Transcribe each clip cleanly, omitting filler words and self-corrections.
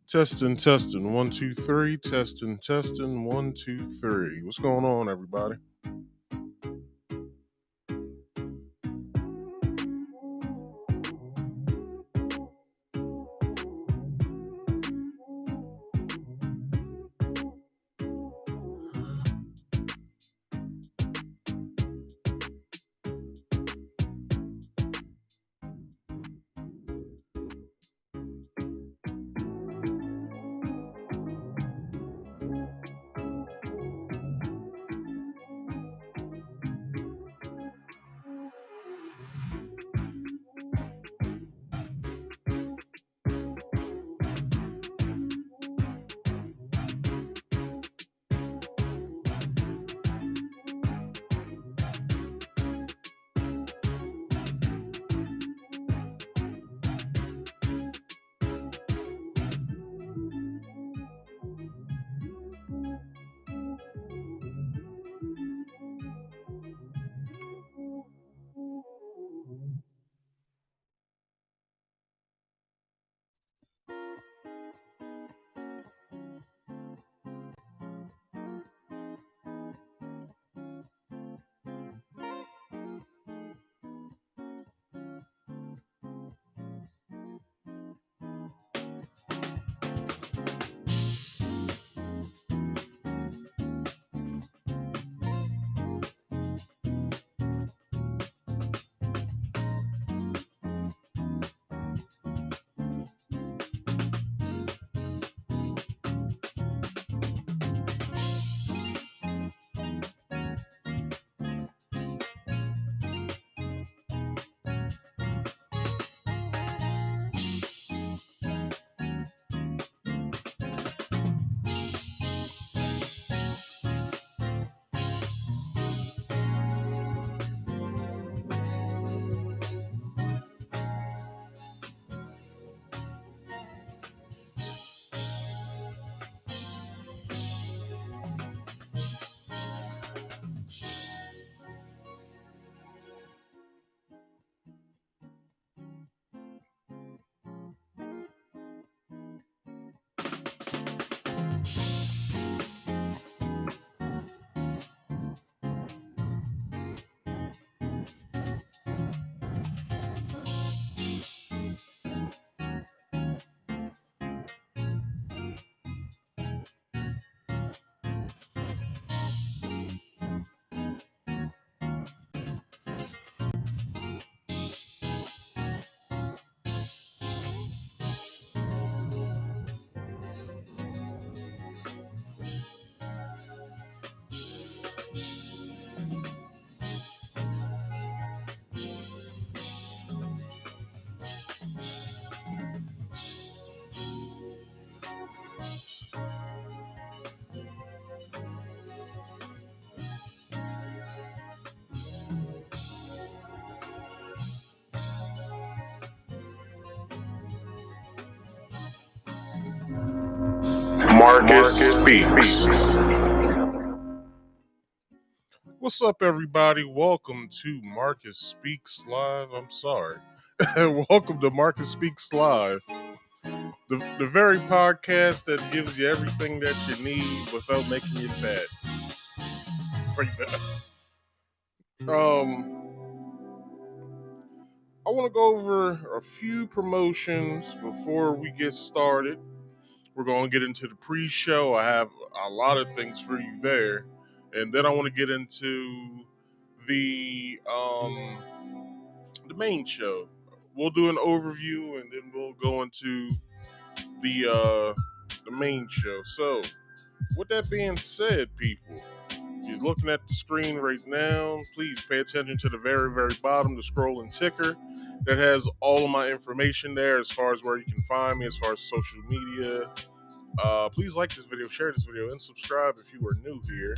Testing, 1, 2, 3. Testing, 1, 2, 3. What's going on, everybody? Marcus Speaks. What's up, everybody? Welcome to Marcus Speaks Live. I'm sorry. Welcome to Marcus Speaks Live, the very podcast that gives you everything that you need without making you fat. It's like that. I want to go over a few promotions before we get started. We're going to get into the pre-show. I have a lot of things for you there. And then I want to get into the main show. We'll do an overview and then we'll go into the main show. So, with that being said, people, you're looking at the screen right now. Please pay attention to the very, very bottom, the scrolling ticker that has all of my information there as far as where you can find me, as far as social media. Please like this video, share this video, and subscribe if you are new here.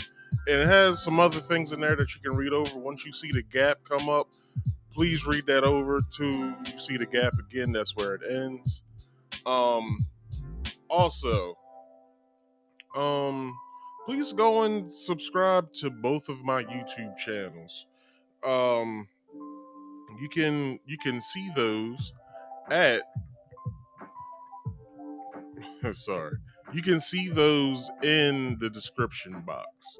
And it has some other things in there that you can read over. Once you see the gap come up, please read that over till you see the gap again. That's where it ends. Also, please go and subscribe to both of my YouTube channels. Um, you can see those at Sorry. You can see those in the description box.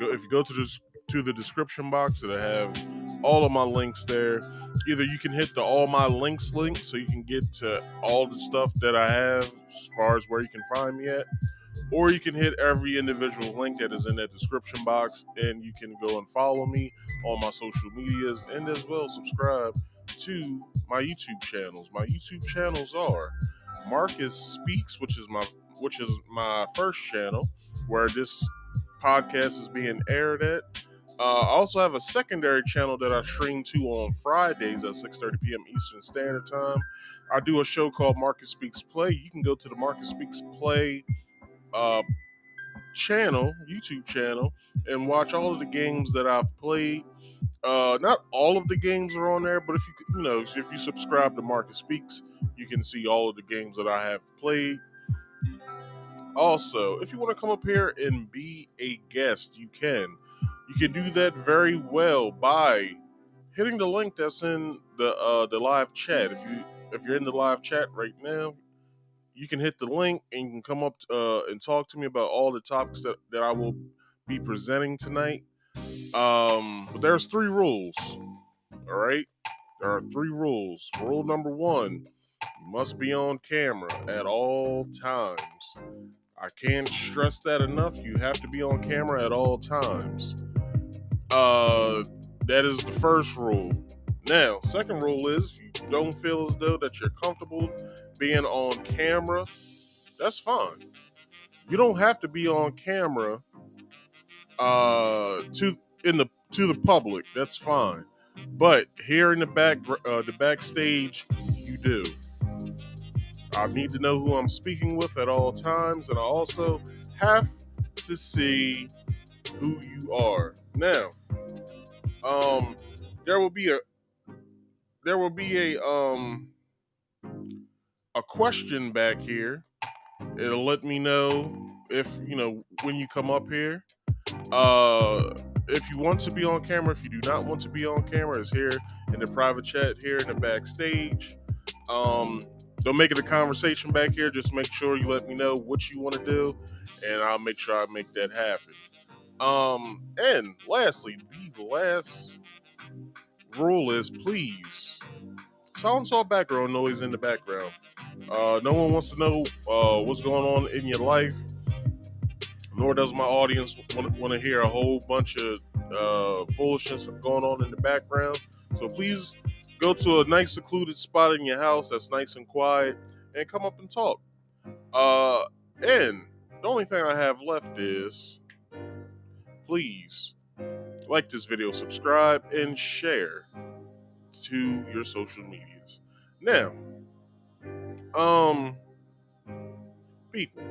If you go to the description box, it'll have all of my links there. Either you can hit the all my links link so you can get to all the stuff that I have as far as where you can find me at, or you can hit every individual link that is in that description box and you can go and follow me on my social medias and as well subscribe to my YouTube channels. My YouTube channels are Marcus Speaks, which is my first channel where this podcast is being aired at. I also have a secondary channel that I stream to on Fridays at 6:30 p.m. Eastern Standard Time. I do a show called Marcus Speaks Play. You can go to the Marcus Speaks Play uh, channel, YouTube channel, and watch all of the games that I've played. Not all of the games are on there, but if you subscribe to Marcus Speaks, you can see all of the games that I have played. Also, if you want to come up here and be a guest, you can. You can do that very well by hitting the link that's in the live chat. If you're in the live chat right now, you can hit the link and you can come up and talk to me about all the topics that I will be presenting tonight. But there's three rules. All right, there are three rules. Rule number one: you must be on camera at all times. I can't stress that enough. You have to be on camera at all times. Uh, that is the first rule. Now, second rule is you don't feel as though that you're comfortable being on camera. That's fine. You don't have to be on camera to the public. That's fine. But here in the backstage, you do. I need to know who I'm speaking with at all times, and I also have to see who you are. Now, um, there will be a there will be a question back here. It'll let me know if when you come up here. If you want to be on camera, if you do not want to be on camera, it's here in the private chat here in the backstage. Um, don't make it a conversation back here. Just make sure you let me know what you want to do, and I'll make sure I make that happen. And lastly, the last rule is please silence all background noise in the background. No one wants to know what's going on in your life, nor does my audience want to hear a whole bunch of foolishness going on in the background. So please go to a nice secluded spot in your house that's nice and quiet and come up and talk. And the only thing I have left is please like this video, subscribe, and share to your social medias. Now, people,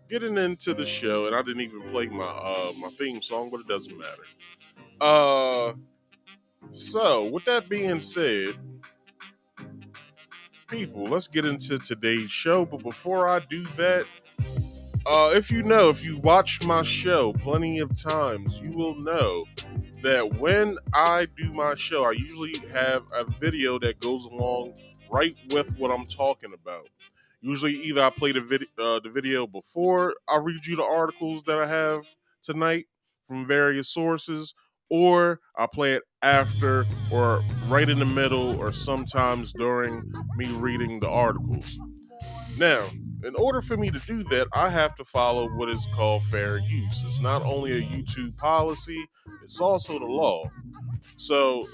getting into the show, and I didn't even play my theme song, but it doesn't matter. So with that being said, people, let's get into today's show. But before I do that, if you watch my show plenty of times, you will know that when I do my show, I usually have a video that goes along right with what I'm talking about. Usually, either I play the video before I read you the articles that I have tonight from various sources, or I play it after, or right in the middle, or sometimes during me reading the articles. Now, in order for me to do that, I have to follow what is called fair use. It's not only a YouTube policy, it's also the law. So,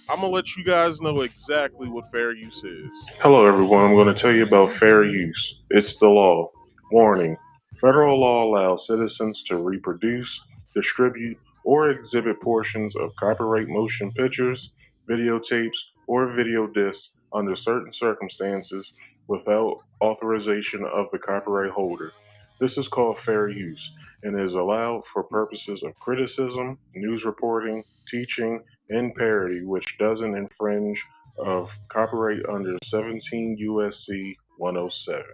I'm going to let you guys know exactly what fair use is. Hello, everyone. I'm going to tell you about fair use. It's the law. Warning. Federal law allows citizens to reproduce, distribute, or exhibit portions of copyright motion pictures, videotapes, or video discs under certain circumstances without authorization of the copyright holder. This is called fair use and is allowed for purposes of criticism, news reporting, teaching, and parody, which doesn't infringe of copyright under 17 U.S.C. 107.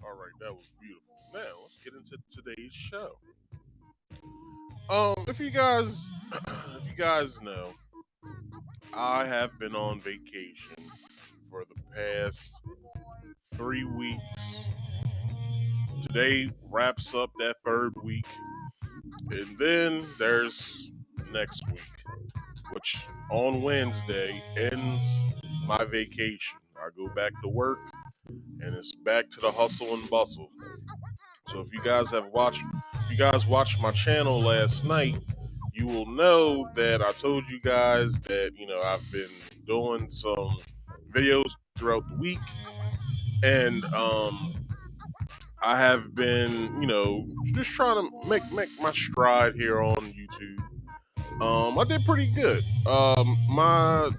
All right, that was beautiful. Now let's get into today's show. If you guys know, I have been on vacation for the past 3 weeks. today wraps up that third week. And then there's next week, which on Wednesday ends my vacation. I go back to work and it's back to the hustle and bustle. So if you guys watched my channel last night, you will know that I told you guys that, I've been doing some videos throughout the week, and I have been, just trying to make my stride here on YouTube. I did pretty good. My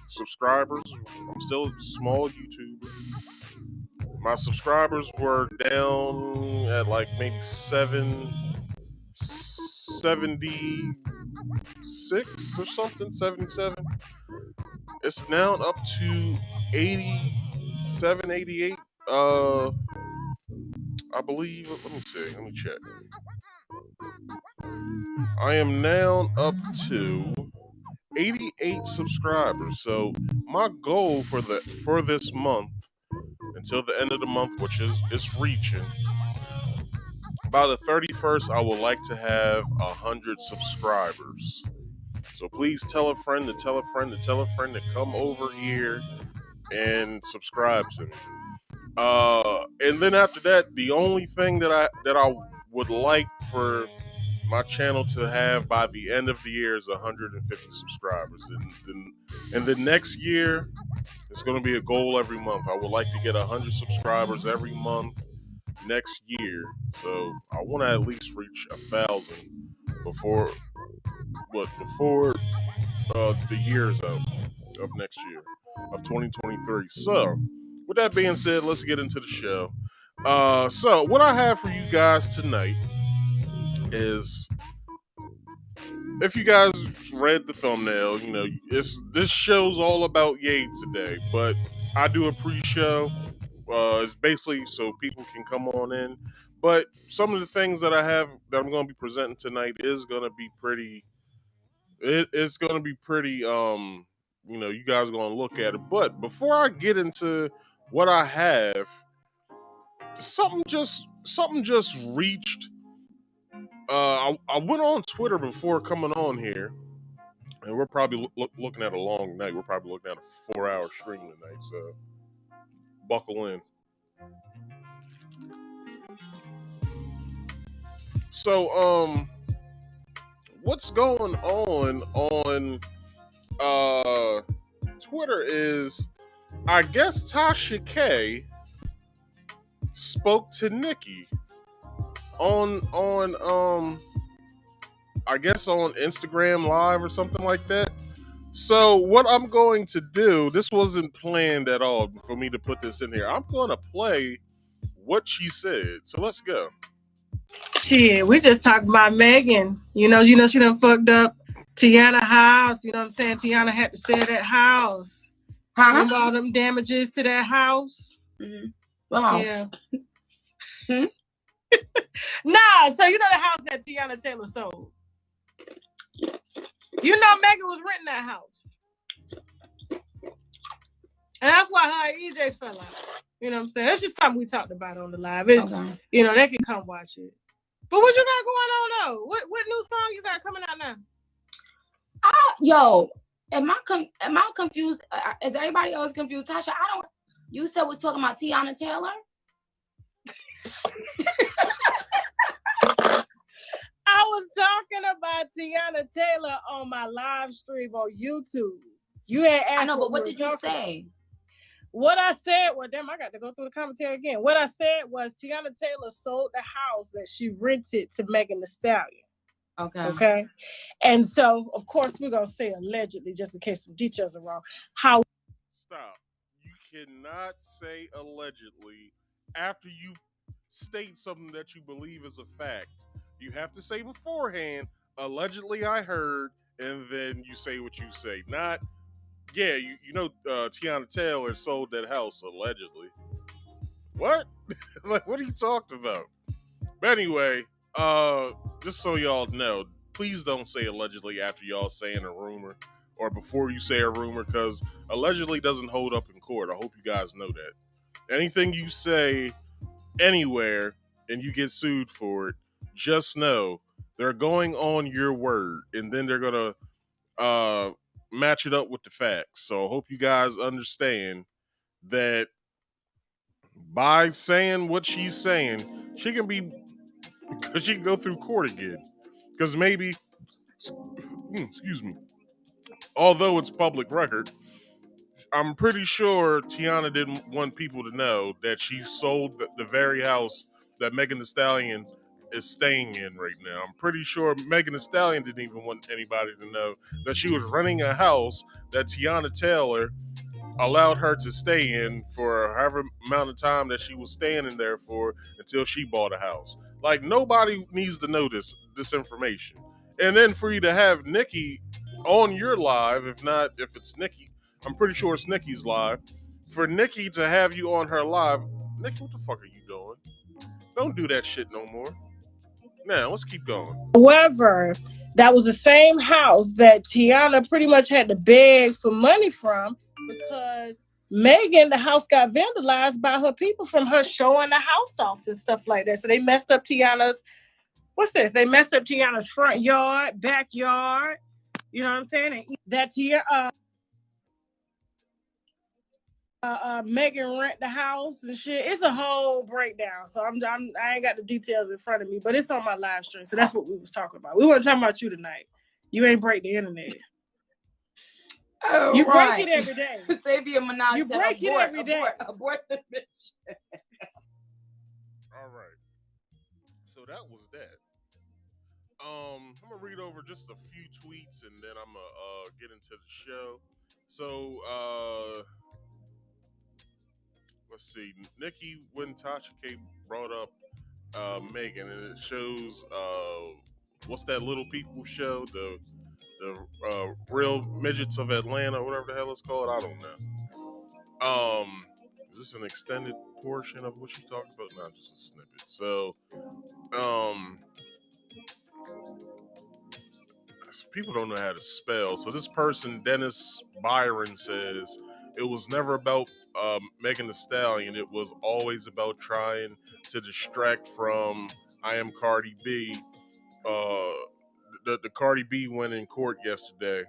subscribers, I'm still a small YouTuber. My subscribers were down at like maybe 76 or something, 77. It's now up to 87, 88. I believe. Let me see. Let me check. I am now up to 88 subscribers. So my goal for this month until the end of the month, which is it's reaching, by the 31st, I would like to have 100 subscribers. So please tell a friend to tell a friend to tell a friend to come over here and subscribe to me. And then after that, the only thing that I would like for my channel to have by the end of the year is 150 subscribers. And the next year, it's going to be a goal every month. I would like to get 100 subscribers every month next year. So I want to at least reach 1,000 before the year's out of next year of 2023. So with that being said, let's get into the show. So what I have for you guys tonight is, if you guys read the thumbnail, this show's all about Ye today, but I do a pre-show. It's basically so people can come on in. But some of the things that I'm going to be presenting tonight is going to be pretty. It's going to be pretty. You guys are going to look at it. But before I get into what I have, something just reached. I went on Twitter before coming on here, and we're probably looking at a long night. We're probably looking at a 4-hour stream tonight. So buckle in. So what's going on Twitter is, I guess Tasha K spoke to Nikki on I guess on Instagram Live or something like that. So what I'm going to do, this wasn't planned at all for me to put this in here. I'm going to play what she said. So let's go. Shit, we just talked about Megan. You know, she done fucked up Tiana house. You know what I'm saying? Tiana had to sell that house. Remember all them damages to that house? Mm-hmm. Wow. Yeah. Nah, so you know the house that Tiana Taylor sold? You know Megan was renting that house. And that's why her and EJ fell out. You know what I'm saying? That's just something we talked about on the live. Okay. You know, they can come watch it. But what you got going on though? What new song you got coming out now? Yo, am I confused? Is everybody else confused? Tasha, you said was talking about Tiana Taylor? I was talking about Tiana Taylor on my live stream on YouTube. You had asked. I know, but what did you say? What I said, well, damn, I got to go through the commentary again. What I said was Tiana Taylor sold the house that she rented to Megan Thee Stallion. Okay. And so, of course, we're going to say allegedly, just in case some details are wrong. Stop. You cannot say allegedly after you state something that you believe is a fact. You have to say beforehand, allegedly I heard, and then you say what you say. Not, yeah, you know Tiana Taylor sold that house allegedly. What? Like, what are you talking about? But anyway, just so y'all know, please don't say allegedly after y'all saying a rumor or before you say a rumor, because allegedly doesn't hold up in court. I hope you guys know that. Anything you say anywhere and you get sued for it, just know they're going on your word, and then they're gonna match it up with the facts. So I hope you guys understand that by saying what she's saying, she can go through court again. Because maybe, excuse me, although it's public record, I'm pretty sure Tiana didn't want people to know that she sold the very house that Megan Thee Stallion is staying in right now. I'm pretty sure Megan Thee Stallion didn't even want anybody to know that she was renting a house that Tiana Taylor allowed her to stay in for however amount of time that she was staying in there for until she bought a house. Like, nobody needs to know this information. And then for you to have Nikki on your live, if it's Nikki, I'm pretty sure it's Nikki's live. For Nikki to have you on her live, Nikki, what the fuck are you doing? Don't do that shit no more. Now, let's keep going. However, that was the same house that Tiana pretty much had to beg for money from because Megan, the house got vandalized by her people from her showing the house off and stuff like that. So they messed up Tiana's, They messed up Tiana's front yard, backyard. You know what I'm saying? And that Megan rent the house and shit. It's a whole breakdown. So I ain't got the details in front of me, but it's on my live stream. So that's what we was talking about. We weren't talking about you tonight. You ain't break the internet. Oh, you break it every day. Xavier Minaj you said, break it every day. Abort the bitch. All right. So that was that. I'm gonna read over just a few tweets and then I'm gonna get into the show. So let's see. Nikki, when Tasha K brought up Megan, and it shows what's that Little People show? The Real Midgets of Atlanta, whatever the hell it's called. I don't know. Is this an extended portion of what she talked about? Not just a snippet. So people don't know how to spell. So this person, Dennis Byron, says it was never about Megan Thee Stallion. It was always about trying to distract from I Am Cardi B. The Cardi B went in court yesterday.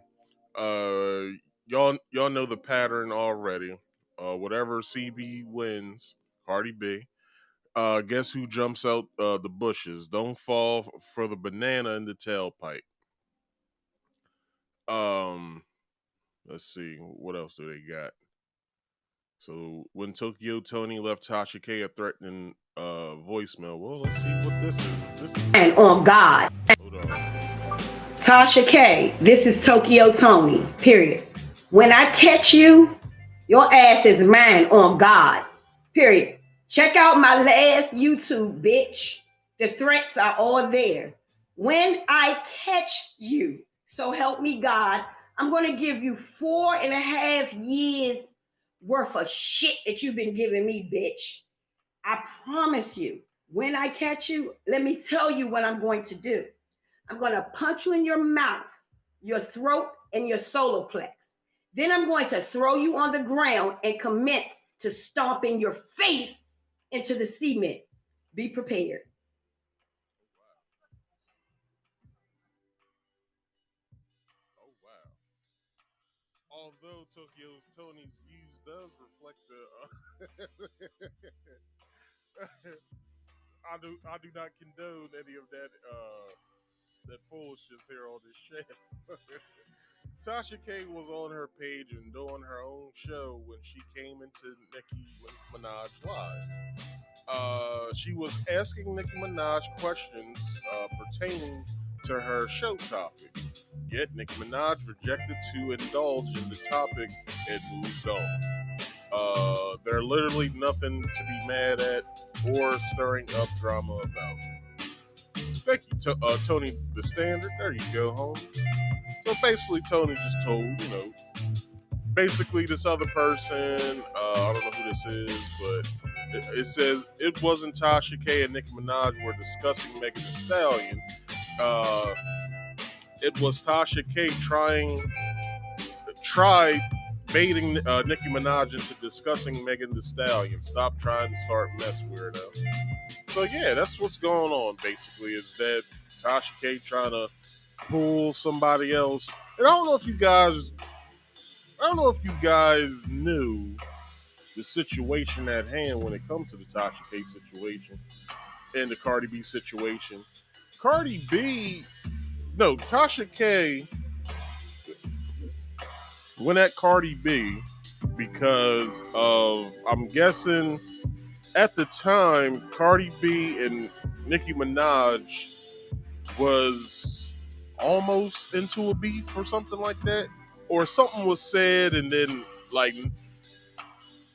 Y'all know the pattern already. Whatever CB wins, Cardi B. Guess who jumps out the bushes? Don't fall for the banana in the tailpipe. Let's see, what else do they got? So when Tokyo Tony left Tasha K a threatening voicemail. Well, let's see what this is. And on God. Hold on. Tasha K, this is Tokyo Tony, period. When I catch you, your ass is mine on God, period. Check out my last YouTube, bitch. The threats are all there. When I catch you, so help me God, I'm going to give you 4.5 years worth of shit that you've been giving me, bitch. I promise you, when I catch you, let me tell you what I'm going to do. I'm going to punch you in your mouth, your throat, and your solar plex. Then I'm going to throw you on the ground and commence to stomping your face into the cement. Be prepared. Oh, wow. Although Tokyo's Tony's views does reflect I do not condone any of that foolishness here on this channel. Tasha K was on her page and doing her own show when she came into Nicki Minaj live. She was asking Nicki Minaj questions pertaining to her show topic. Yet Nicki Minaj rejected to indulge in the topic and moved on. They're literally nothing to be mad at or stirring up drama about. Thank you, Tony the Standard. There you go, homie. So basically, Tony just told, basically this other person, I don't know who this is, but it says it wasn't Tasha K and Nicki Minaj were discussing Megan Thee Stallion. It was Tasha K tried baiting Nicki Minaj into discussing Megan Thee Stallion. Stop trying to start mess, weirdo. So yeah, that's what's going on. Basically, is that Tasha K trying to pull somebody else? And I don't know if you guys knew the situation at hand when it comes to the Tasha K situation and the Cardi B situation. Tasha K went at Cardi B because of, I'm guessing, at the time, Cardi B and Nicki Minaj was almost into a beef or something like that. Or something was said, and then, like,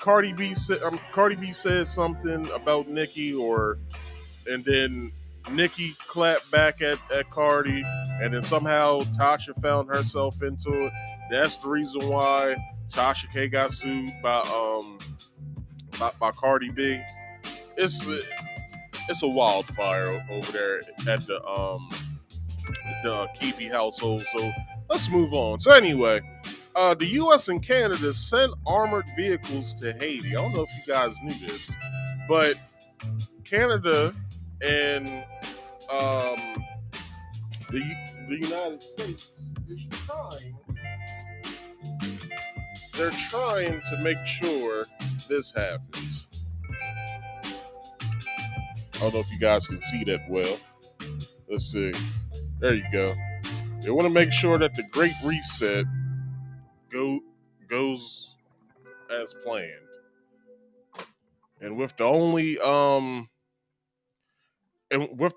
Cardi B said something about Nicki, and then Nicki clapped back at Cardi, and then somehow Tasha found herself into it. That's the reason why Tasha K got sued by Cardi B. It's a wildfire over there at the Kiwi household. So let's move on. So anyway, the U.S. and Canada sent armored vehicles to Haiti. I don't know if you guys knew this, but Canada and the United States is trying to make sure this happens. I don't know if you guys can see that well. Let's see. There you go. They want to make sure that the Great Reset goes as planned. And with the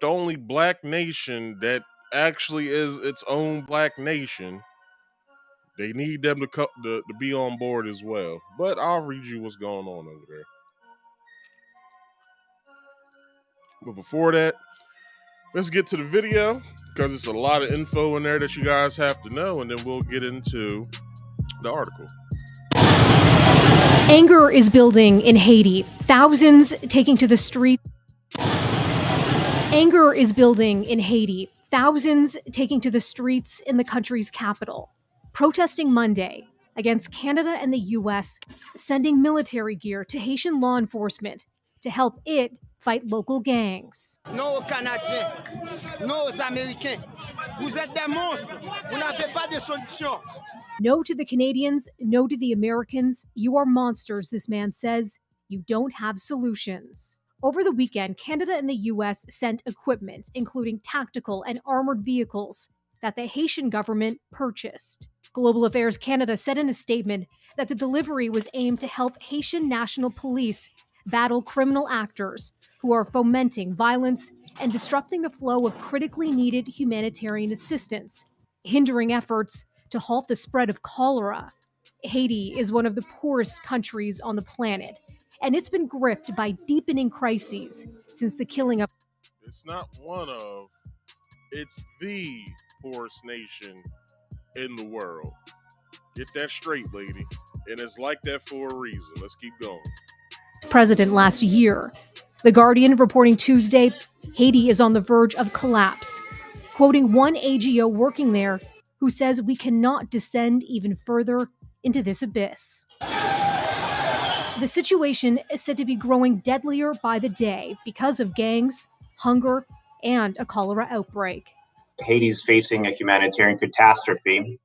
only black nation that actually is its own black nation, they need them to be on board as well. But I'll read you what's going on over there. But before that, let's get to the video, because it's a lot of info in there that you guys have to know, and then we'll get into the article. Anger is building in Haiti. Thousands taking to the streets. Anger is building in Haiti. Thousands taking to the streets in the country's capital, protesting Monday against Canada and the U.S. sending military gear to Haitian law enforcement to help it fight local gangs. No Canadiens, no Américains. Vous êtes des monstres. Vous n'avez pas de solution. No to the Canadians, no to the Americans. You are monsters, this man says. You don't have solutions. Over the weekend, Canada and the U.S. sent equipment, including tactical and armored vehicles, that the Haitian government purchased. Global Affairs Canada said in a statement that the delivery was aimed to help Haitian National Police battle criminal actors who are fomenting violence and disrupting the flow of critically needed humanitarian assistance, hindering efforts to halt the spread of cholera. Haiti is one of the poorest countries on the planet, and it's been gripped by deepening crises since the killing of... It's not one of, it's the poorest nation in the world. Get that straight, lady. And it's like that for a reason. Let's keep going. President last year. The Guardian reporting Tuesday, Haiti is on the verge of collapse, quoting one AGO working there who says we cannot descend even further into this abyss. The situation is said to be growing deadlier by the day because of gangs, hunger, and a cholera outbreak. Haiti's facing a humanitarian catastrophe.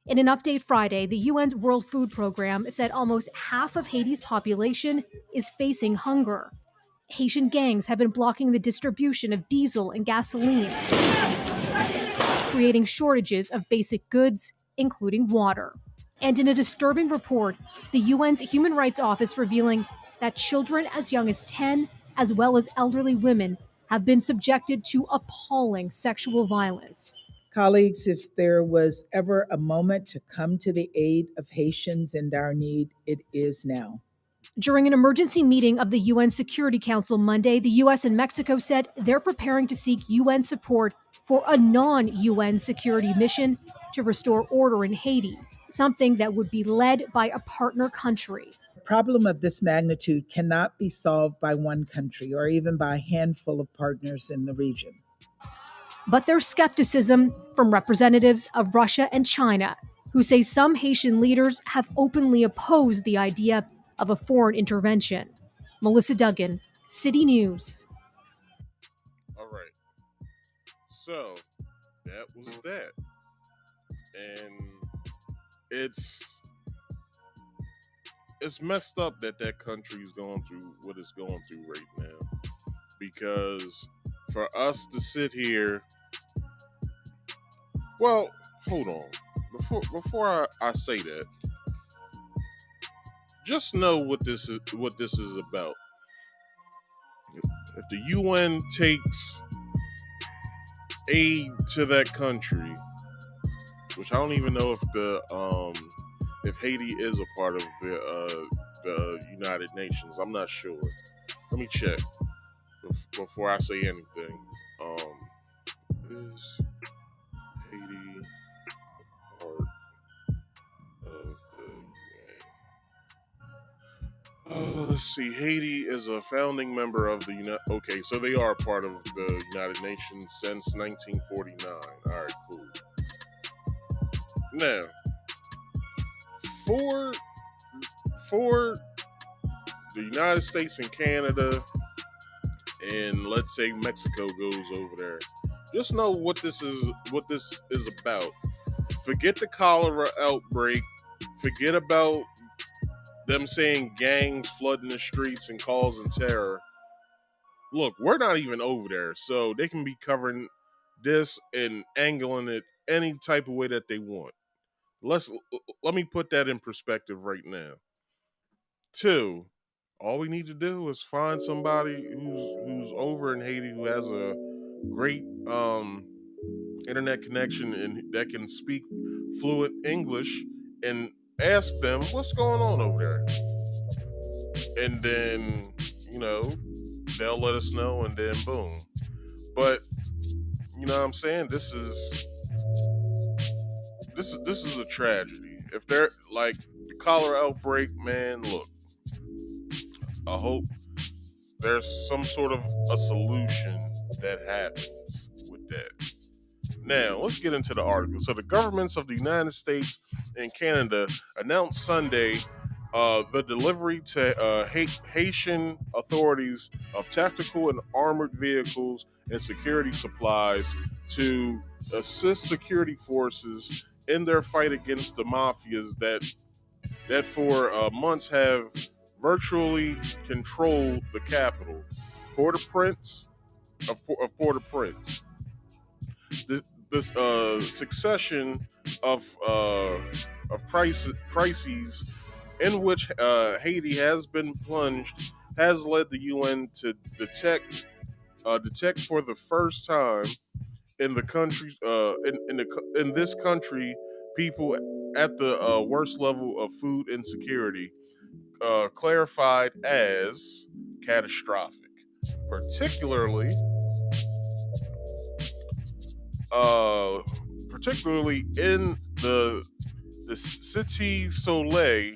In an update Friday, the UN's World Food Program said almost half of Haiti's population is facing hunger. Haitian gangs have been blocking the distribution of diesel and gasoline, creating shortages of basic goods, including water. And in a disturbing report, the UN's Human Rights Office revealing that children as young as 10, as well as elderly women, have been subjected to appalling sexual violence. Colleagues, if there was ever a moment to come to the aid of Haitians in dire need, it is now. During an emergency meeting of the UN Security Council Monday, the U.S. and Mexico said they're preparing to seek UN support for a non-UN security mission to restore order in Haiti, something that would be led by a partner country. A problem of this magnitude cannot be solved by one country or even by a handful of partners in the region. But there's skepticism from representatives of Russia and China, who say some Haitian leaders have openly opposed the idea of a foreign intervention. Melissa Duggan, City News. All right. So that was that. And it's messed up that country is going through what it's going through right now. Because for us to sit here, well, hold on. Before I say that, just know what this is about. If the UN takes aid to that country, which I don't even know if Haiti is a part of the United Nations. I'm not sure. Let me check before I say anything. Is Haiti part of the UN? Let's see. Haiti is a founding member of the United. Okay, so they are part of the United Nations since 1949. All right, cool. Now, for the United States and Canada, and let's say Mexico goes over there, just know what this is about. Forget the cholera outbreak. Forget about them saying gangs flooding the streets and causing terror. Look, we're not even over there, so they can be covering this and angling it any type of way that they want. Let me put that in perspective right now. 2, all we need to do is find somebody who's over in Haiti who has a great internet connection and that can speak fluent English, and ask them what's going on over there. And then, they'll let us know, and then boom. But you know what I'm saying? This is a tragedy. If they're like the cholera outbreak, man, look, I hope there's some sort of a solution that happens with that. Now, let's get into the article. So, the governments of the United States and Canada announced Sunday the delivery to Haitian authorities of tactical and armored vehicles and security supplies to assist security forces in their fight against the mafias that for months have virtually controlled the capital, Port-au-Prince. Of Port-au-Prince. This succession of crises in which Haiti has been plunged has led the UN to detect for the first time in the country's in this country people at the worst level of food insecurity, clarified as catastrophic, particularly in the Cité Soleil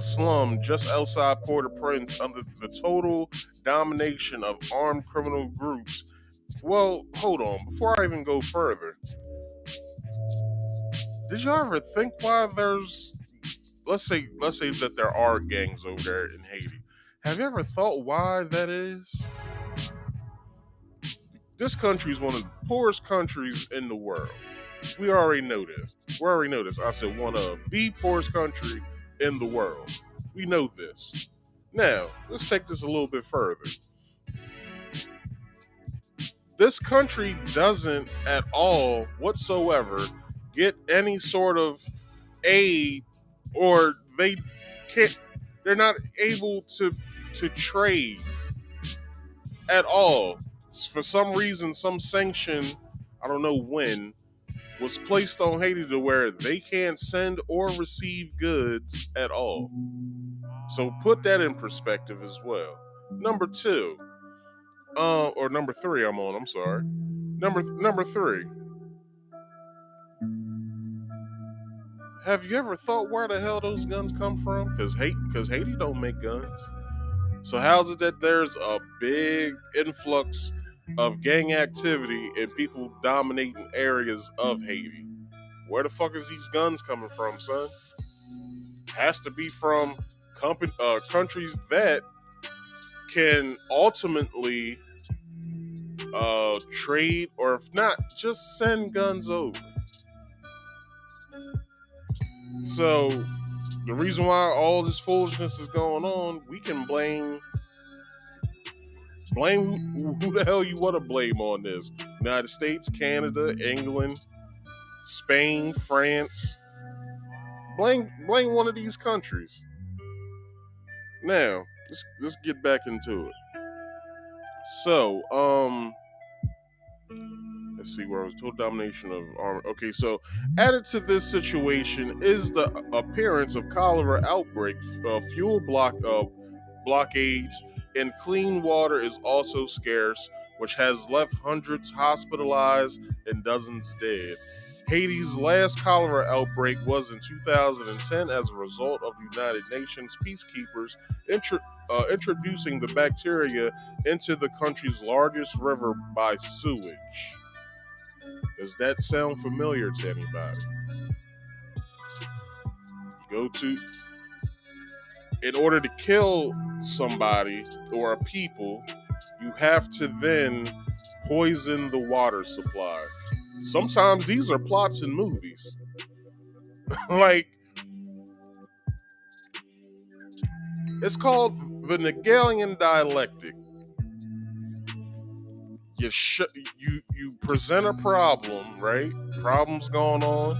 slum just outside Port-au-Prince under the total domination of armed criminal groups. Well, hold on. Before I even go further, did y'all ever think why there's let's say that there are gangs over there in Haiti? Have you ever thought why that is? This country is one of the poorest countries in the world. We already know this. I said one of the poorest country in the world. We know this. Now, let's take this a little bit further. This country doesn't at all whatsoever get any sort of aid, or they're not able to trade at all. For some reason, some sanction, I don't know when, was placed on Haiti to where they can't send or receive goods at all. So put that in perspective as well. Number 3, I'm sorry. Number 3. Have you ever thought where the hell those guns come from? Because Haiti don't make guns. So how's it that there's a big influx of gang activity and people dominating areas of Haiti? Where the fuck is these guns coming from, son? Has to be from countries that can ultimately trade, or if not, just send guns over. So the reason why all this foolishness is going on, we can blame who the hell you want to blame on this. United States, Canada, England, Spain, France. Blame one of these countries. Now, let's get back into it. So, let's see where I was. Total domination of armor. Okay, so added to this situation is the appearance of cholera outbreak, fuel blockades, and clean water is also scarce, which has left hundreds hospitalized and dozens dead. Haiti's last cholera outbreak was in 2010 as a result of the United Nations peacekeepers introducing the bacteria into the country's largest river by sewage. Does that sound familiar to anybody? In order to kill somebody or a people, you have to then poison the water supply. Sometimes these are plots in movies. Like, it's called the Hegelian dialectic. You present a problem, right? Problem's going on,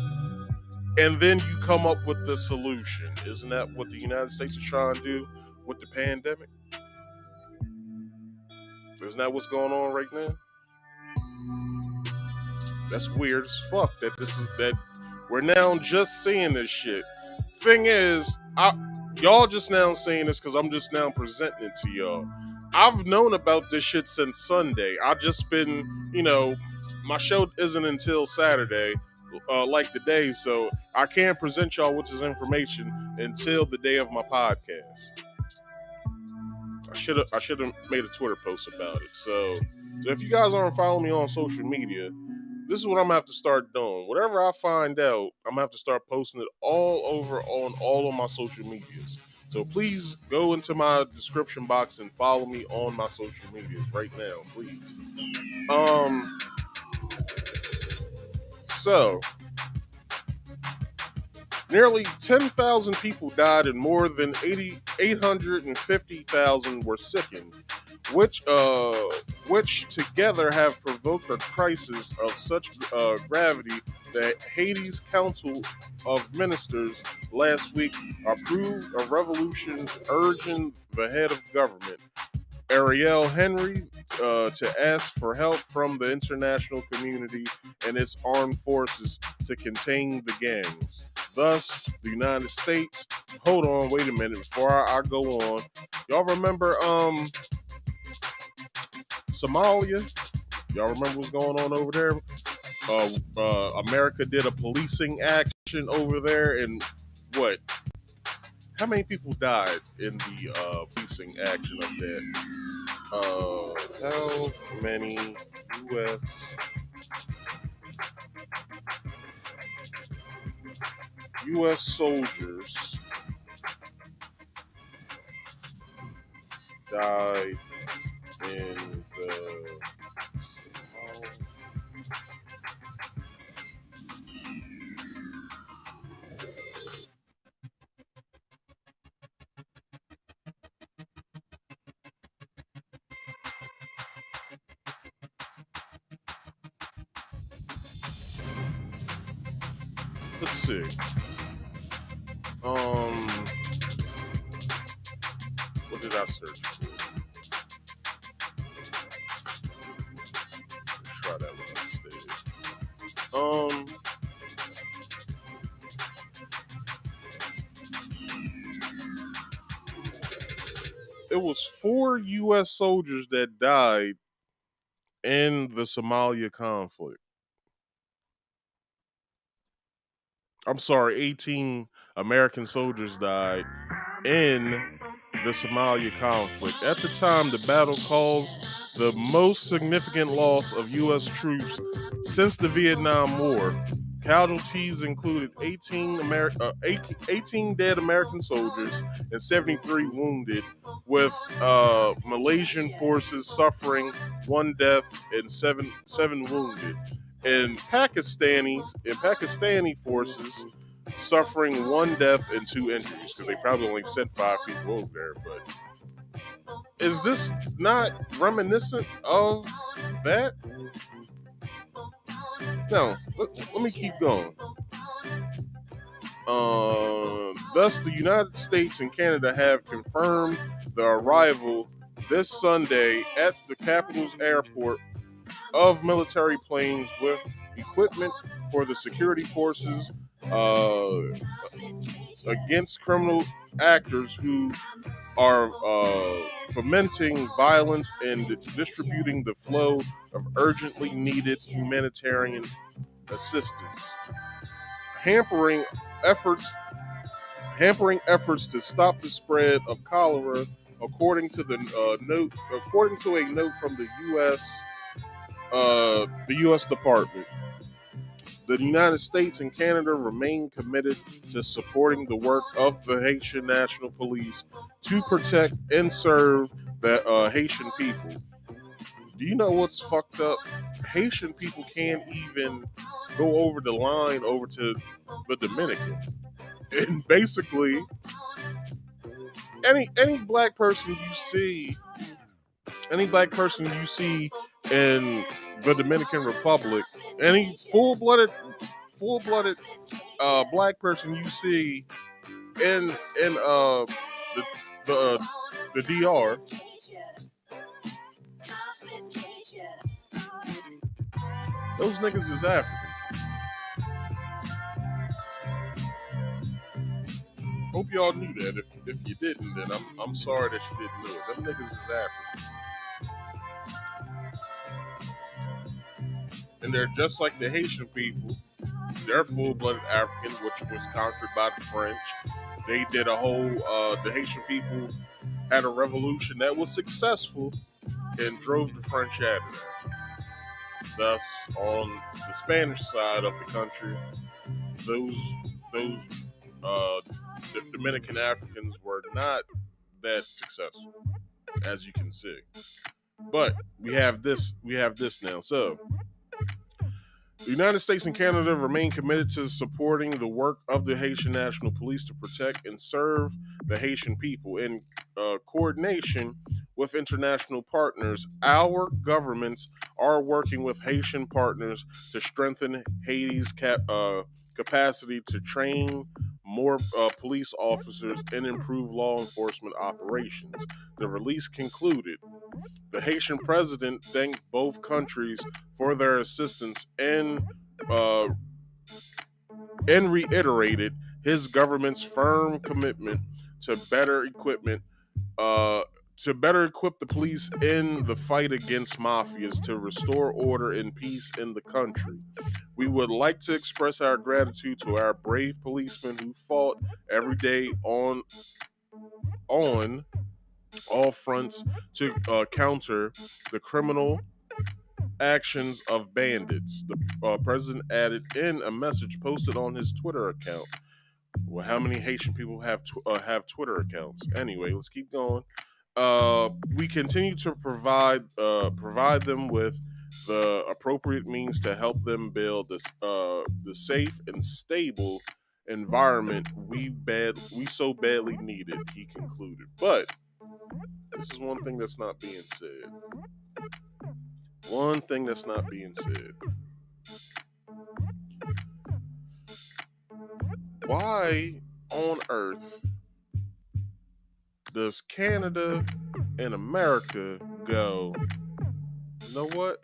and then you come up with the solution. Isn't that what the United States is trying to do with the pandemic? Isn't that what's going on right now? That's weird as fuck that we're now just seeing this shit. Thing is, y'all just now saying this because I'm just now presenting it to y'all. I've known about this shit since Sunday. I've just been, my show isn't until Saturday, like today, so I can't present y'all with this information until the day of my podcast. I should have made a Twitter post about it. So if you guys aren't following me on social media, this is what I'm gonna have to start doing. Whatever I find out, I'm gonna have to start posting it all over on all of my social medias. So please go into my description box and follow me on my social medias right now, please. So nearly 10,000 people died and more than 850,000 were sickened, which together have provoked a crisis of such gravity that Haiti's Council of Ministers last week approved a resolution urging the head of government, Ariel Henry, to ask for help from the international community and its armed forces to contain the gangs. Thus, the United States. Hold on, wait a minute before I go on. Y'all remember Somalia? Y'all remember what's going on over there? America did a policing action over there, and what? How many people died in the policing action of that? How many U.S. soldiers died in the let's see. What did I search for? Let's try that one instead. It was 4 U.S. soldiers that died in the Somalia conflict. I'm sorry, 18 American soldiers died in the Somalia conflict. At the time, the battle caused the most significant loss of U.S. troops since the Vietnam War. Casualties included 18 dead American soldiers and 73 wounded, with Malaysian forces suffering 1 death and seven wounded, and Pakistani forces suffering 1 death and 2 injuries, because they probably only sent 5 people over there. But is this not reminiscent of that? No, let me keep going. Thus, the United States and Canada have confirmed the arrival this Sunday at the capital's airport of military planes with equipment for the security forces against criminal actors who are fomenting violence and distributing the flow of urgently needed humanitarian assistance, hampering efforts to stop the spread of cholera, according to a note from the U.S. Department. The United States and Canada remain committed to supporting the work of the Haitian National Police to protect and serve the Haitian people. Do you know what's fucked up? Haitian people can't even go over the line over to the Dominican. And basically, any black person you see in the Dominican Republic, any full-blooded black person you see in the DR, those niggas is African. Hope y'all knew that. If you didn't, then I'm sorry that you didn't know it. Them niggas is African. And they're just like the Haitian people. They're full-blooded African, which was conquered by the French. They did a whole, the Haitian people had a revolution that was successful and drove the French out of there. Thus, on the Spanish side of the country, those the Dominican Africans were not that successful, as you can see. But we have this now. So, the United States and Canada remain committed to supporting the work of the Haitian National Police to protect and serve the Haitian people. In coordination with international partners, our governments are working with Haitian partners to strengthen Haiti's capacity to train more police officers and improve law enforcement operations. The release concluded. The Haitian president thanked both countries for their assistance and reiterated his government's firm commitment to better equip the police in the fight against mafias to restore order and peace in the country. We would like to express our gratitude to our brave policemen who fought every day on all fronts to counter the criminal actions of bandits, the president added in a message posted on his Twitter account. Well, how many Haitian people have Twitter accounts? Anyway, let's keep going. We continue to provide them with the appropriate means to help them build the safe and stable environment we so badly needed, he concluded. But this is one thing that's not being said. One thing that's not being said. Why on earth does Canada and America go, you know what?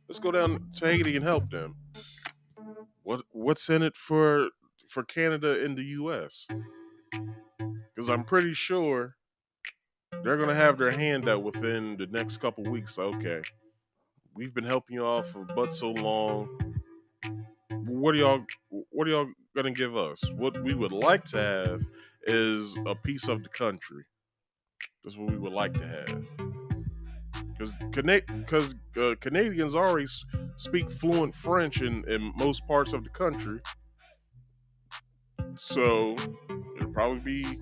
Let's go down to Haiti and help them. What's in it for Canada and the U.S.? Because I'm pretty sure they're going to have their hand out within the next couple weeks. Okay, we've been helping you all for but so long. What are y'all going to give us? What we would like to have is a piece of the country. That's what we would like to have. Because Canadians already speak fluent French in most parts of the country. So it'll probably be,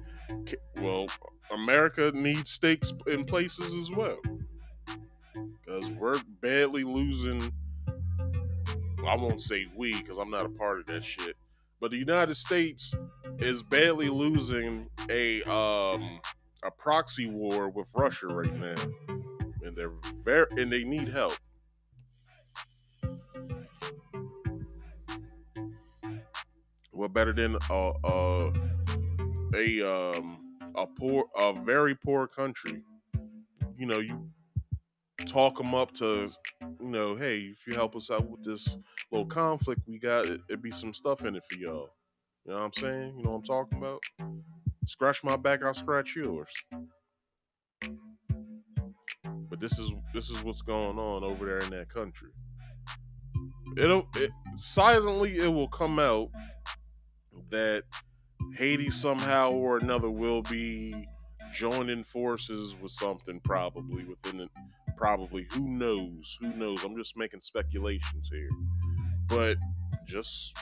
well, America needs stakes in places as well. Because we're badly losing, I won't say we, because I'm not a part of that shit. But the United States is badly losing a proxy war with Russia right now. And they need help. What better than a very poor country? You know, you talk them up to, hey, if you help us out with this little conflict we got, it'd be some stuff in it for y'all. You know what I'm saying? You know what I'm talking about? Scratch my back, I'll scratch yours. But this is what's going on over there in that country. Silently it will come out that Haiti somehow or another will be joining forces with something, probably within it. Probably, who knows? I'm just making speculations here, but just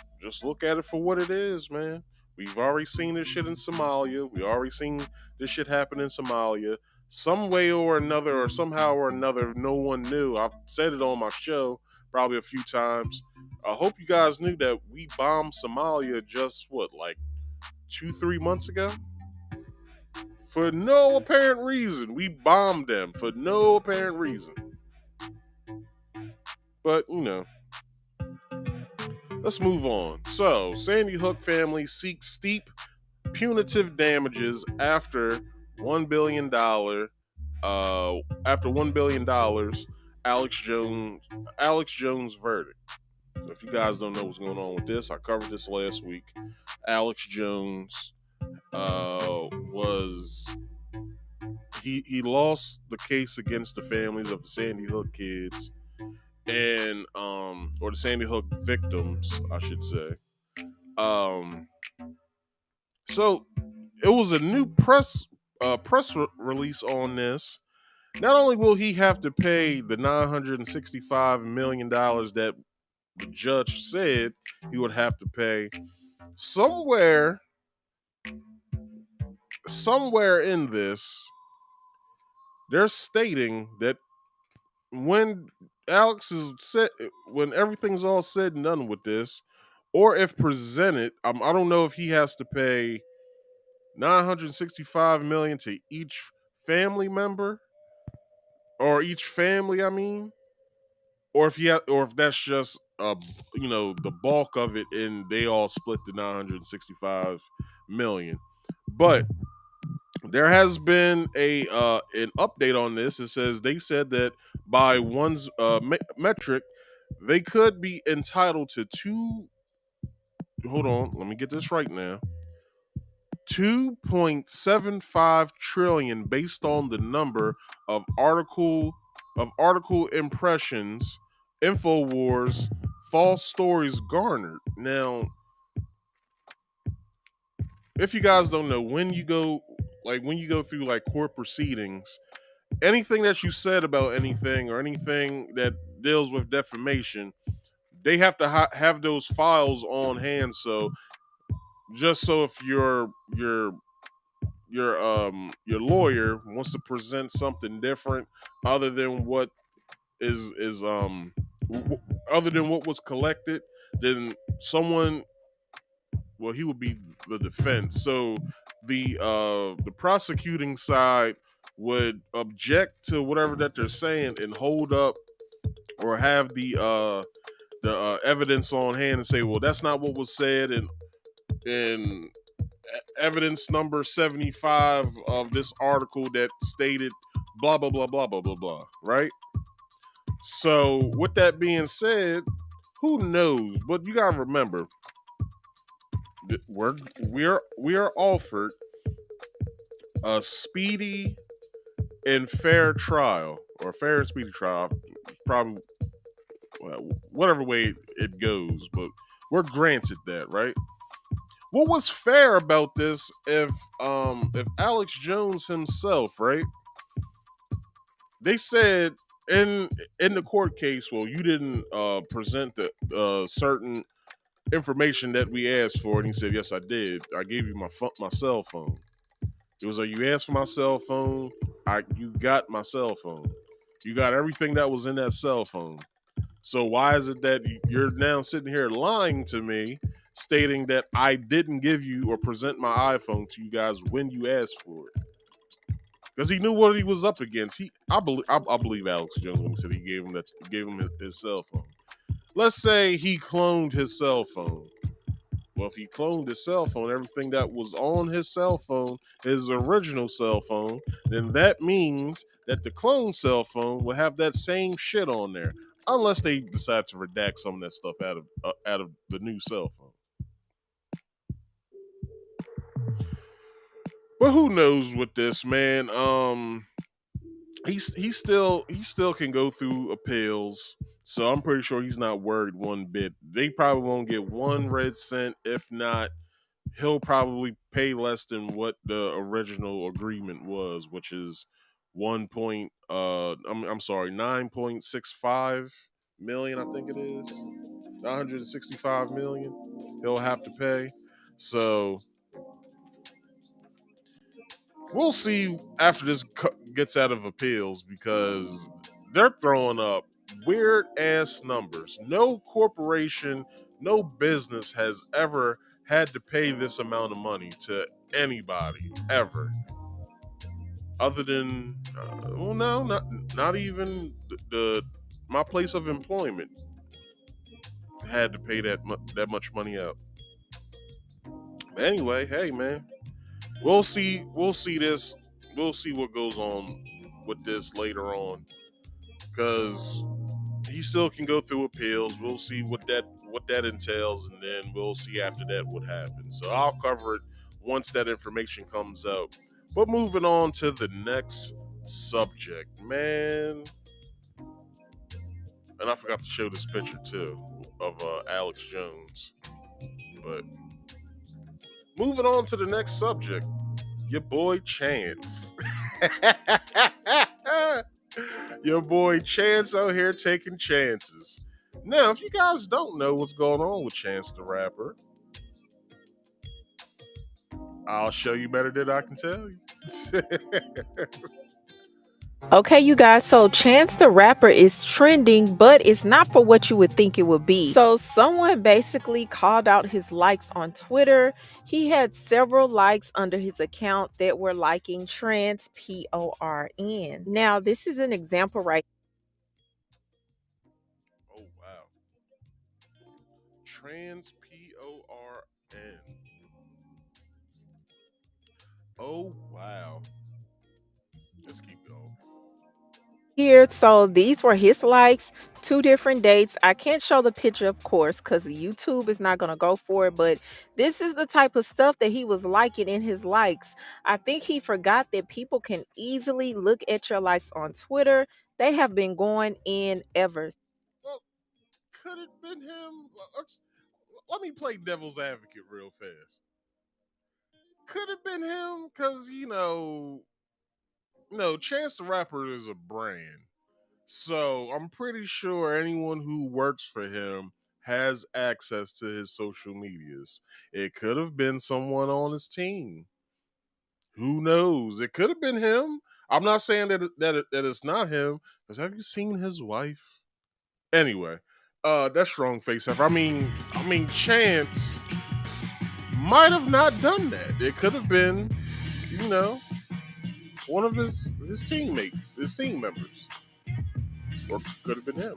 look at it for what it is, man. We've already seen this shit in Somalia. We already seen this shit happen in Somalia. Some way or another, or somehow or another, no one knew. I've said it on my show probably a few times. I hope you guys knew that we bombed Somalia just like 2-3 months ago, for no apparent reason. We bombed them for no apparent reason. But, let's move on. So, Sandy Hook family seeks steep punitive damages after $1 billion, Alex Jones verdict. So if you guys don't know what's going on with this, I covered this last week. Alex Jones he lost the case against the families of the Sandy Hook kids and or the Sandy Hook victims, I should say. So it was a new press release on this. Not only will he have to pay the $965 million that the judge said he would have to pay, somewhere in this, they're stating that when when everything's all said and done with this, or if presented, I don't know if he has to pay $965 million to each family member, or each family, I mean, or if that's just the bulk of it, and they all split the $965 million. But there has been an update on this. It says they said that by one's metric, they could be entitled to hold on, let me get this right now. 2.75 trillion based on the number of article impressions, InfoWars, false stories garnered. Now, if you guys don't know, when you go through like court proceedings, anything that you said about anything or anything that deals with defamation, they have to have those files on hand. So just so if your lawyer wants to present something different other than what other than what was collected, then someone, well, he would be the defense. So the prosecuting side would object to whatever that they're saying and hold up or have the evidence on hand and say, well, that's not what was said, and evidence number 75 of this article that stated blah blah blah blah blah blah blah, right? So with that being said, who knows? But you gotta remember, we are offered a speedy and fair trial, or fair and speedy trial, probably, whatever way it goes, but we're granted that, right? What was fair about this if Alex Jones himself, right? They said in the court case, well, you didn't present the certain information that we asked for, and he said, yes, I did. I gave you my cell phone. It was like, you asked for my cell phone. You got my cell phone. You got everything that was in that cell phone. So why is it that you're now sitting here lying to me, stating that I didn't give you or present my iPhone to you guys when you asked for it? Because he knew what he was up against. I believe Alex Jones when he said he gave him his cell phone. Let's say he cloned his cell phone. Well, if he cloned his cell phone, everything that was on his cell phone, his original cell phone, then that means that the clone cell phone will have that same shit on there, unless they decide to redact some of that stuff out of the new cell phone. But who knows with this, man? He still can go through appeals, so I'm pretty sure he's not worried one bit. They probably won't get one red cent. If not, he'll probably pay less than what the original agreement was, which is 9.65 million, I think it is. 965 million he'll have to pay. So we'll see after this gets out of appeals, because they're throwing up weird ass numbers. No corporation, no business has ever had to pay this amount of money to anybody ever, other than well, no, not even my place of employment had to pay that much money out. Anyway, hey man, we'll see this. We'll see what goes on with this later on, because he still can go through appeals. We'll see what that entails, and then we'll see after that what happens. So I'll cover it once that information comes out. But moving on to the next subject, man. And I forgot to show this picture too of Alex Jones. But moving on to the next subject, your boy Chance. Your boy Chance out here taking chances. Now, if you guys don't know what's going on with Chance the Rapper, I'll show you better than I can tell you. Okay, you guys, so Chance the Rapper is trending, but it's not for what you would think it would be. So, someone basically called out his likes on Twitter. He had several likes under his account that were liking trans PORN. Now, this is an example right. Oh, wow. Trans PORN. Oh, wow. Let's keep going. Here, so these were his likes, two different dates. I can't show the picture, of course, because YouTube is not going to go for it, but this is the type of stuff that he was liking in his likes. I think he forgot that people can easily look at your likes on Twitter. They have been going in ever. Well, could it been him? Let me play devil's advocate real fast. Could it been him? Because, Chance the Rapper is a brand. So I'm pretty sure anyone who works for him has access to his social medias. It could have been someone on his team. Who knows? It could have been him. I'm not saying that it's not him. Because have you seen his wife? Anyway, that's strong face up. I mean, Chance might have not done that. It could have been, one of his teammates, his team members, or could have been him.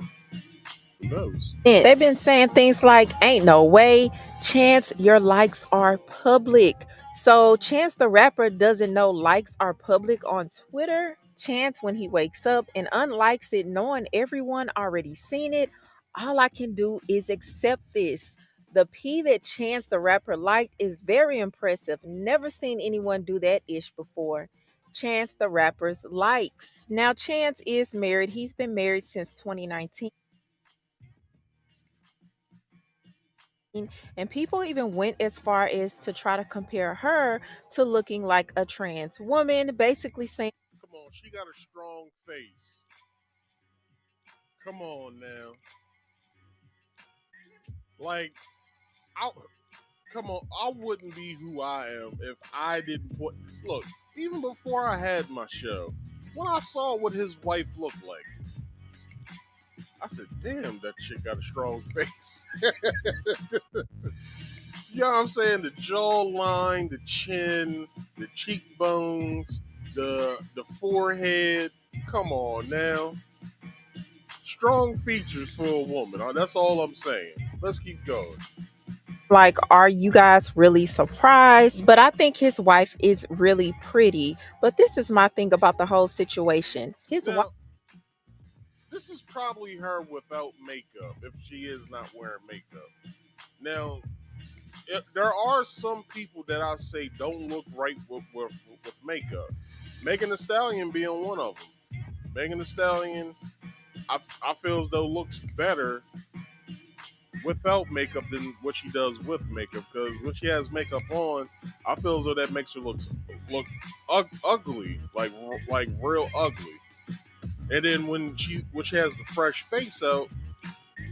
Who knows? They've been saying things like, ain't no way, Chance, your likes are public. So Chance the Rapper doesn't know likes are public on Twitter. Chance, when he wakes up and unlikes it, knowing everyone already seen it, all I can do is accept this. The P that Chance the Rapper liked is very impressive. Never seen anyone do that ish before. Chance the Rapper's likes. Now, Chance is married. He's been married since 2019. And people even went as far as to try to compare her to looking like a trans woman, basically saying, Come on, she got a strong face. Come on now. Like, come on, I wouldn't be who I am if I didn't put. Look, even before I had my show, when I saw what his wife looked like, I said, "Damn, that chick got a strong face." You know what I'm saying? The jawline, the chin, the cheekbones, the forehead. Come on now. Strong features for a woman. That's all I'm saying. Let's keep going. Like, are you guys really surprised? But I think his wife is really pretty. But this is my thing about the whole situation. His wife. Now, this is probably her without makeup, if she is not wearing makeup. Now, there are some people that I say don't look right with makeup. Megan Thee Stallion being one of them. Megan Thee Stallion, I feel as though looks better without makeup than what she does with makeup. Because when she has makeup on, I feel as though that makes her look ugly, like real ugly. And then when she has the fresh face out,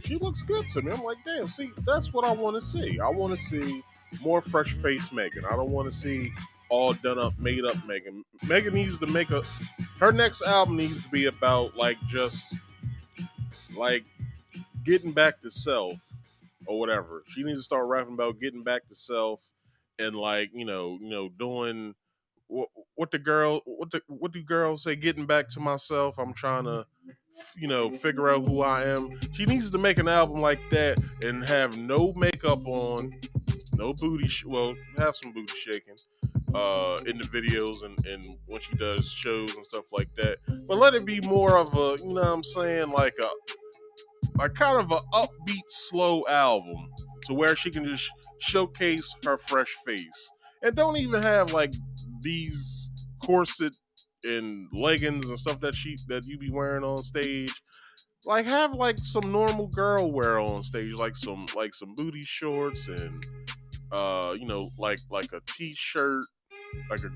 she looks good to me. I'm like, damn, see, that's what I want to see. I want to see more fresh face Megan. I don't want to see all done up, made up Megan. Megan needs to make her next album needs to be about like just like getting back to self or whatever. She needs to start rapping about getting back to self and like, doing what do girls say, getting back to myself. I'm trying to figure out who I am. She needs to make an album like that and have no makeup on, no booty. Well, have some booty shaking in the videos and when she does shows and stuff like that. But let it be more of a, you know what I'm saying, like kind of a upbeat, slow album to where she can just showcase her fresh face and don't even have like these corset and leggings and stuff that you be wearing on stage. Like have like some normal girl wear on stage, like some booty shorts and like a t-shirt, like a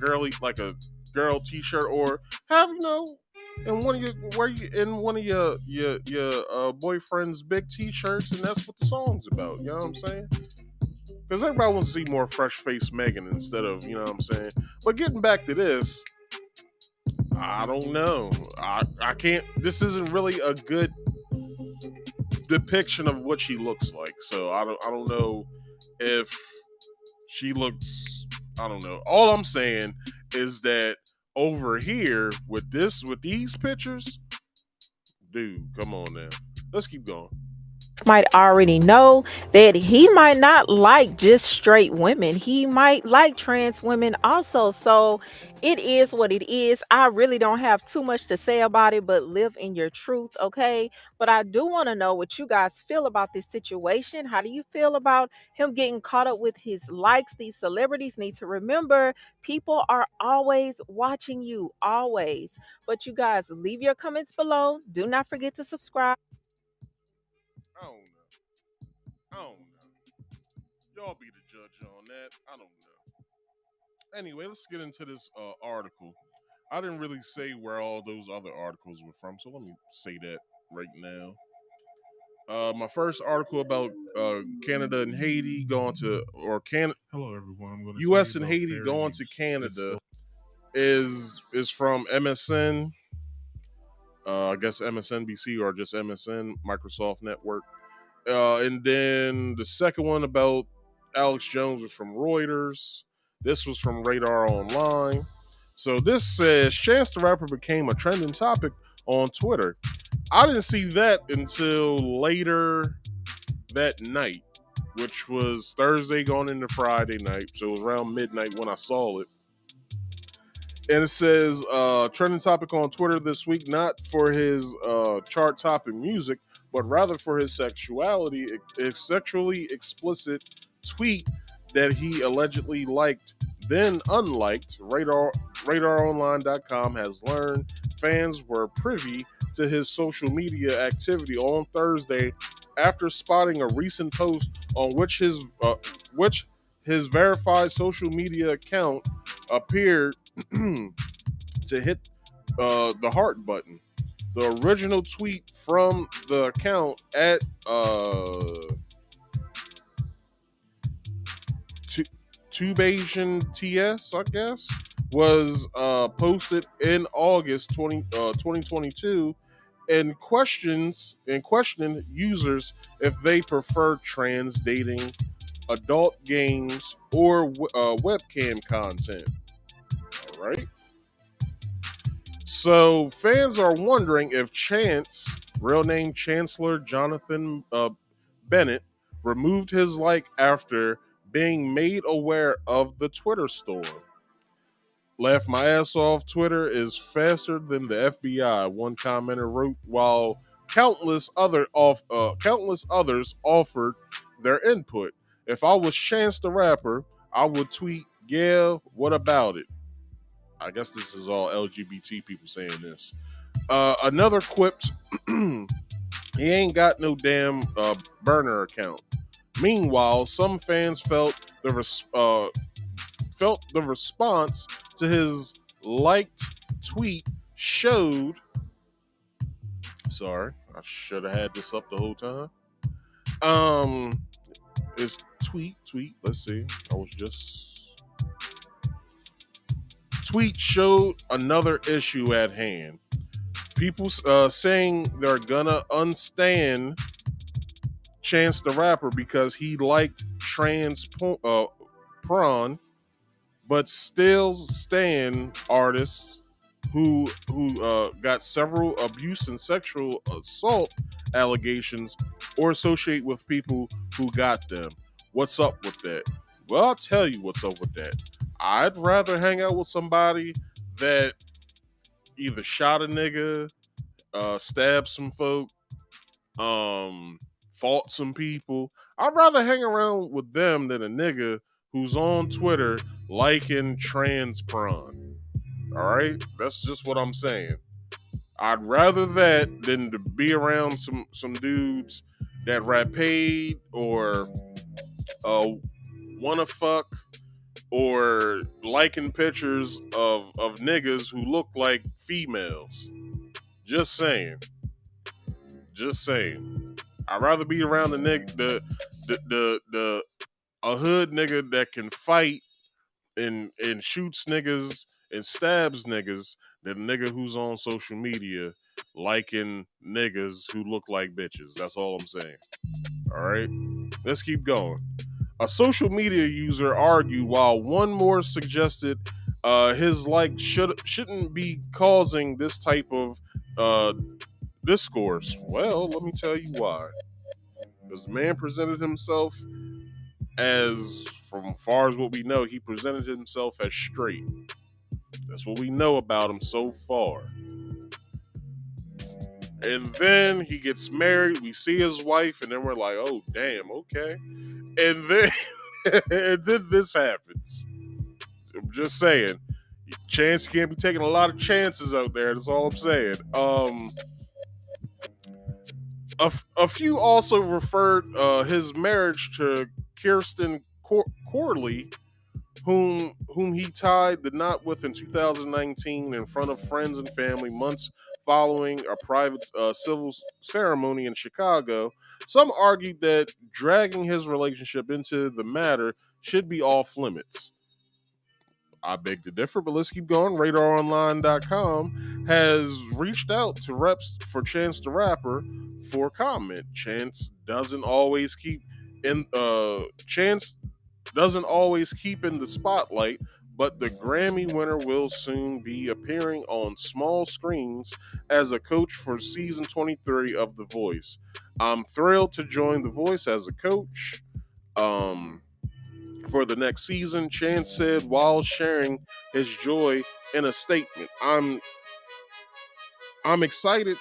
girl t-shirt, or have in one of your boyfriend's big t-shirts, and that's what the song's about. You know what I'm saying? Because everybody wants to see more fresh face Megan instead of, you know what I'm saying. But getting back to this, I don't know. I can't. This isn't really a good depiction of what she looks like. So I don't know if she looks. I don't know. All I'm saying is that over here with these pictures, dude, come on now. Let's keep going. Might already know that he might not like just straight women. He might like trans women also. So it is what it is. I really don't have too much to say about it, but live in your truth, okay? But I do want to know what you guys feel about this situation. How do you feel about him getting caught up with his likes? These celebrities need to remember people are always watching you, always. But you guys leave your comments below. Do not forget to subscribe. I don't know. I don't know. Y'all be the judge on that. I don't know. Anyway, let's get into this article. I didn't really say where all those other articles were from, so let me say that right now. My first article about Canada and Haiti going to, or Canada. Hello, everyone. I'm going to U.S. and Haiti going to Canada is from MSN. I guess MSNBC or just MSN, Microsoft Network. And then the second one about Alex Jones was from Reuters. This was from Radar Online. So this says Chance the Rapper became a trending topic on Twitter. I didn't see that until later that night, which was Thursday going into Friday night. So it was around midnight when I saw it. And it says trending topic on Twitter this week, not for his chart topping music, but rather for his sexuality, a sexually explicit tweet that he allegedly liked, then unliked. RadarOnline.com has learned fans were privy to his social media activity on Thursday after spotting a recent post on which his verified social media account appeared to hit the heart button. the original tweet from the account at Tubation TS, I guess, was posted in August 2022 and questioning users if they prefer trans dating, adult games, or webcam content. All right. So fans are wondering if Chance, real name Chancellor Jonathan Bennett, removed his like after being made aware of the Twitter storm. Laugh my ass off. Twitter is faster than the FBI, one commenter wrote, while countless others offered their input. If I was Chance the Rapper, I would tweet, "Yeah, what about it?" I guess this is all LGBT people saying this. Another quipped, "He ain't got no damn burner account." Meanwhile, some fans felt the response to his liked tweet showed. Sorry, I should have had this up the whole time. Is tweet. Let's see. I was just tweet showed another issue at hand. People saying they're gonna unstand Chance the Rapper because he liked trans prawn, but still stand artists who got several abuse and sexual assault allegations or associate with people who got them. What's up with that? Well, I'll tell you what's up with that. I'd rather hang out with somebody that either shot a nigga, stabbed some folk, fought some people. I'd rather hang around with them than a nigga who's on Twitter liking trans prawn. All right, that's just what I'm saying. I'd rather that than to be around some dudes that rap paid or wanna fuck or liking pictures of niggas who look like females. Just saying. I'd rather be around the nigga, the a hood nigga that can fight and shoots niggas and stabs niggas than a nigga who's on social media liking niggas who look like bitches. That's all I'm saying. All right, let's keep going. A social media user argued while one more suggested his like shouldn't be causing this type of discourse. Well, let me tell you why. Because the man presented himself as, from far as what we know, he presented himself as straight. That's what we know about him so far. And then he gets married, we see his wife, and then we're like, oh, damn, okay. And then, and then this happens. I'm just saying, Chance can't be taking a lot of chances out there. That's all I'm saying. A few also referred his marriage to Kirsten Corley, whom he tied the knot with in 2019 in front of friends and family months following a private civil ceremony in Chicago. Some argued that dragging his relationship into the matter should be off limits. I beg to differ, but let's keep going. RadarOnline.com has reached out to reps for Chance the Rapper for comment. Chance doesn't always keep in the spotlight, but the Grammy winner will soon be appearing on small screens as a coach for season 23 of The Voice. I'm thrilled to join The Voice as a coach. For the next season, Chance said while sharing his joy in a statement. I'm excited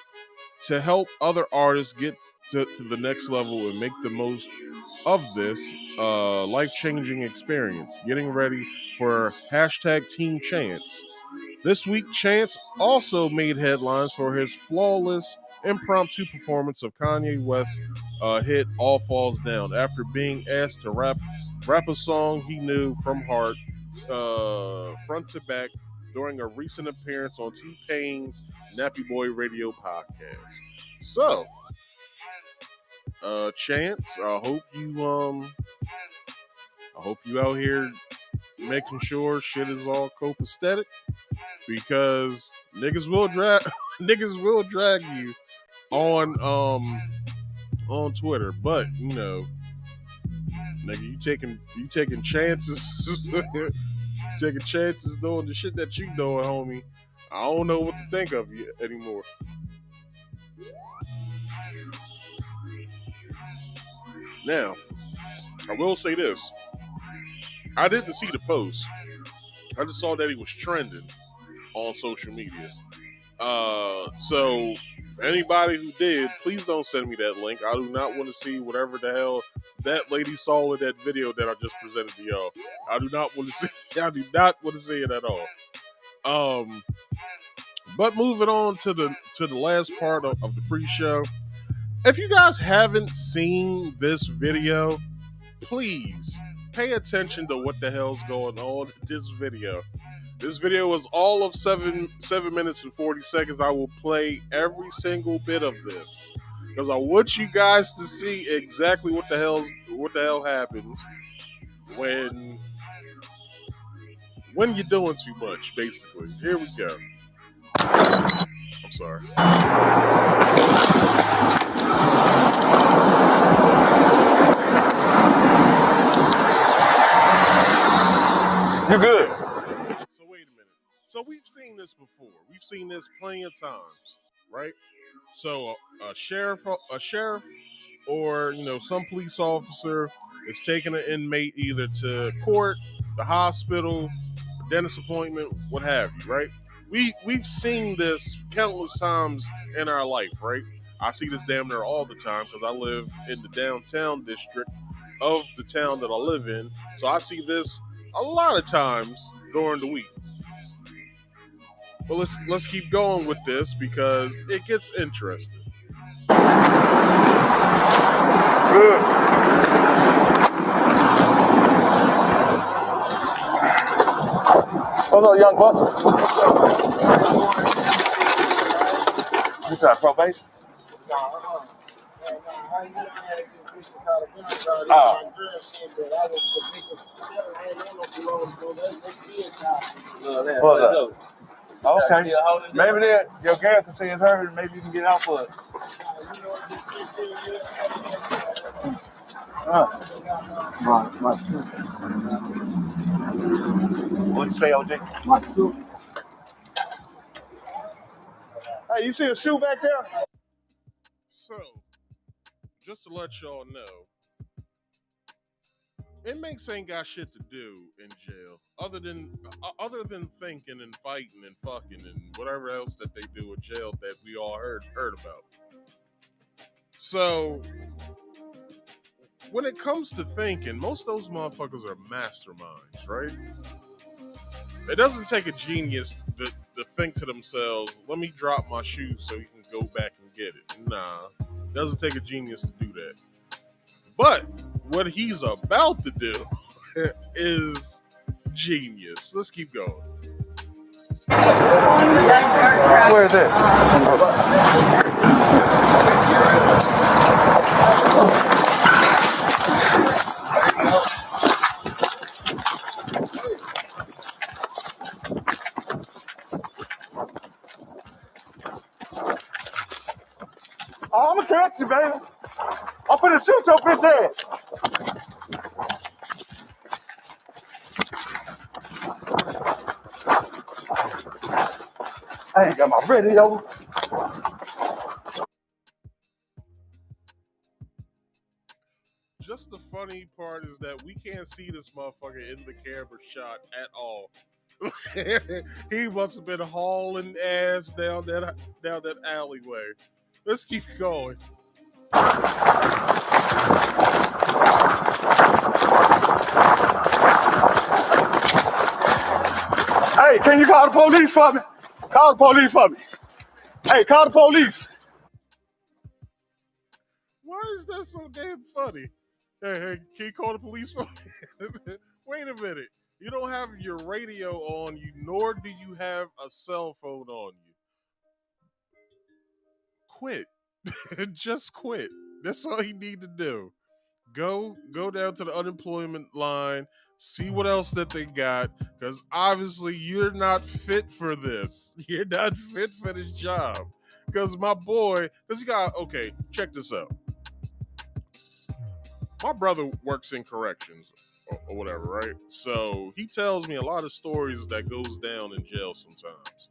to help other artists get to the next level and make the most of this life-changing experience. Getting ready for #Team Chance. This week, Chance also made headlines for his flawless impromptu performance of Kanye West's hit All Falls Down after being asked to rap a song he knew from heart front to back during a recent appearance on T-Pain's Nappy Boy Radio Podcast. So, Chance, I hope you out here making sure shit is all copacetic, because niggas will drag you on Twitter, but nigga, you taking chances, taking chances doing the shit that you doing, homie. I don't know what to think of you anymore. Now, I will say this: I didn't see the post. I just saw that he was trending on social media. So anybody who did, please don't send me that link. I do not want to see whatever the hell that lady saw in that video that I just presented to y'all. I do not want to see. I do not want to see it at all. But moving on to the last part of the pre-show. If you guys haven't seen this video, please pay attention to what the hell's going on in this video. This video is all of 7 minutes and 40 seconds. I will play every single bit of this because I want you guys to see exactly what the hell happens when you're doing too much, basically. Here we go. I'm sorry. You good? So wait a minute. So we've seen this before. We've seen this plenty of times, right? So a sheriff or some police officer is taking an inmate either to court, the hospital, dentist appointment, what have you, right? We've seen this countless times in our life, right? I see this damn near all the time because I live in the downtown district of the town that I live in. So I see this a lot of times during the week. But let's keep going with this because it gets interesting. Good. What's up, young buck? You got probation? What's up? Okay. Maybe your gas can say it's hurt and maybe you can get out for it. What'd you say, OJ? Hey, you see a shoe back there? So, just to let y'all know, inmates ain't got shit to do in jail other than thinking and fighting and fucking and whatever else that they do in jail that we all heard about. So, when it comes to thinking, most of those motherfuckers are masterminds, right? It doesn't take a genius to think to themselves, let me drop my shoe so you can go back and get it. Nah, it doesn't take a genius to do that. But what he's about to do is genius. Let's keep going. Where is it? Oh, I'm gonna catch you, baby. I'm finna shoot your bitch ass. I ain't got my radio. Just the funny part is that we can't see this motherfucker in the camera shot at all. He must have been hauling ass down that alleyway. Let's keep going. Hey, can you call the police for me? Call the police for me. Hey, call the police. Why is that so damn funny? Hey, can you call the police for me? Wait a minute. You don't have your radio on you, nor do you have a cell phone on you. quit. Just quit. That's all you need to do. Go down to the unemployment line, see what else that they got, because obviously you're not fit for this. You're not fit for this job. Because my boy, because you got, okay, check this out. My brother works in corrections or whatever, right? So he tells me a lot of stories that goes down in jail sometimes.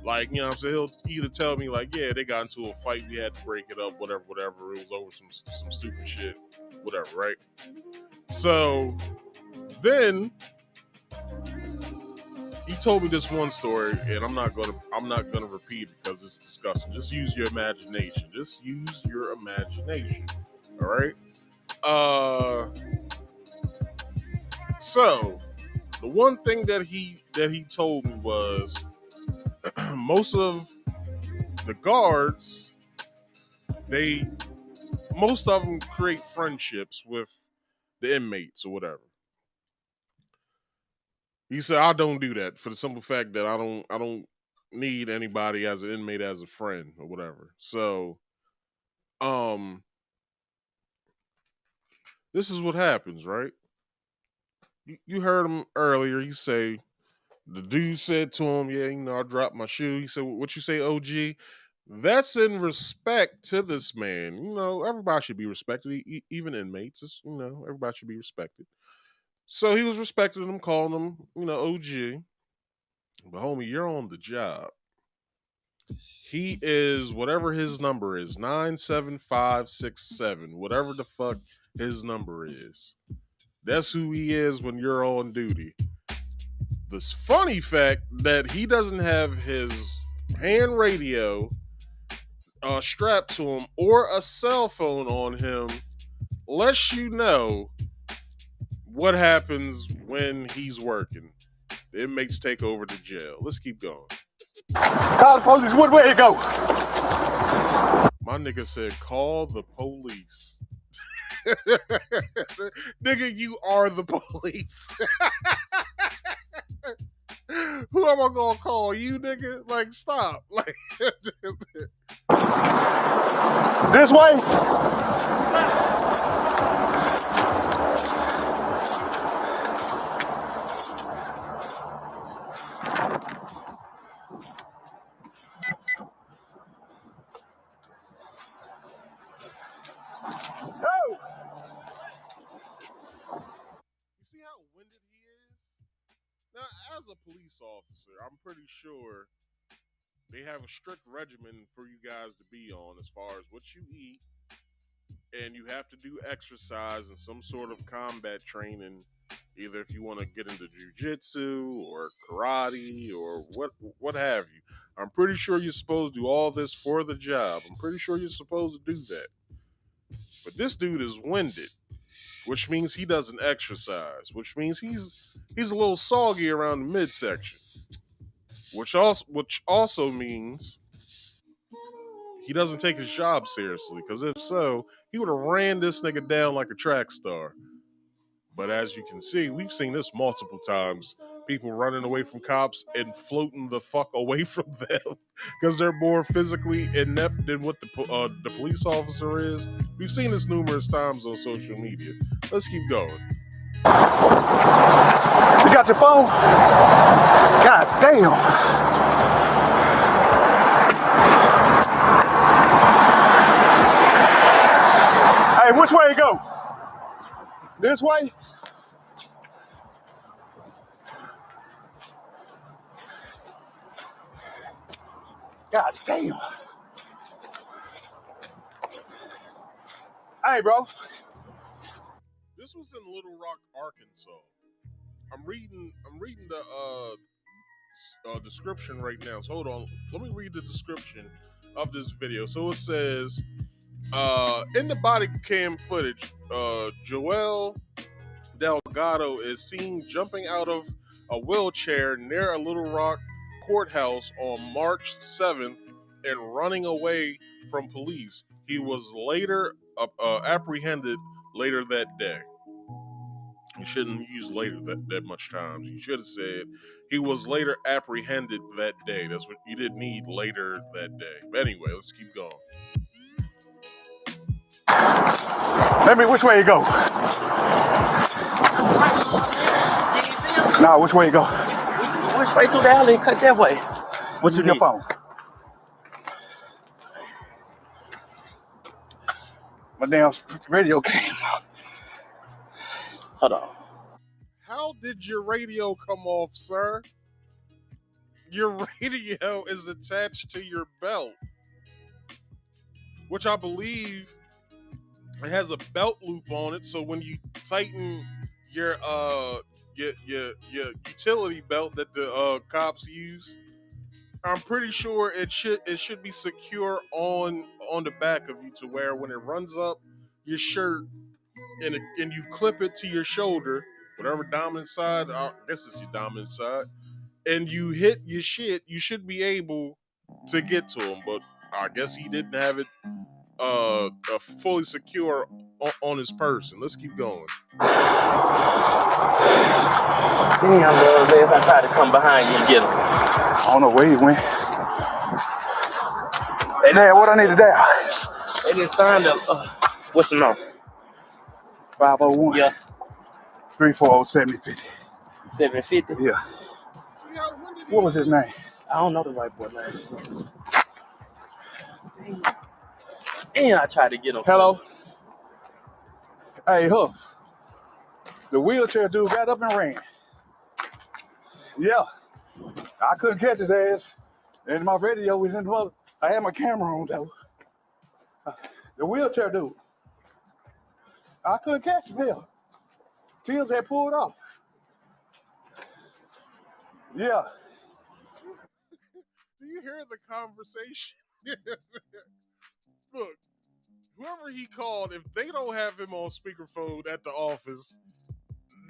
Like, you know what I'm saying? He'll either tell me, like, yeah, they got into a fight, we had to break it up, whatever. It was over some stupid shit, whatever, right? So then he told me this one story, and I'm not gonna repeat it because it's disgusting. Just use your imagination. All right. So the one thing that he told me was most of the guards, most of them create friendships with the inmates or whatever. He said, I don't do that for the simple fact that I don't need anybody as an inmate as a friend or whatever. So, this is what happens, right? You heard him earlier. He say, the dude said to him, yeah, you know, I dropped my shoe. He said, what you say, OG? That's in respect to this man. You know, everybody should be respected, even inmates. It's, you know, everybody should be respected. So he was respecting him, calling him, you know, OG. But homie, you're on the job. He is whatever his number is, 97567, whatever the fuck his number is. That's who he is when you're on duty. This funny fact that he doesn't have his hand radio strapped to him or a cell phone on him lets you know what happens when he's working. The inmates take over the jail. Let's keep going. Call the police. What way it go? My nigga said, call the police. Nigga, you are the police. Who am I gonna call? You, nigga? Like, stop. Like, This way? you see how winded he is? Now, as a police officer, I'm pretty sure they have a strict regimen for you guys to be on as far as what you eat, and you have to do exercise and some sort of combat training, either if you want to get into jiu-jitsu or karate or what have you. I'm pretty sure you're supposed to do all this for the job. I'm pretty sure you're supposed to do that. But this dude is winded, which means he doesn't exercise, which means he's a little soggy around the midsection, which also means he doesn't take his job seriously, because if so, he would have ran this nigga down like a track star. But as you can see, we've seen this multiple times. People running away from cops and floating the fuck away from them because they're more physically inept than what the police officer is. We've seen this numerous times on social media. Let's keep going. You got your phone? God damn. Hey, which way it go? This way? God damn. Hey, bro. This was in Little Rock, Arkansas. I'm reading the description right now. So hold on. Let me read the description of this video. So it says, in the body cam footage, Joel Delgado is seen jumping out of a wheelchair near a Little Rock courthouse on March 7th and running away from police. He was later apprehended later that day. He shouldn't use later that much time. He should have said He was later apprehended that day. That's what you did need later that day. But anyway, let's keep going. Let me, which way you go? Nah, which way you go? We went straight through the alley and cut that way. What's your phone? My damn radio came out. Hold on. How did your radio come off, sir? Your radio is attached to your belt, which I believe it has a belt loop on it. So when you tighten your utility belt that the cops use, I'm pretty sure it should be secure on the back of you to where when it runs up your shirt and you clip it to your shoulder, whatever dominant side, I guess it's your dominant side, and you hit your shit, you should be able to get to him. But I guess he didn't have it fully secure on his person. Let's keep going. Damn, man, I tried to come behind you and get him. I don't know where he went. Hey, Dad, what I need to dial? They didn't sign the, what's the number? 501. Yeah. 340 7050. 750? Yeah. What was his name? I don't know the white boy name. And I tried to get him. Hello? Hey, Huff. The wheelchair dude got up and ran. Yeah. I couldn't catch his ass. And my radio was in the mother. I had my camera on, though. The wheelchair dude. I couldn't catch him, hell. Tim's had pulled off. Yeah. Do you hear the conversation? Look, whoever he called, if they don't have him on speakerphone at the office,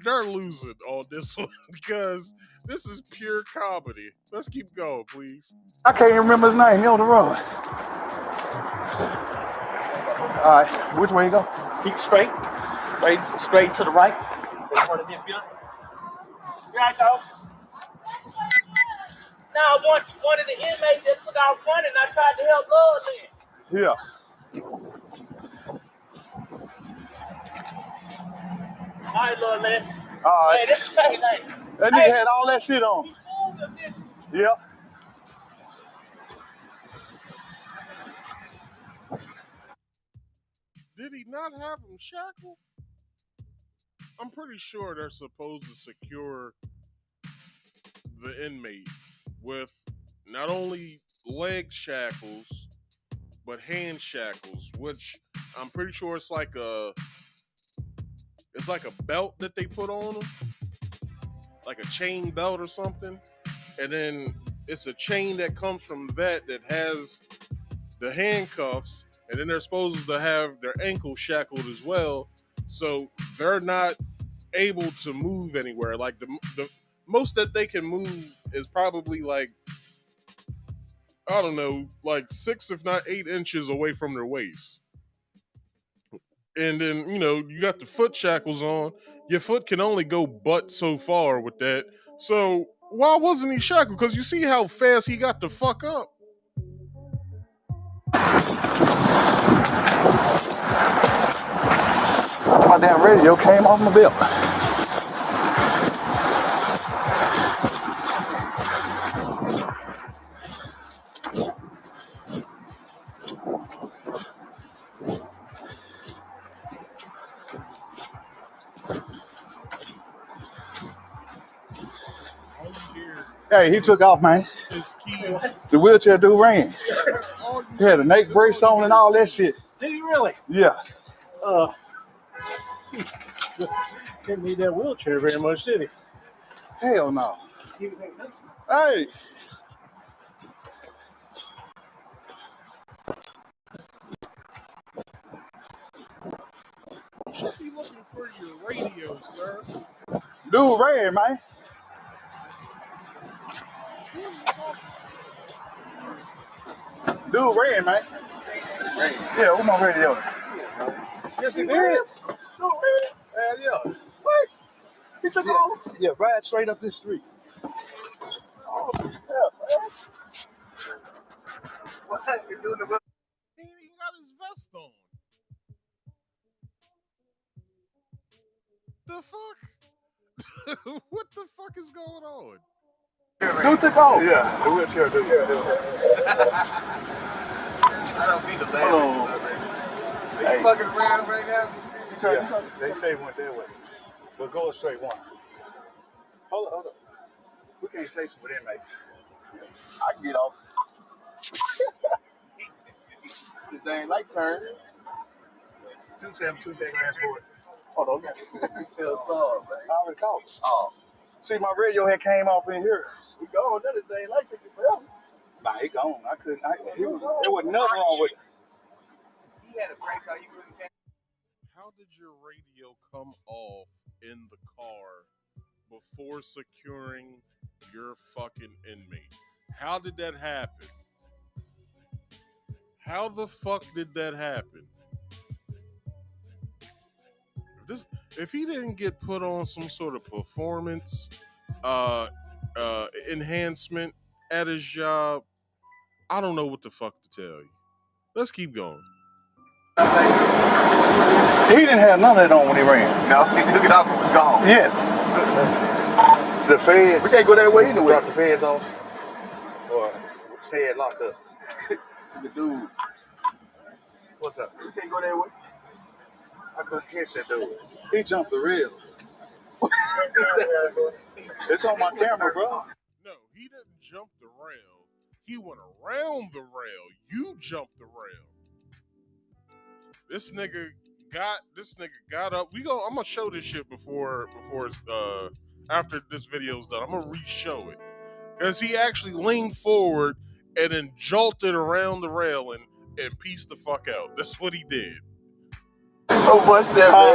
they're losing on this one because this is pure comedy. Let's keep going, please. I can't even remember his name. He on the road. All right, which way you go? Keep straight to the right. In front of him, here I go. Now, one of the inmates that took out running, I tried to help Lord then. Yeah. All right, Lord, man. All right. Hey, this is crazy. That nigga had all that shit on. Yeah. Did he not have him shackled? I'm pretty sure they're supposed to secure the inmate with not only leg shackles, but hand shackles, which I'm pretty sure it's like a belt that they put on them, like a chain belt or something. And then it's a chain that comes from that has the handcuffs, and then they're supposed to have their ankles shackled as well, so they're not able to move anywhere. Like the most that they can move is probably like, I don't know, like 6 if not 8 inches away from their waist. And then, you got the foot shackles on. Your foot can only go but so far with that. So why wasn't he shackled? Because you see how fast he got the fuck up. My damn radio came off my belt. Hey, he took off, man. The wheelchair dude ran. He had a neck brace on and all that shit. Did he really? Yeah. Didn't need that wheelchair very much, did he? Hell no. Hey. You should be looking for your radio, sir. Dude ran, man. Dude ran, man. Yeah, where's my radio? Yes, he did. Dude ran? Yeah. What? He took off? Yeah, right straight up this street. He got his vest on. The fuck? What the fuck is going on? Who took off? Yeah, the wheelchair dude. I don't mean to laugh. Hello. Are you fucking around right now? Yeah, they say went that way. But go straight one. Hold up. We can't say some with inmates. I can get off. This dang light turn. 272 big transport. Hold on, tell Saul, man. I already called. Oh. See, my radio had came off in here. We gone. That dang light took you forever. Nah, he gone. I couldn't. There was nothing wrong with it. He had a break so you couldn't catch. How did your radio come off in the car before securing your fucking inmate? How did that happen? How the fuck did that happen? If he didn't get put on some sort of performance enhancement at his job, I don't know what the fuck to tell you. Let's keep going. He didn't have none of that on when he ran. No, he took it off and was gone. Yes. The feds. We can't go that way anyway. Drop the feds off. Or stay locked up. The dude. What's up? We can't go that way. I couldn't catch that dude. He jumped the rail. It's on my camera, bro. No, he didn't jump the rail. He went around the rail. You jumped the rail. This nigga got up. I'm gonna show this shit before after this video's done. I'm gonna re-show it. Because he actually leaned forward and then jolted around the rail and pieced the fuck out. That's what he did. Oh, what's that, man?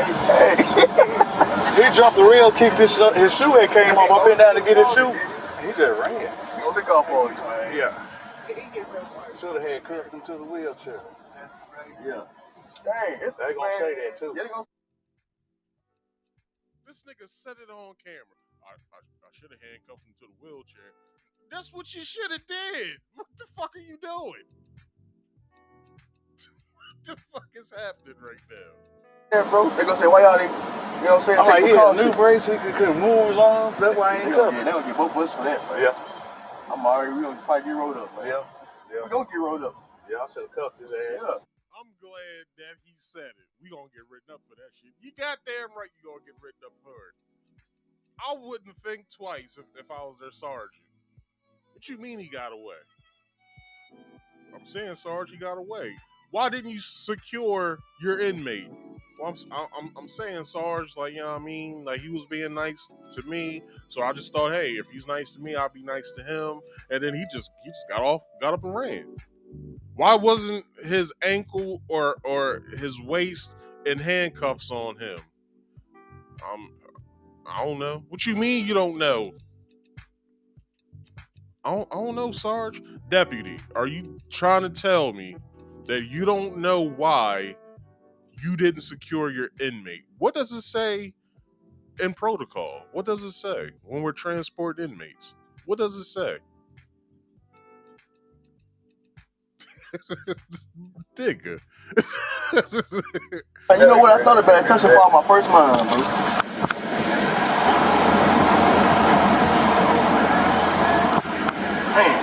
He jumped the rail, kicked his shoe had came off. I bent down to get his shoe. He just ran. He took off on you, man. Yeah. Should have had cuffed him to the wheelchair. Yeah. Dang, they gonna say that too. Yeah, This nigga said it on camera. I should have handcuffed him to the wheelchair. That's what you should have did. What the fuck are you doing? What the fuck is happening right now? Yeah, bro. They gonna say, why y'all, you know what I'm saying? I'm like, he had new brace, he couldn't move his arms. That's why I ain't cuffed. Yeah, they gonna get both of us for that, man. Yeah. We gonna probably get rolled up, man. Yeah. We gonna get rolled up. Yeah, I should have cuffed his ass. Yeah. I'm glad that he said it. We gonna get written up for that shit. You goddamn right you gonna get written up for it. I wouldn't think twice if I was their sergeant. What you mean he got away? I'm saying, Sarge, he got away. Why didn't you secure your inmate? Well, I'm saying, Sarge, like, you know what I mean? Like, he was being nice to me, so I just thought, hey, if he's nice to me, I'll be nice to him. And then he just got up and ran. Why wasn't his ankle or his waist in handcuffs on him? I don't know. What you mean you don't know? I don't know, Sarge. Deputy, are you trying to tell me that you don't know why you didn't secure your inmate? What does it say in protocol? What does it say when we're transporting inmates? What does it say? Digga. You know what I thought about? It touched upon my first mind, bro. Man.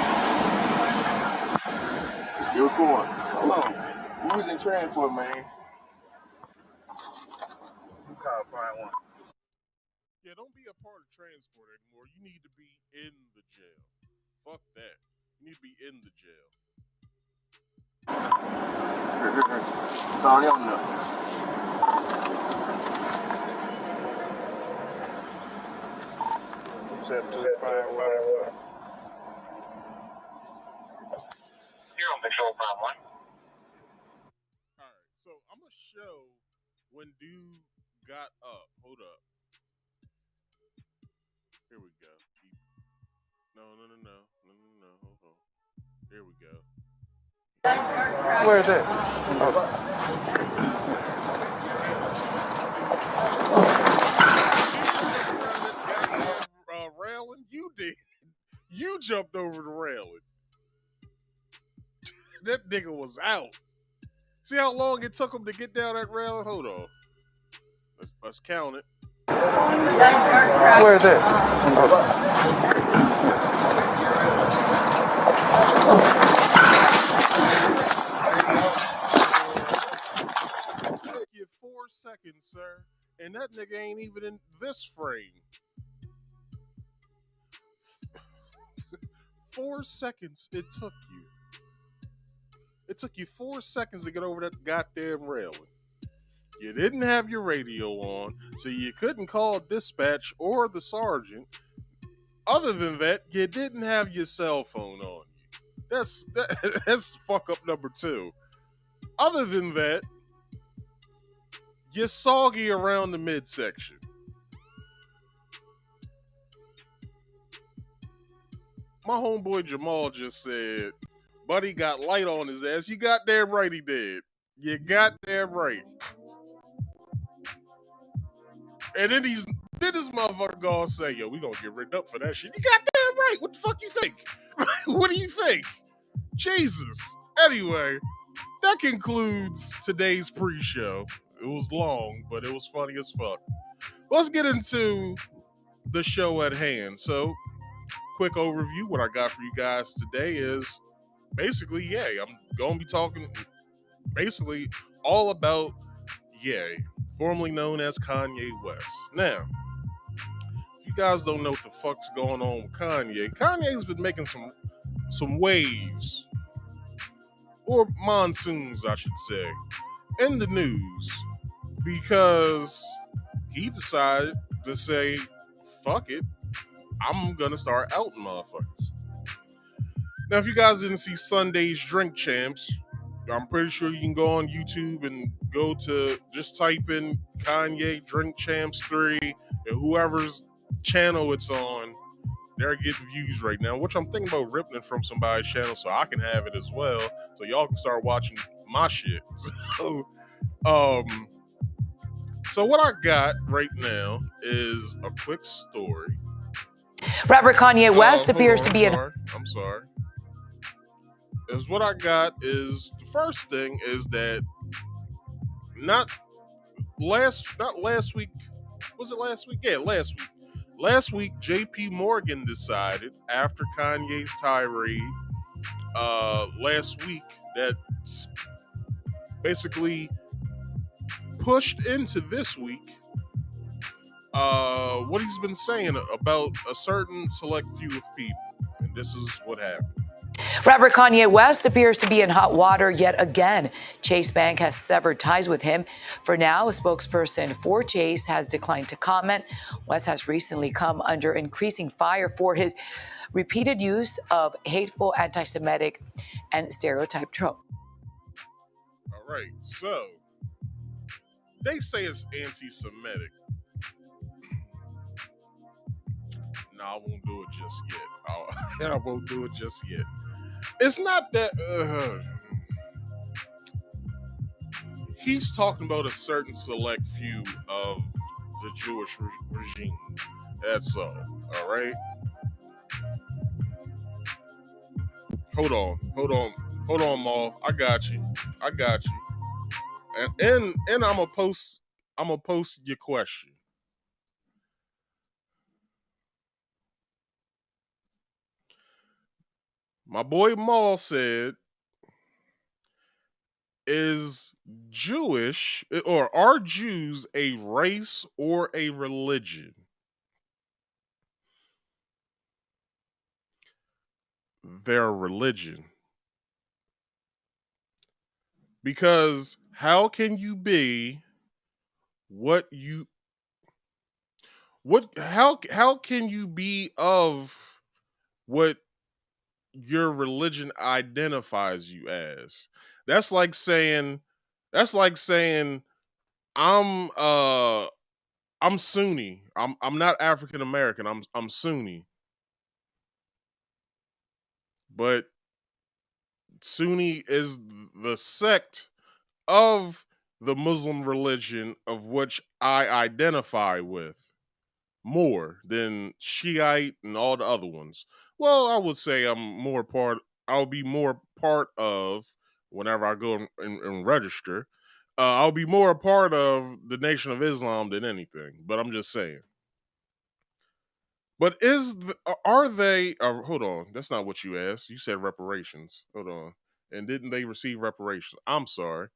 It's still recording. Hold on. We was in transport, man. Yeah, don't be a part of transport anymore. You need to be in the jail. Fuck that. You need to be in the jail. It's already on there. Here on Patrol 5-1. Alright, so I'm gonna show when dude got up. Hold up. Here we go. No. Hold on. Here we go. Where is that? Railing? You jumped over the railing. That nigga was out. See how long it took him to get down that railing? Hold on. Let's count it. Where is it? Give 4 seconds, sir. And that nigga ain't even in this frame. 4 seconds it took you. It took you 4 seconds to get over that goddamn railing. You didn't have your radio on, so you couldn't call dispatch or the sergeant. Other than that, you didn't have your cell phone on you. That's fuck up number 2. Other than that, you're soggy around the midsection. My homeboy Jamal just said, buddy got light on his ass. You goddamn right he did. You goddamn right. And then this motherfucker gonna say, yo, we gonna get rigged up for that shit. You goddamn right. What the fuck you think? What do you think? Jesus. Anyway, that concludes today's pre-show. It was long, but it was funny as fuck. Let's get into the show at hand. So, quick overview. What I got for you guys today is basically, I'm going to be talking basically all about Ye, formerly known as Kanye West. Now, if you guys don't know what the fuck's going on with Kanye's been making some waves, or monsoons, I should say, in the news because he decided to say, fuck it, I'm gonna start outing motherfuckers. Now, if you guys didn't see Sunday's Drink Champs, I'm pretty sure you can go on YouTube and go to, just type in Kanye Drink Champs 3, and whoever's channel it's on, they're getting views right now, which I'm thinking about ripping it from somebody's channel so I can have it as well, so y'all can start watching my shit. So what I got right now is a quick story. Rapper Kanye West appears to be I'm sorry. Is what I got is, the first thing is that not last week. Was it last week? Yeah, last week. Last week, J.P. Morgan decided, after Kanye's tirade last week, that basically pushed into this week what he's been saying about a certain select few of people. And this is what happened. Rapper Kanye West appears to be in hot water yet again. Chase Bank has severed ties with him. For now, a spokesperson for Chase has declined to comment. West has recently come under increasing fire for his repeated use of hateful, anti-Semitic, and stereotype tropes. All right, so they say it's anti-Semitic. No, I won't do it just yet. I won't do it just yet. It's not that he's talking about a certain select few of the Jewish regime. That's all. All right. Hold on, Maul. I got you. And I'm gonna post your question. My boy Maul said, is Jewish, or are Jews a race or a religion? They're a religion. Because how can you be how can you be of what your religion identifies you as? That's like saying I'm Sunni. I'm not African American. I'm Sunni. But Sunni is the sect of the Muslim religion of which I identify with more than Shiite and all the other ones. Well, I would say I'll be more part of whenever I go and register. I'll be more a part of the Nation of Islam than anything. But I'm just saying. But are they? Hold on, that's not what you asked. You said reparations. Hold on, and didn't they receive reparations? I'm sorry.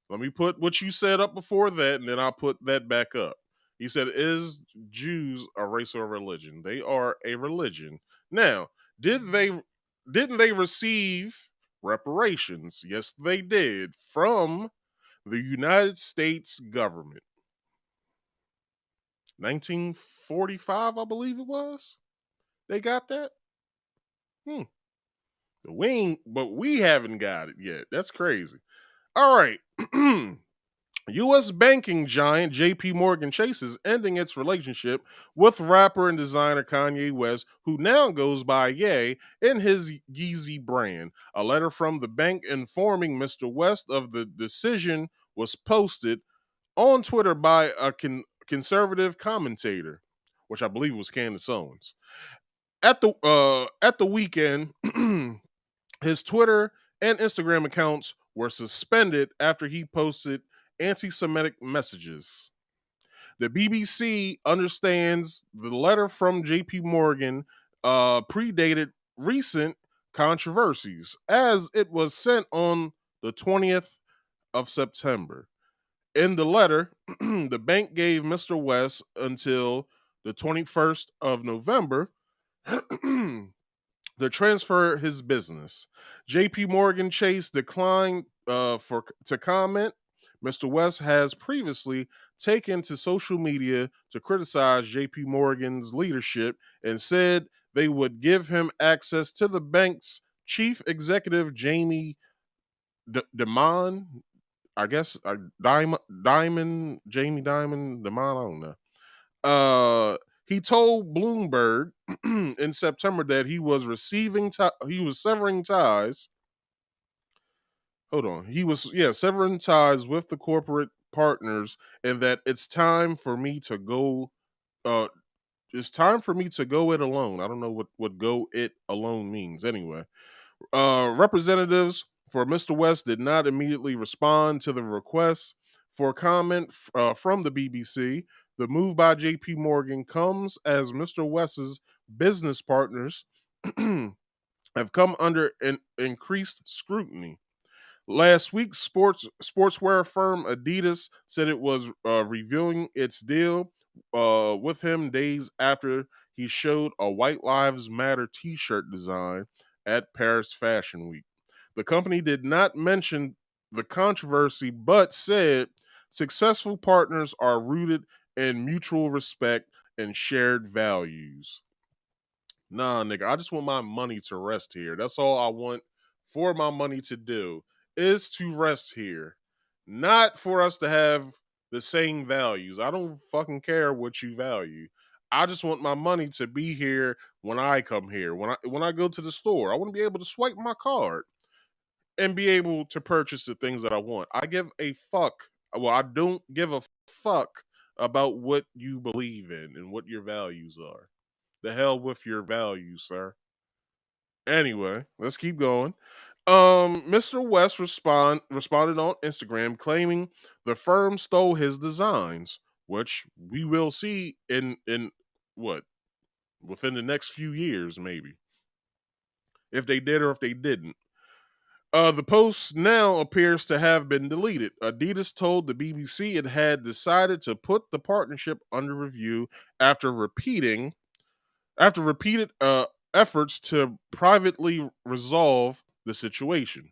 Let me put what you said up before that, and then I'll put that back up. He said, "Is Jews a race or a religion? They are a religion." Now, didn't they receive reparations? Yes, they did from the United States government. 1945, I believe it was. They got that. But we haven't got it yet. That's crazy. All right. U.S. banking giant J.P. Morgan Chase is ending its relationship with rapper and designer Kanye West, who now goes by Ye in his Yeezy brand. A letter from the bank informing Mr. West of the decision was posted on Twitter by a conservative commentator, which I believe was Candace Owens. At the weekend, his Twitter and Instagram accounts were suspended after he posted anti-Semitic messages. The BBC understands the letter from JP Morgan predated recent controversies, as it was sent on the 20th of September. In the letter, the bank gave Mr. West until the 21st of November to transfer his business. J.P. Morgan Chase declined to comment. Mr. West has previously taken to social media to criticize J.P. Morgan's leadership and said they would give him access to the bank's chief executive, Jamie Dimon. I guess Jamie Dimon, I don't know. He told Bloomberg in September that he was severing ties. Hold on, severing ties with the corporate partners, and that it's time for me to go. It's time for me to go it alone. I don't know what go it alone means. Anyway, representatives for Mr. West did not immediately respond to the request for comment from the BBC. The move by JP Morgan comes as Mr. West's business partners have come under increased scrutiny. Last week, sportswear firm Adidas said it was reviewing its deal with him days after he showed a White Lives Matter t-shirt design at Paris Fashion Week. The company did not mention the controversy, but said successful partners are rooted in mutual respect and shared values. Nah, nigga, I just want my money to rest here. That's all I want for my money to do, is to rest here. Not for us to have the same values. I don't fucking care what you value. I just want my money to be here when I come here. When I go to the store, I want to be able to swipe my card and be able to purchase the things that I want. I give a fuck. Well, I don't give a fuck about what you believe in and what your values are. The hell with your values, sir. Anyway, let's keep going. Mr. West responded on Instagram claiming the firm stole his designs, which we will see in what, within the next few years, maybe, if they did or if they didn't. The post now appears to have been deleted. Adidas told the BBC it had decided to put the partnership under review after repeated efforts to privately resolve the situation.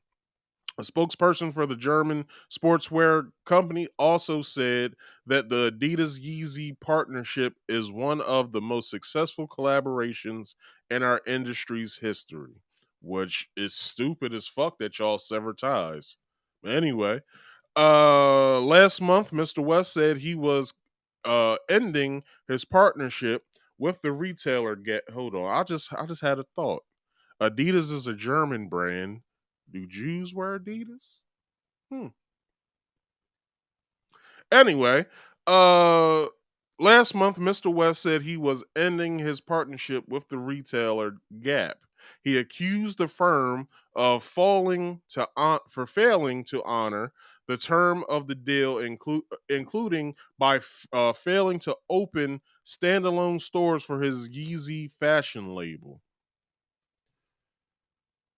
A spokesperson for the German sportswear company also said that the Adidas Yeezy partnership is one of the most successful collaborations in our industry's history, which is stupid as fuck that y'all sever ties. Anyway, last month, Mr. West said he was ending his partnership with the retailer. Hold on, I just had a thought. Adidas is a German brand. Do Jews wear Adidas? Anyway, last month, Mr. West said he was ending his partnership with the retailer Gap. He accused the firm of failing to honor the term of the deal, including by failing to open standalone stores for his Yeezy fashion label.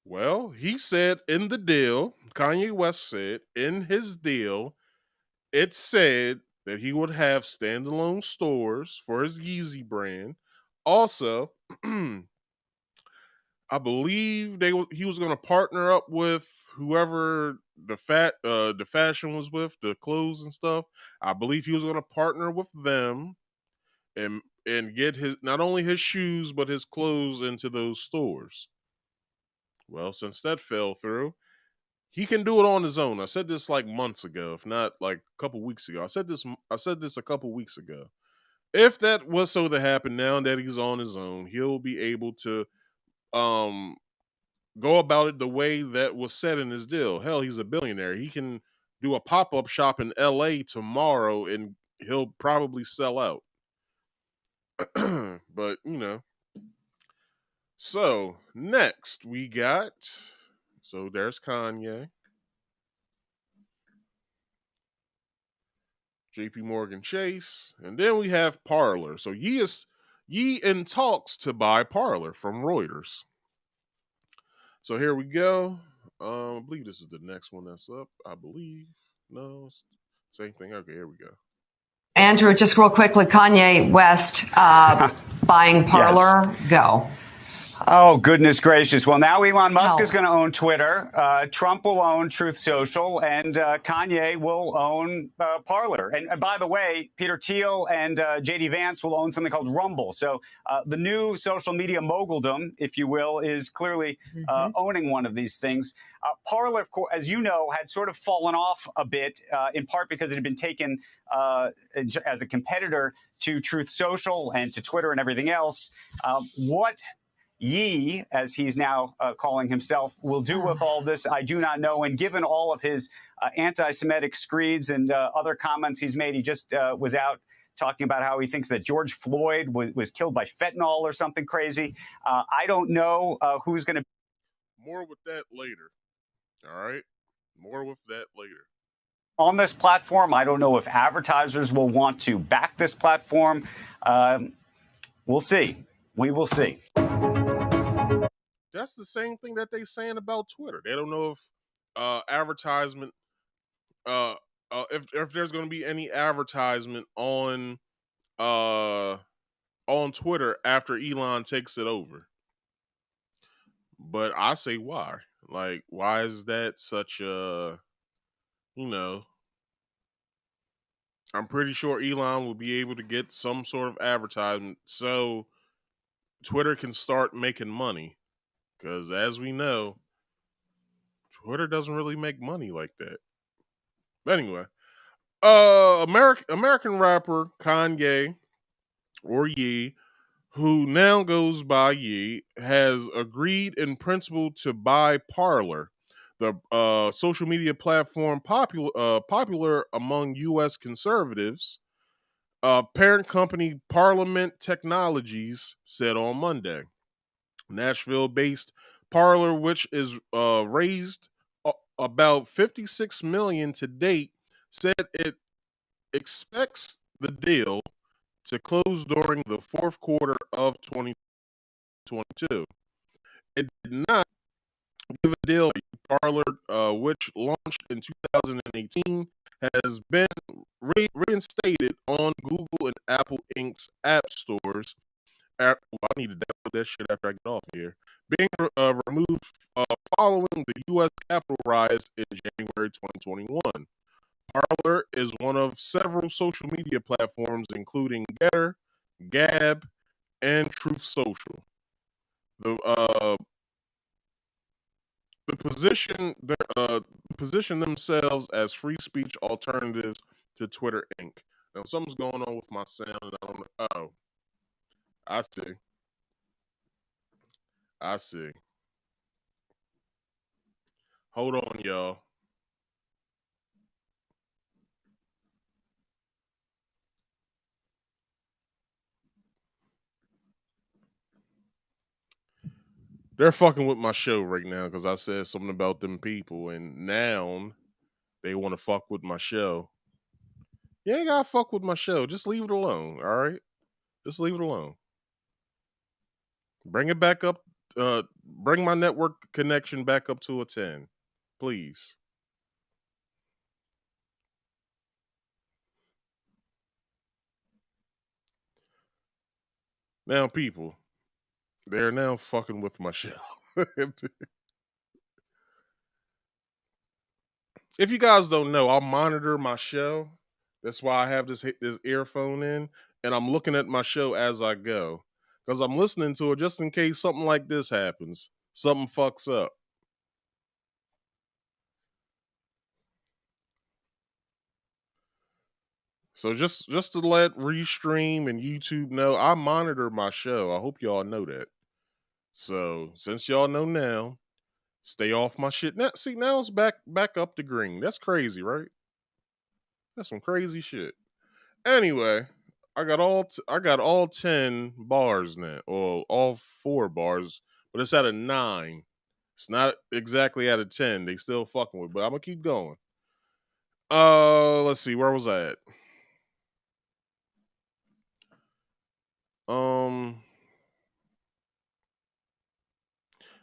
Well, he said in the deal, Kanye West said in his deal, it said that he would have standalone stores for his Yeezy brand. Also, I believe he was going to partner up with whoever the fashion was with, the clothes and stuff. I believe he was going to partner with them and get his not only his shoes but his clothes into those stores. Well, since that fell through, he can do it on his own. I said this like months ago, if not like a couple weeks ago. I said this a couple weeks ago. If that was so to happen now that he's on his own, he'll be able to go about it the way that was said in his deal. Hell, he's a billionaire. He can do a pop-up shop in LA tomorrow and he'll probably sell out. But, So, next we got there's Kanye. JP Morgan Chase, and then we have Parler. So Ye in talks to buy Parler from Reuters. So here we go. I believe this is the next one that's up. I believe. No, same thing. Okay, here we go. Andrew, just real quickly, Kanye West buying Parler. Yes. Go. Oh, goodness gracious. Well, now Elon Musk is going to own Twitter. Trump will own Truth Social, and Kanye will own Parler. And by the way, Peter Thiel and J.D. Vance will own something called Rumble. So the new social media moguldom, if you will, is clearly owning one of these things. Parler, of course, as you know, had sort of fallen off a bit, in part because it had been taken as a competitor to Truth Social and to Twitter and everything else. What Ye, as he's now calling himself, will do with all this, I do not know. And given all of his anti-Semitic screeds and other comments he's made, he just was out talking about how he thinks that George Floyd was killed by fentanyl or something crazy. I don't know who's going to... More with that later. All right? More with that later. On this platform, I don't know if advertisers will want to back this platform. We'll see. We will see. That's the same thing that they saying about Twitter. They don't know if advertisement, if there's going to be any advertisement on Twitter after Elon takes it over. But I say why? Like, why is that such a, I'm pretty sure Elon will be able to get some sort of advertisement so Twitter can start making money. Because as we know, Twitter doesn't really make money like that. But anyway, American rapper Kanye, or Ye, who now goes by Ye, has agreed in principle to buy Parler, the social media platform popular among U.S. conservatives. Parent company Parliament Technologies said on Monday. Nashville-based Parler, which is raised about $56 million to date, said it expects the deal to close during the fourth quarter of 2022. It did not give a deal. Parler, which launched in 2018, has been reinstated on Google and Apple Inc.'s app stores. I need to download that shit after I get off here. Being removed following the U.S. Capitol riots in January 2021. Parler is one of several social media platforms, including Getter, Gab, and Truth Social. The position themselves as free speech alternatives to Twitter Inc. Now something's going on with my sound. And I don't know. Oh, I see. Hold on, y'all. they're fucking with my show right now because I said something about them people, and now they want to fuck with my show. You ain't gotta fuck with my show. Just leave it alone, all right? Just leave it alone. Bring it back up. Bring my network connection back up to a 10, please. Now, people, they're now fucking with my show. If you guys don't know, I'll monitor my show. That's why I have this earphone in, and I'm looking at my show as I go because I'm listening to it just in case something like this happens. Something fucks up. So just to let Restream and YouTube know, I monitor my show. I hope y'all know that. So since y'all know now, stay off my shit. Now, see, now it's back up to green. That's crazy, right? That's some crazy shit. Anyway, I got all 10 bars now, or all 4 bars, but it's at a 9. It's not exactly at a 10. They still fucking with, but I'm gonna keep going. Let's see, where was I at?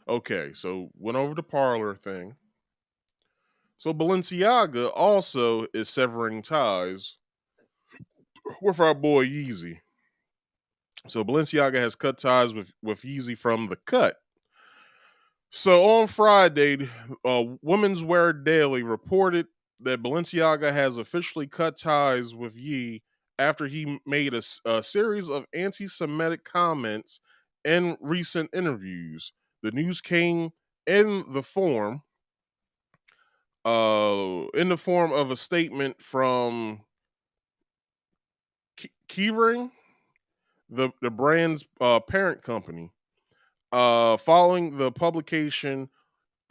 Okay, so went over the parlor thing. So Balenciaga also is severing ties with our boy Yeezy. So Balenciaga has cut ties with Yeezy from the cut. So on Friday, Women's Wear Daily reported that Balenciaga has officially cut ties with Yee after he made a series of anti-Semitic comments in recent interviews. The news came in the form of a statement from Kering, the brand's parent company, following the publication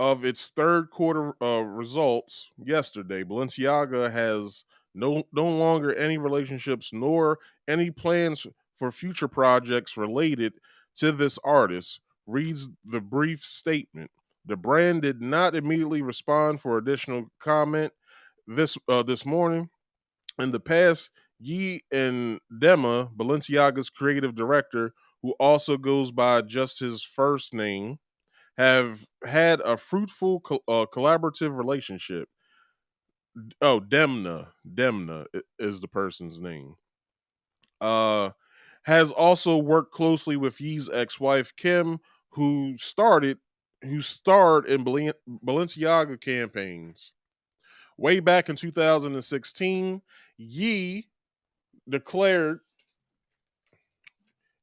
of its third quarter results yesterday. Balenciaga has no longer any relationships nor any plans for future projects related to this artist, reads the brief statement. The brand did not immediately respond for additional comment this morning. In the past, Yee and Dema, Balenciaga's creative director, who also goes by just his first name, have had a fruitful collaborative relationship. Oh, Demna is the person's name. Has also worked closely with Yee's ex-wife Kim, who starred in Balenciaga campaigns. Way back in 2016, Yee declared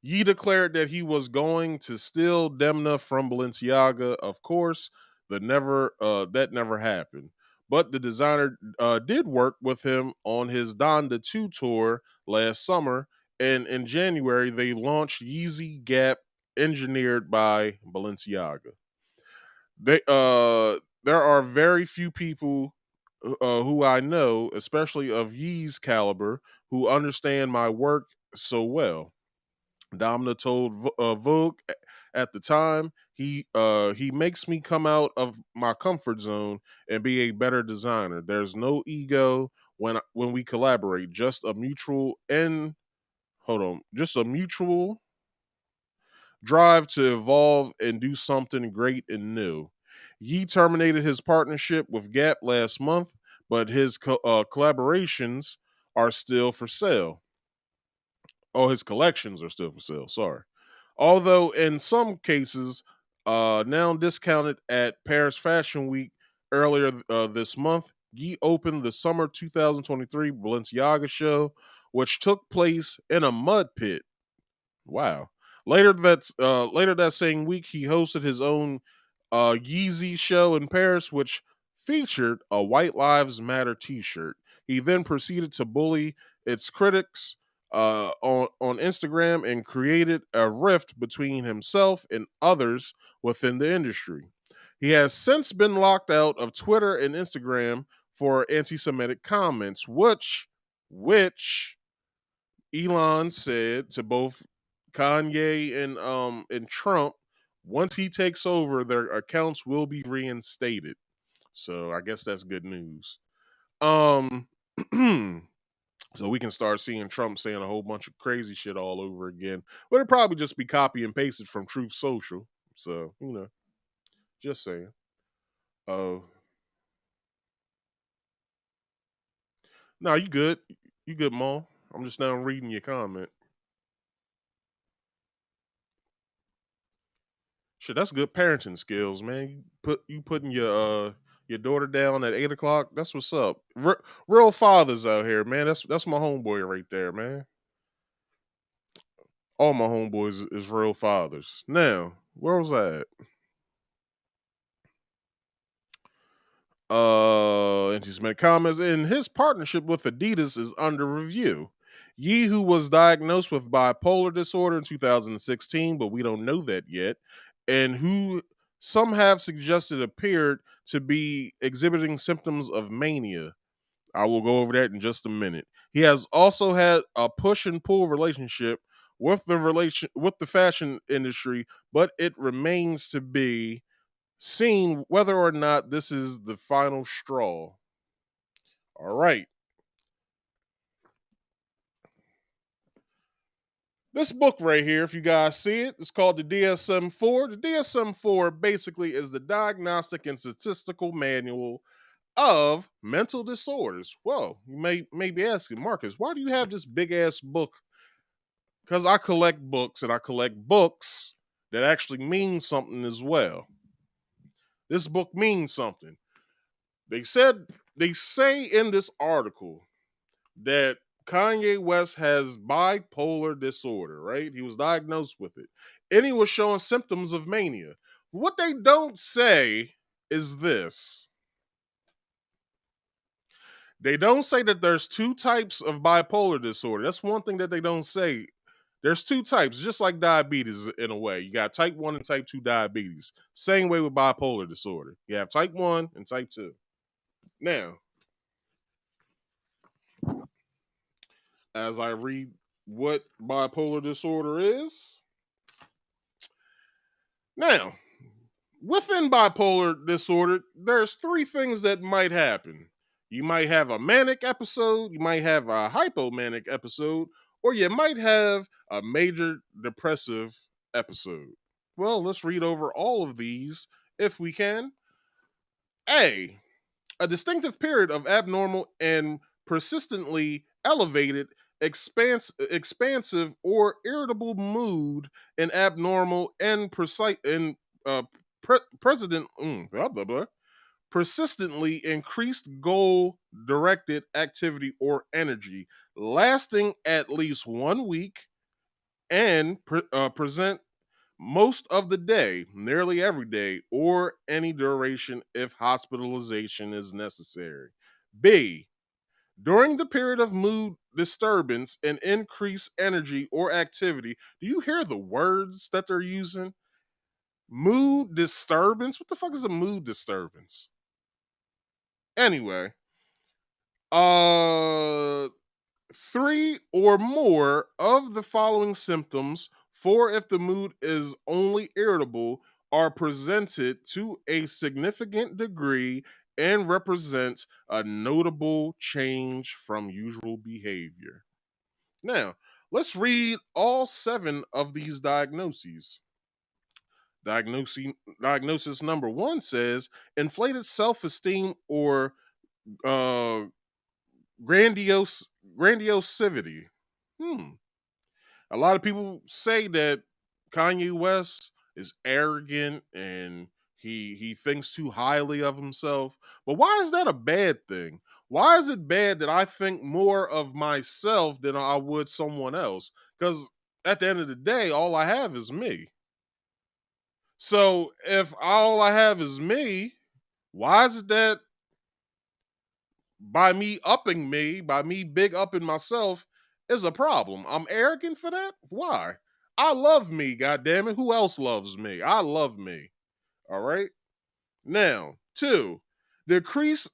that he was going to steal Demna from Balenciaga. Of course, that never happened. But the designer did work with him on his Donda 2 tour last summer, and in January they launched Yeezy Gap, engineered by Balenciaga. There are very few people who I know, especially of Yee's caliber, who understand my work so well. Domina told Vogue at the time, he makes me come out of my comfort zone and be a better designer. There's no ego when we collaborate, just a mutual drive to evolve and do something great and new. Yee terminated his partnership with Gap last month, but his collaborations are still for sale. Oh, his collections are still for sale. Sorry. Although in some cases, now discounted at Paris Fashion Week earlier this month, Yee opened the summer 2023 Balenciaga show, which took place in a mud pit. Wow. Later that same week, he hosted his own Yeezy show in Paris, which featured a White Lives Matter T-shirt. He then proceeded to bully its critics on Instagram and created a rift between himself and others within the industry. He has since been locked out of Twitter and Instagram for anti-Semitic comments, which Elon said to both Kanye and Trump once he takes over, their accounts will be reinstated. So I guess that's good news. So we can start seeing Trump saying a whole bunch of crazy shit all over again. But it'd probably just be copy and pasted from Truth Social. So, just saying. Oh. No, you good. You good, Mom. I'm just now reading your comment. Shit, that's good parenting skills, man. You putting your daughter down at 8:00. That's what's up. Real fathers out here, man. That's my homeboy right there, man. All my homeboys is real fathers. Now, where was I at? And he's made comments. In his partnership with Adidas is under review. Ye, who was diagnosed with bipolar disorder in 2016, but we don't know that yet, and who some have suggested appeared to be exhibiting symptoms of mania. I will go over that in just a minute. He has also had a push and pull relationship with the fashion industry, but it remains to be seen whether or not this is the final straw. All right. This book right here, if you guys see it, it's called the DSM-4. The DSM-4 basically is the Diagnostic and Statistical Manual of Mental Disorders. Well, you may be asking, Marcus, why do you have this big-ass book? Because I collect books, and I collect books that actually mean something as well. This book means something. They say in this article that Kanye West has bipolar disorder, right? He was diagnosed with it. And he was showing symptoms of mania. What they don't say is this. They don't say that there's two types of bipolar disorder. That's one thing that they don't say. There's two types, just like diabetes in a way. You got type 1 and type 2 diabetes. Same way with bipolar disorder. You have type 1 and type 2. Now, as I read what bipolar disorder is. Now, within bipolar disorder, there's three things that might happen. You might have a manic episode, you might have a hypomanic episode, or you might have a major depressive episode. Well, let's read over all of these if we can. A distinctive period of abnormal and persistently elevated expansive or irritable mood and abnormal and persistently increased goal directed activity or energy lasting at least 1 week and present most of the day, nearly every day, or any duration if hospitalization is necessary. B, during the period of mood disturbance and increased energy or activity. Do you hear the words that they're using? Mood disturbance? What the fuck is a mood disturbance? Anyway, 3 or more of the following symptoms, 4 if the mood is only irritable, are presented to a significant degree and represents a notable change from usual behavior. Now, let's read all 7 of these diagnoses. Diagnosis number 1 says inflated self-esteem or grandiosity. A lot of people say that Kanye West is arrogant and he thinks too highly of himself. But why is that a bad thing? Why is it bad that I think more of myself than I would someone else? Because at the end of the day, all I have is me. So if all I have is me, why is it that by me big upping myself is a problem? I'm arrogant for that? Why? I love me, goddammit. Who else loves me? I love me. All right. Now, 2, decreased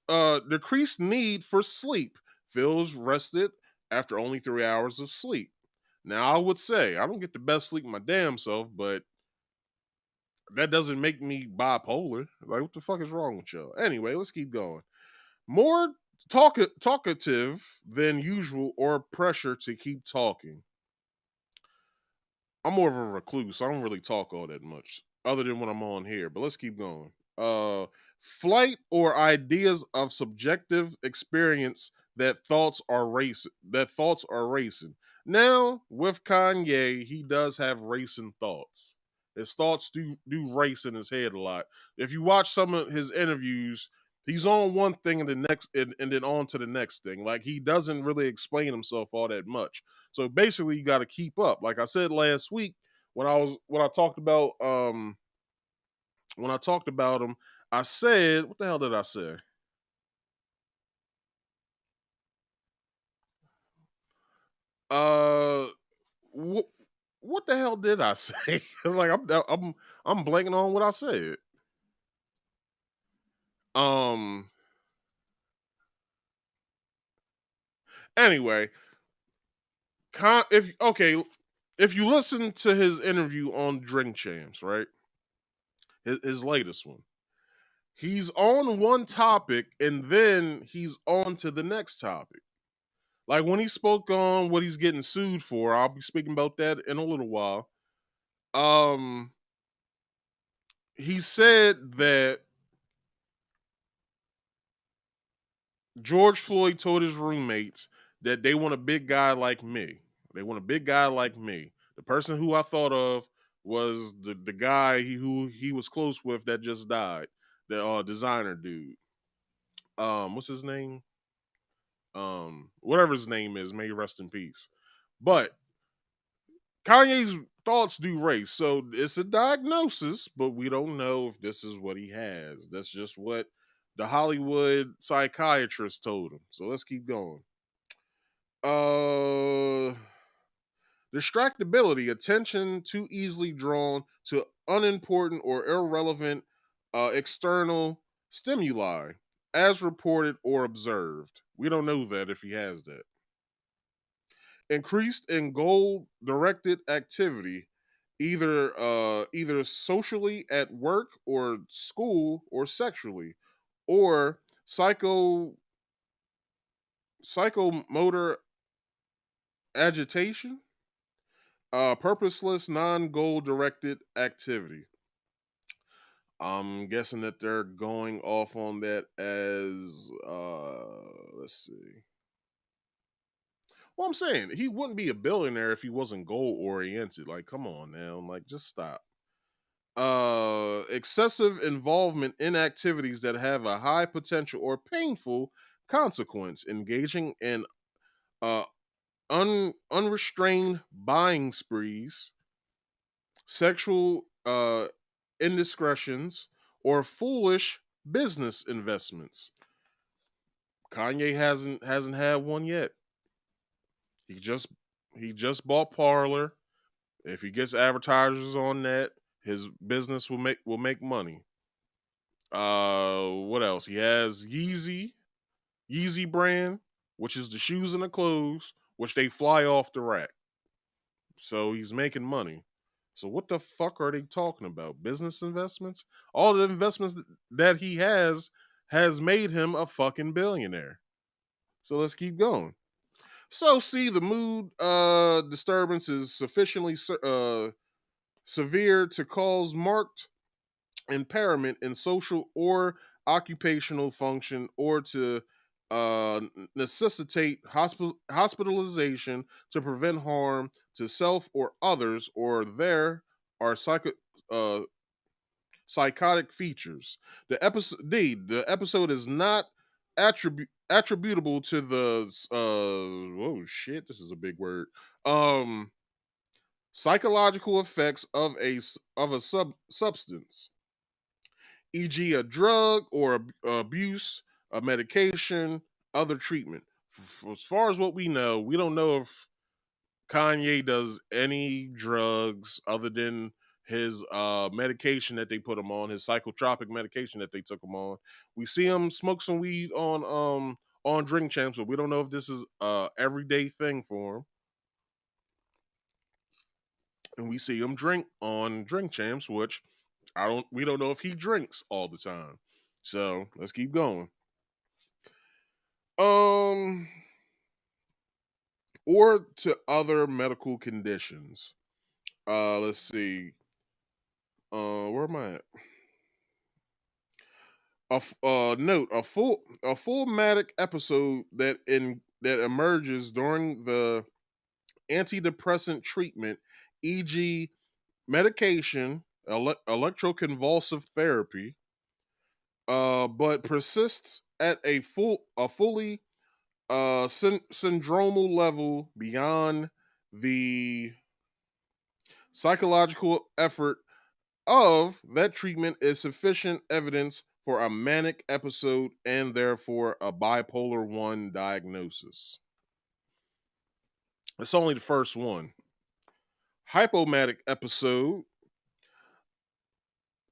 need for sleep. Feels rested after only 3 hours of sleep. Now, I would say I don't get the best sleep my damn self, but that doesn't make me bipolar. Like, what the fuck is wrong with y'all? Anyway, let's keep going. More talkative than usual or pressure to keep talking. I'm more of a recluse. I don't really talk all that much, other than when I'm on here. But let's keep going. Flight or ideas of subjective experience that thoughts are racing. Now with Kanye, he does have racing thoughts. His thoughts do race in his head a lot. If you watch some of his interviews, he's on one thing and the next, and then on to the next thing. Like, he doesn't really explain himself all that much. So basically, you got to keep up. Like I said last week when I talked about him, I said, what the hell did I say? What the hell did I say? Like, I'm blanking on what I said. Anyway, if you listen to his interview on Drink Champs, right? His latest one. He's on one topic and then he's on to the next topic. Like, when he spoke on what he's getting sued for, I'll be speaking about that in a little while. He said that George Floyd told his roommates that they want a big guy like me. They want a big guy like me. The person who I thought of was the guy who he was close with that just died. The designer dude. What's his name? Whatever his name is, may he rest in peace. But Kanye's thoughts do race, so it's a diagnosis, but we don't know if this is what he has. That's just what the Hollywood psychiatrist told him. So let's keep going. Distractibility, attention too easily drawn to unimportant or irrelevant external stimuli, as reported or observed. We don't know that if he has that. Increased in goal-directed activity, either socially at work or school or sexually, or psychomotor agitation, purposeless non-goal directed activity. I'm guessing that they're going off on that as let's see. Well, I'm saying he wouldn't be a billionaire if he wasn't goal oriented. Like, come on now, like, just stop. Excessive involvement in activities that have a high potential or painful consequence, engaging in unrestrained buying sprees, sexual indiscretions, or foolish business investments. Kanye hasn't had one yet. He just bought Parler. If he gets advertisers on that, his business will make money. What else? He has Yeezy brand, which is the shoes and the clothes, which they fly off the rack. So he's making money. So what the fuck are they talking about? Business investments? All the investments that he has made him a fucking billionaire. So let's keep going. So see, the mood disturbance is sufficiently severe to cause marked impairment in social or occupational function, or to necessitate hospitalization to prevent harm to self or others, or there are psychotic features. The episode is not attributable to the oh shit, this is a big word. Psychological effects of a substance, e.g., a drug or abuse, a medication, other treatment. As far as what we know, we don't know if Kanye does any drugs other than his medication that they put him on, his psychotropic medication that they took him on. We see him smoke some weed on Drink Champs, but we don't know if this is a everyday thing for him. And we see him drink on Drink Champs, which We don't know if he drinks all the time. So let's keep going. Or to other medical conditions. Let's see. Where am I at? Note a full manic episode that emerges during the antidepressant treatment, e.g., medication, electroconvulsive therapy, but persists at a fully syndromal level beyond the psychological effort of that treatment is sufficient evidence for a manic episode and therefore a bipolar 1 diagnosis. It's only the first one. Hypomanic episode.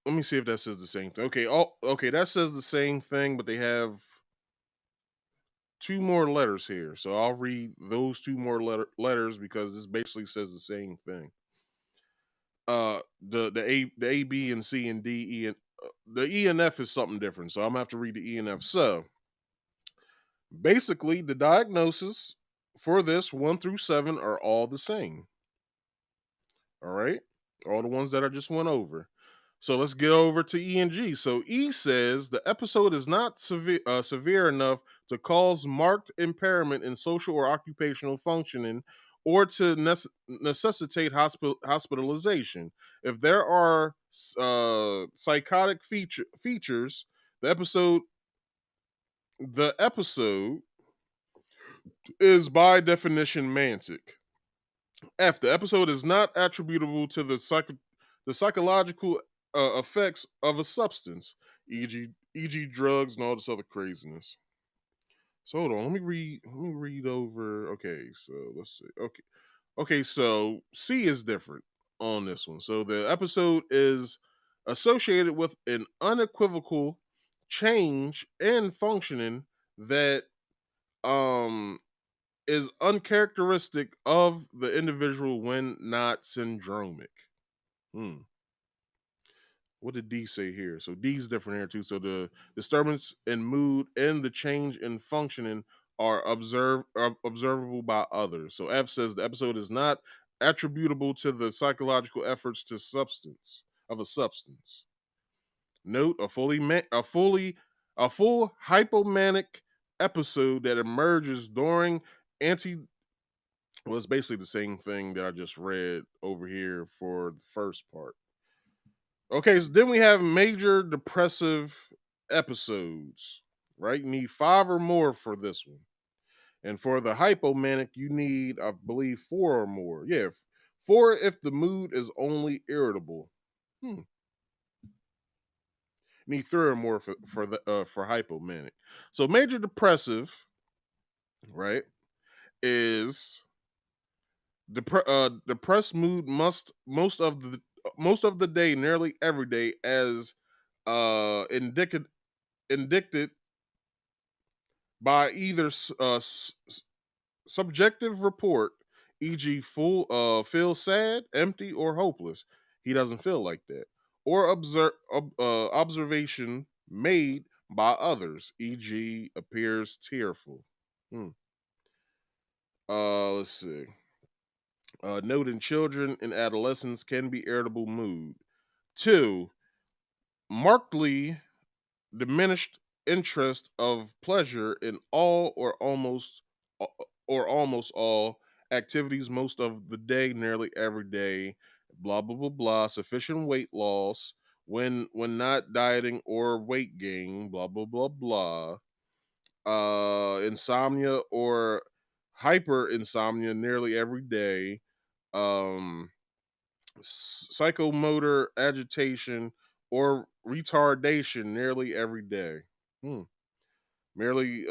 Let me see if that says the same thing. Okay, that says the same thing, but they have two more letters here. So I'll read those two more letters because this basically says the same thing. The A, B, and C and D, E, and the E and F is something different. So I'm gonna have to read the E and F. So basically, the diagnosis for this 1 through 7 are all the same. All right, all the ones that I just went over. So let's get over to E and G. So E says the episode is not severe enough to cause marked impairment in social or occupational functioning or to necessitate hospitalization. If there are psychotic features, the episode is by definition manic. F, the episode is not attributable to the psychological effects of a substance, e.g., drugs and all this other craziness. So hold on, let me read over. Okay, so let's see. Okay, so C is different on this one. So the episode is associated with an unequivocal change in functioning that is uncharacteristic of the individual when not syndromic. What did D say here? So D's different here too. So the disturbance in mood and the change in functioning are observable by others. So F says the episode is not attributable to the psychological efforts to substance of a substance. Note a full hypomanic episode that emerges during well, it's basically the same thing that I just read over here for the first part. Okay, so then we have major depressive episodes, right? You need 5 or more for this one. And for the hypomanic, you need, I believe, 4 or more. Yeah, 4 if the mood is only irritable. You need 3 or more for hypomanic. So major depressive, right, is depressed mood most of the day, nearly every day, as indicated by either subjective report, e.g., feel sad, empty, or hopeless. He doesn't feel like that, or observation made by others, e.g., appears tearful. Let's see. Note in children and adolescents can be irritable mood. 2, markedly diminished interest of pleasure in all or almost all activities most of the day, nearly every day, blah blah blah blah, sufficient weight loss when not dieting or weight gain, blah blah blah blah, insomnia or hyper insomnia nearly every day, psychomotor agitation or retardation nearly every day. Merely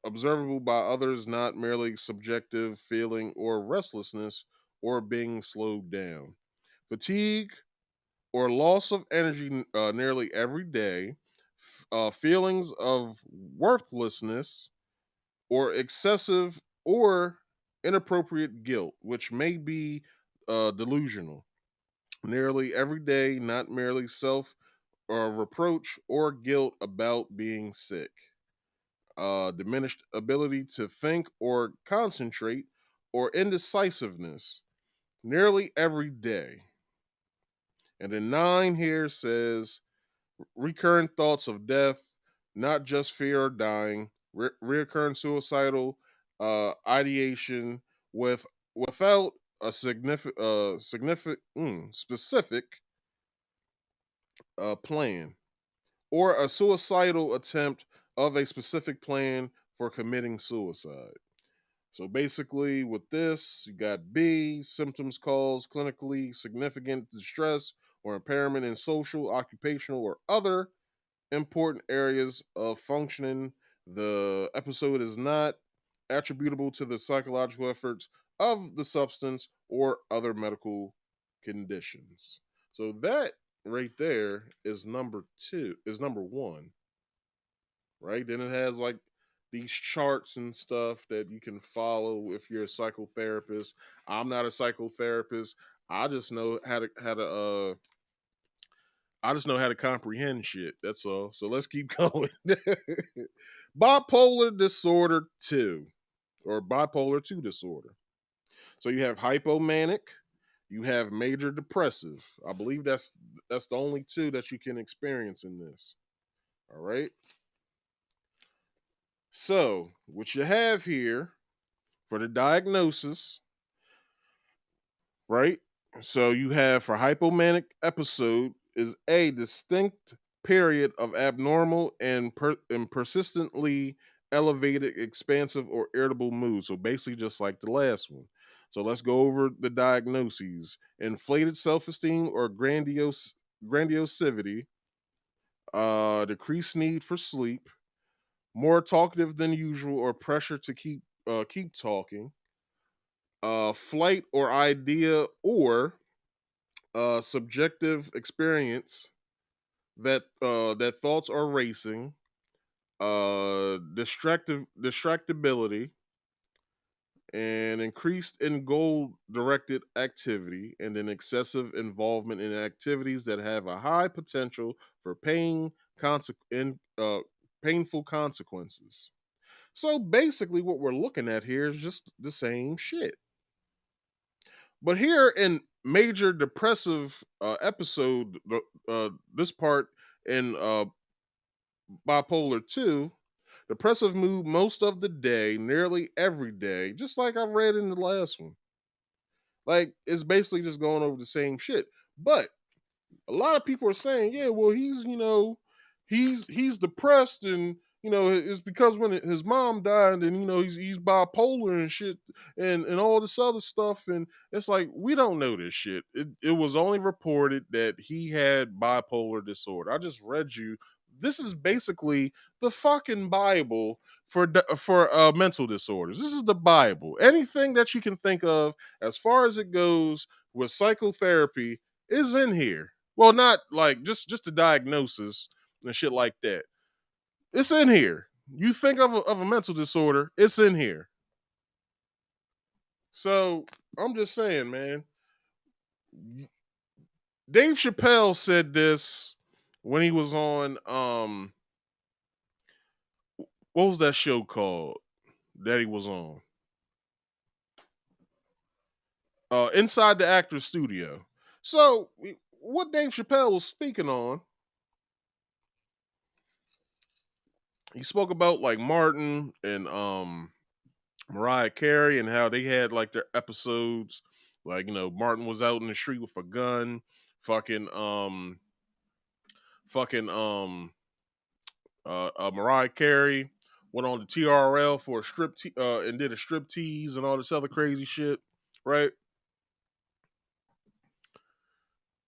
observable by others, not merely subjective feeling or restlessness or being slowed down. Fatigue or loss of energy nearly every day. Feelings of worthlessness or excessive or inappropriate guilt, which may be delusional. nearly every day, not merely self or reproach or guilt about being sick, diminished ability to think or concentrate, or indecisiveness, nearly every day. And then 9 here says recurrent thoughts of death, not just fear of dying, reoccurring suicidal ideation without a specific plan, or a suicidal attempt of a specific plan for committing suicide. So basically, with this, you got B, symptoms cause clinically significant distress or impairment in social, occupational, or other important areas of functioning. The episode is not attributable to the psychological efforts of the substance or other medical conditions. So that right there is number 1, right? Then it has like these charts and stuff that you can follow if you're a psychotherapist. I'm not a psychotherapist. I just know how to comprehend shit. That's all. So let's keep going. Bipolar disorder 2, or bipolar 2 disorder. So you have hypomanic, you have major depressive. I believe that's the only 2 that you can experience in this. All right. So what you have here for the diagnosis, right? So you have, for hypomanic episode, is a distinct period of abnormal and persistently elevated, expansive, or irritable mood. So basically just like the last one. So let's go over the diagnoses. Inflated self-esteem or grandiosity, decreased need for sleep, more talkative than usual or pressure to keep talking, flight or idea or subjective experience that thoughts are racing, distractibility, and increased in goal directed activity, and then excessive involvement in activities that have a high potential for painful consequences. So basically, what we're looking at here is just the same shit. But here in major depressive episode, this part in bipolar 2, depressive mood most of the day, nearly every day, just like I read in the last one. Like, it's basically just going over the same shit. But a lot of people are saying, yeah, well, he's depressed, and it's because when his mom died, and he's bipolar and shit, and all this other stuff, and it's like, we don't know this shit. It was only reported that he had bipolar disorder. I just read you. This is basically the fucking Bible for mental disorders. This is the Bible. Anything that you can think of as far as it goes with psychotherapy is in here. Well, not like just the diagnosis and shit like that. It's in here. You think of a mental disorder, it's in here. So I'm just saying, man. Dave Chappelle said this when he was on what was that show called that he was on? Inside the Actor's Studio. So what Dave Chappelle was speaking on, he spoke about like Martin and Mariah Carey and how they had like their episodes. Like, Martin was out in the street with a gun, Mariah Carey went on the TRL for a and did a strip tease and all this other crazy shit, right?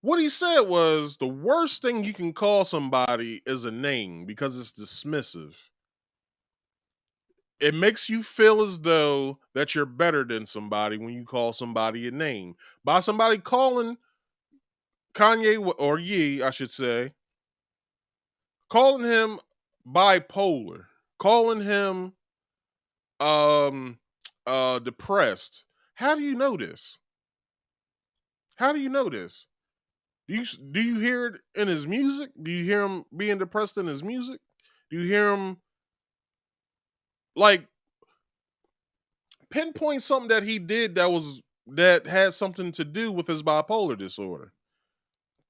What he said was the worst thing you can call somebody is a name because it's dismissive. It makes you feel as though that you're better than somebody when you call somebody a name. By somebody calling Kanye, or Ye, I should say, calling him bipolar, calling him depressed. How do you know this? How do you know this? Do you hear it in his music? Do you hear him being depressed in his music? Do you hear him like pinpoint something that he did that had something to do with his bipolar disorder?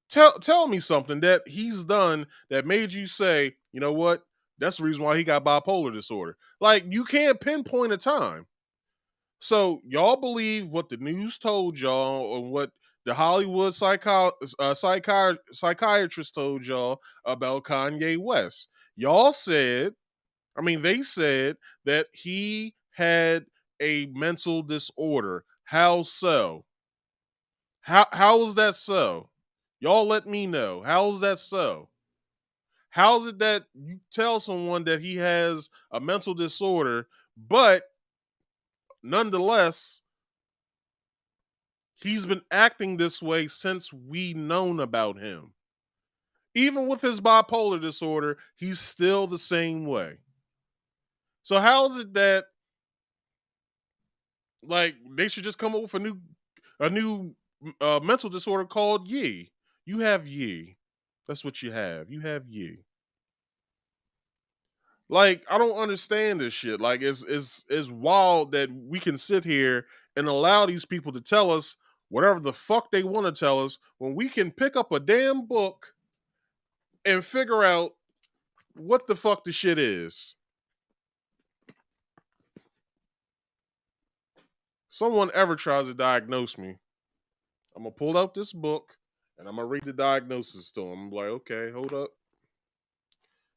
Tell me something that he's done that made you say, you know what? That's the reason why he got bipolar disorder. Like, you can't pinpoint a time. So y'all believe what the news told y'all or what the Hollywood psychiatrist told y'all about Kanye West. Y'all said, they said that he had a mental disorder. How so? How is that so? Y'all let me know. How is that so? How is it that you tell someone that he has a mental disorder, but nonetheless, he's been acting this way since we known about him? Even with his bipolar disorder, he's still the same way. So how is it that like they should just come up with a new mental disorder called Ye? You have Ye. That's what you have. You have Ye. Like, I don't understand this shit. Like, it's wild that we can sit here and allow these people to tell us whatever the fuck they want to tell us when we can pick up a damn book and figure out what the fuck the shit is. Someone ever tries to diagnose me, I'm gonna pull out this book and I'm gonna read the diagnosis to them. I'm like, okay, hold up.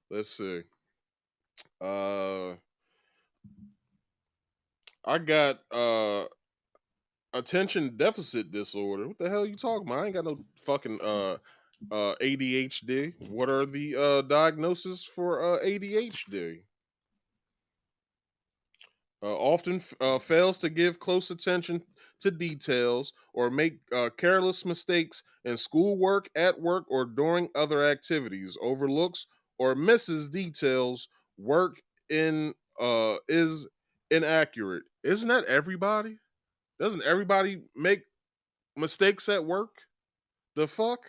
Let's see. I got attention deficit disorder. What the hell are you talking about? I ain't got no fucking ADHD. What are the diagnoses for ADHD? Often fails to give close attention to details or make careless mistakes in schoolwork, at work, or during other activities. Overlooks or misses details. Work in is inaccurate. Isn't that everybody? Doesn't everybody make mistakes at work? The fuck?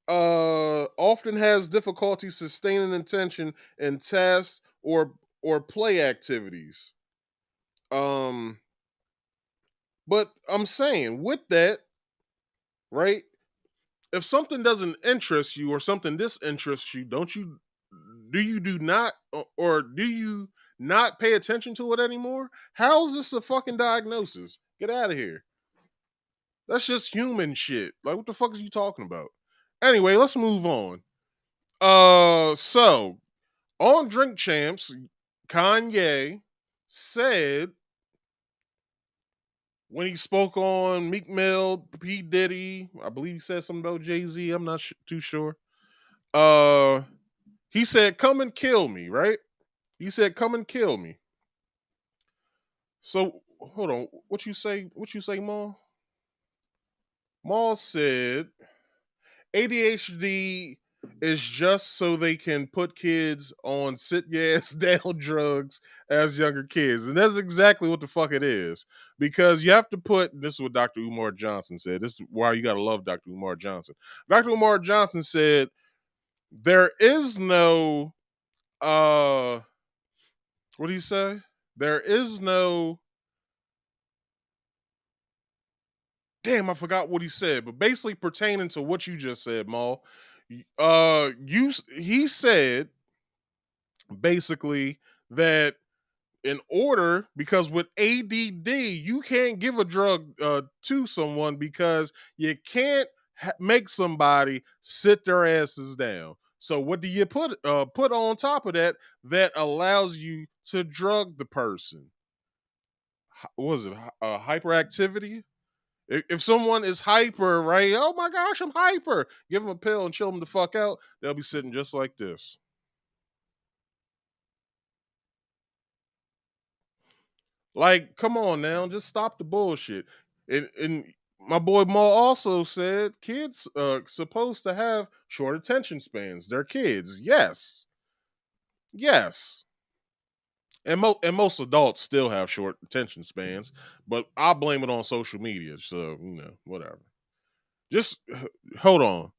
Often has difficulty sustaining attention in tasks or play activities. But I'm saying with that, right? If something doesn't interest you or something disinterests you, do not or do you not pay attention to it anymore? How is this a fucking diagnosis? Get out of here. That's just human shit. Like, what the fuck is you talking about? Anyway, let's move on. So on Drink Champs, Kanye said when he spoke on Meek Mill, P. Diddy, I believe he said something about Jay-Z. I'm not too sure. He said, "Come and kill me," right? He said, "Come and kill me." So hold on. What you say, Maul? Maul said ADHD is just so they can put kids on sit your ass down drugs as younger kids. And that's exactly what the fuck it is. Because you have to put, this is what Dr. Umar Johnson said. This is why you got to love Dr. Umar Johnson. Dr. Umar Johnson said, there is no, what did he say? There is no, damn, I forgot what he said, but basically pertaining to what you just said, Maul. He said basically that in order, because with ADD you can't give a drug to someone because you can't make somebody sit their asses down. So what do you put on top of that allows you to drug the person? What was it hyperactivity? If someone is hyper, right? Oh my gosh, I'm hyper. Give them a pill and chill them the fuck out. They'll be sitting just like this. Like, come on now, just stop the bullshit. And my boy Maul also said kids supposed to have short attention spans. They're kids. Yes. Yes. And most adults still have short attention spans, but I blame it on social media. So, whatever. Just hold on.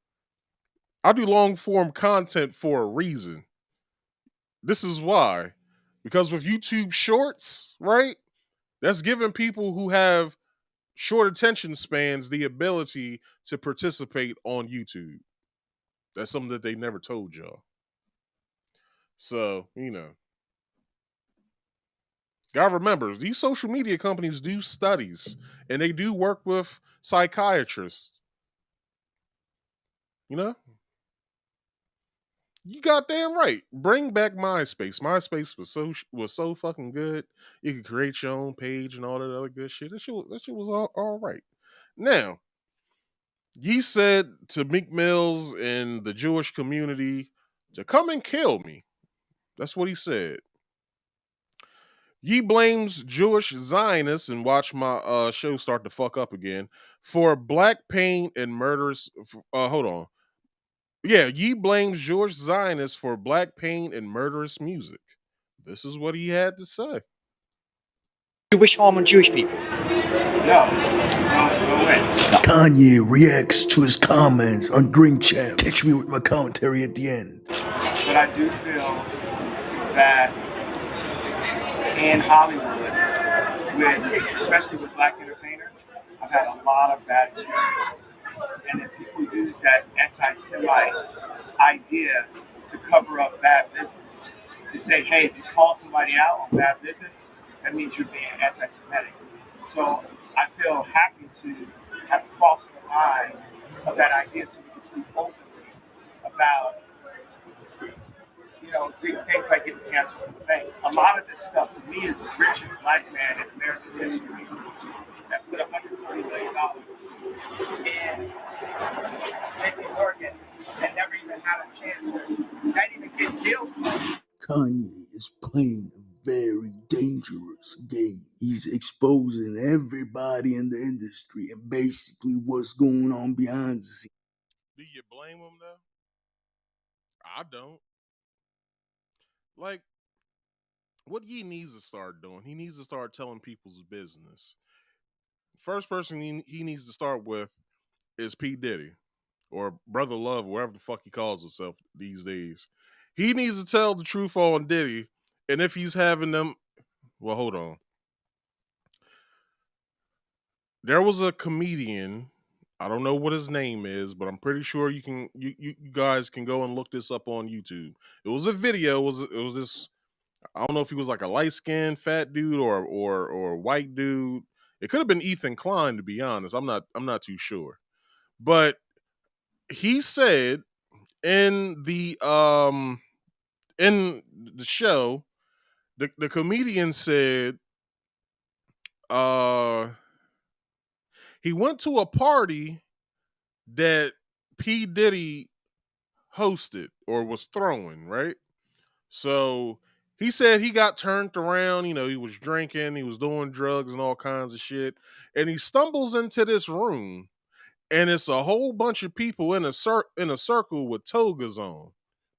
I do long form content for a reason. This is why. Because with YouTube Shorts, right? That's giving people who have short attention spans the ability to participate on YouTube. That's something that they never told y'all. So, gotta remember, these social media companies do studies and they do work with psychiatrists. You goddamn right. Bring back MySpace. MySpace was so fucking good. You could create your own page and all that other good shit. That shit was all right. Now, ye said to Meek Mills and the Jewish community to come and kill me. That's what he said. Ye blames Jewish Zionists, and watch my show start to fuck up again, for black pain and murderous. Hold on. Yeah, ye blames Jewish Zionists for black pain and murderous music. This is what he had to say. You wish harm on Jewish people? No. No way. Kanye reacts to his comments on Drink Champ. Catch me with my commentary at the end. But I do feel that in Hollywood, especially with black entertainers, I've had a lot of bad experiences. And then people use that anti-Semite idea to cover up bad business. To say, hey, if you call somebody out on bad business, that means you're being anti-Semitic. So I feel happy to have crossed the line of that idea so we can speak openly about, things like getting canceled from the bank. A lot of this stuff, for me, is the richest black man in American history that put $140 million in making Oregon and never even had a chance to not even get jail for it. Kanye is playing a very dangerous game. He's exposing everybody in the industry and basically what's going on behind the scenes. Do you blame him though? I don't. Like, what he needs to start doing, he needs to start telling people's business. First person he needs to start with is P. Diddy, or Brother Love, wherever the fuck he calls himself these days. He needs to tell the truth on Diddy, and if he's having them, well, hold on. There was a comedian, I don't know what his name is, but I'm pretty sure you guys can go and look this up on YouTube. It was a video. It was this. I don't know if he was like a light skinned fat dude or a white dude. It could have been Ethan Klein, to be honest. I'm not too sure. But he said in the show, the comedian said he went to a party that P. Diddy hosted or was throwing, right? So he said he got turned around, he was drinking, he was doing drugs and all kinds of shit. And he stumbles into this room and it's a whole bunch of people in a circle with togas on,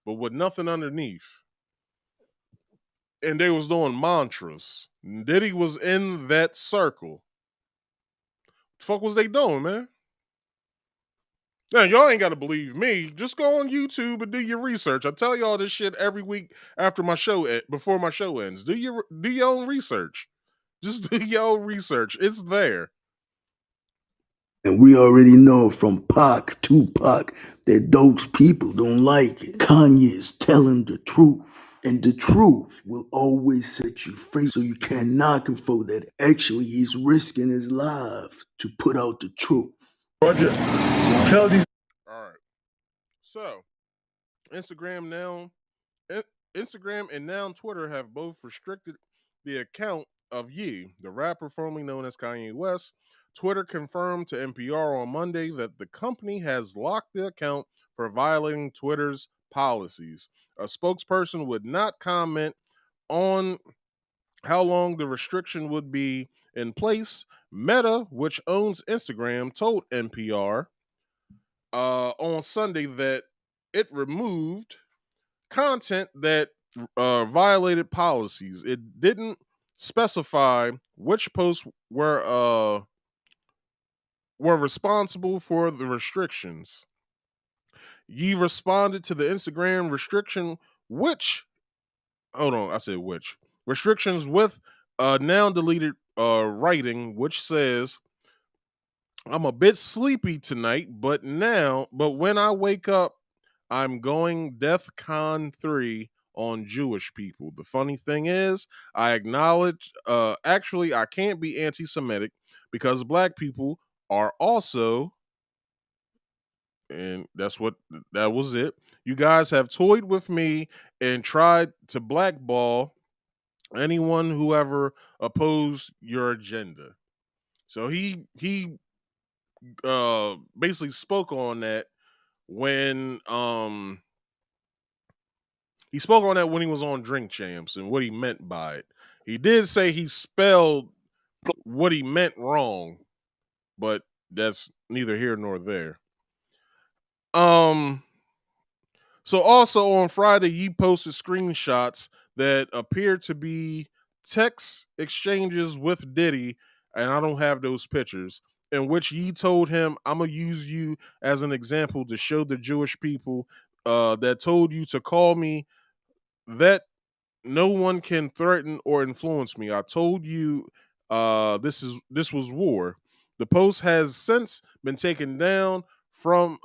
but with nothing underneath. And they was doing mantras. Diddy was in that circle. What the fuck was they doing, man? Now, y'all ain't got to believe me. Just go on YouTube and do your research. I tell y'all this shit every week after my show, before my show ends. Do your own research. Just do your own research. It's there. And we already know from Tupac, that those people don't like it. Kanye is telling the truth. And the truth will always set you free. So you can't knock him for that. Actually, he's risking his life to put out the truth. Roger. Tell these. All right. So, Instagram and now Twitter have both restricted the account of Ye, the rapper formerly known as Kanye West. Twitter confirmed to NPR on Monday that the company has locked the account for violating Twitter's policies. A spokesperson would not comment on how long the restriction would be in place. Meta, which owns Instagram, told NPR on Sunday that it removed content that violated policies. It didn't specify which posts were were responsible for the restrictions. Ye responded to the Instagram restriction, which, hold on, I said which. Restrictions with now deleted writing, which says, I'm a bit sleepy tonight, but when I wake up, I'm going DEF CON 3 on Jewish people. The funny thing is, I acknowledge, actually, I can't be anti Semitic because black people are also, and that was it. You guys have toyed with me and tried to blackball anyone who ever opposed your agenda. So he basically spoke on that when he spoke on that when he was on Drink Champs and what he meant by it. He did say he spelled what he meant wrong, but that's neither here nor there. So also on Friday, he posted screenshots that appeared to be text exchanges with Diddy, and I don't have those pictures, in which he told him, I'm going to use you as an example to show the Jewish people that told you to call me that no one can threaten or influence me. I told you this was war. The post has since been taken down from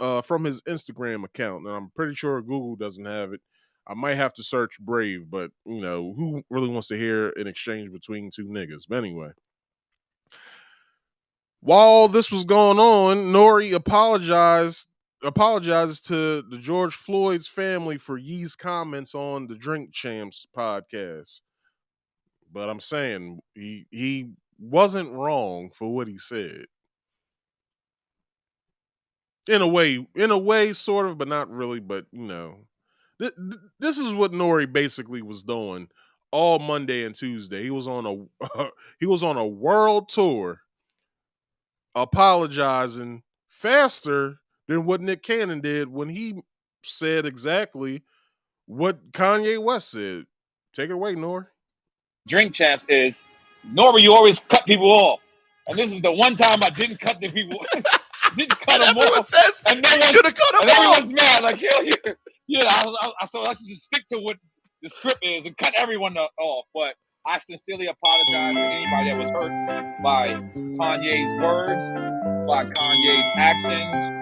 his Instagram account, and I'm pretty sure Google doesn't have it. I might have to search Brave, but who really wants to hear an exchange between two niggas? But anyway, while this was going on, N.O.R.E apologizes to the George Floyd's family for Yee's comments on the Drink Champs podcast. But I'm saying he wasn't wrong for what he said. In a way, sort of, but not really. But this is what N.O.R.E basically was doing all Monday and Tuesday. He was on a world tour, apologizing faster than what Nick Cannon did when he said exactly what Kanye West said. Take it away, N.O.R.E. Drink Champs is, N.O.R.E, you always cut people off. And this is the one time I didn't cut the people, didn't cut them off. Says, and you should have cut them and off. Everyone's mad. Like, so I should just stick to what the script is and cut everyone off. But I sincerely apologize to anybody that was hurt by Kanye's words, by Kanye's actions.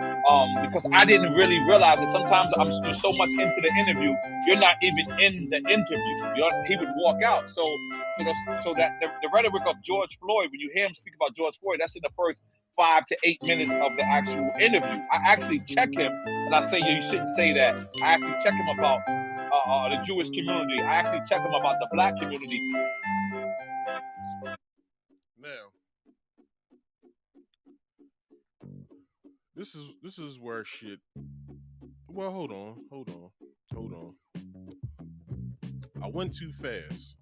Because I didn't really realize it. Sometimes you're so much into the interview, you're not even in the interview. He would walk out. So that the rhetoric of George Floyd, when you hear him speak about George Floyd, that's in the first 5 to 8 minutes of the actual interview. I actually check him, and I say, you shouldn't say that. I actually check him about the Jewish community. I actually check him about the black community. Now, this is where shit. Well, hold on. I went too fast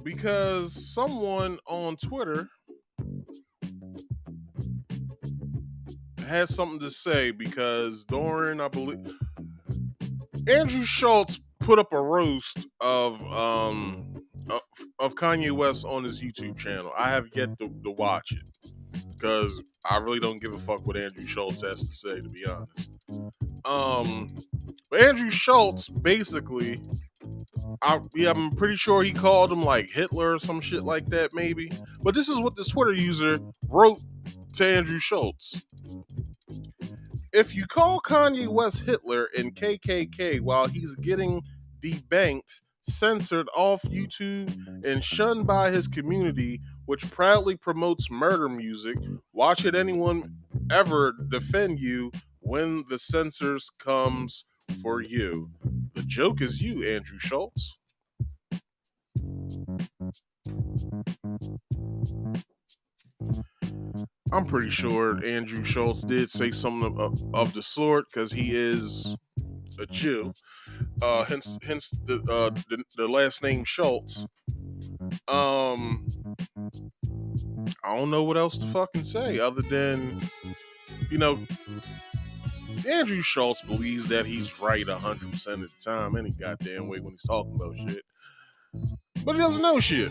because someone on Twitter has something to say, because during, I believe, Andrew Schultz put up a roast of Kanye West on his YouTube channel. I have yet to watch it because I really don't give a fuck what Andrew Schultz has to say, to be honest. But Andrew Schultz basically, I'm pretty sure he called him like Hitler or some shit like that, maybe. But this is what this Twitter user wrote to Andrew Schultz. If you call Kanye West Hitler and KKK while he's getting debanked, censored off YouTube, and shunned by his community, which proudly promotes murder music, why should anyone ever defend you when the censors comes for you? The joke is you, Andrew Schultz. I'm pretty sure Andrew Schultz did say something of the sort, because he is a Jew. Hence the last name Schultz. I don't know what else to fucking say other than, Andrew Schultz believes that he's right 100% of the time any goddamn way when he's talking about shit. But he doesn't know shit.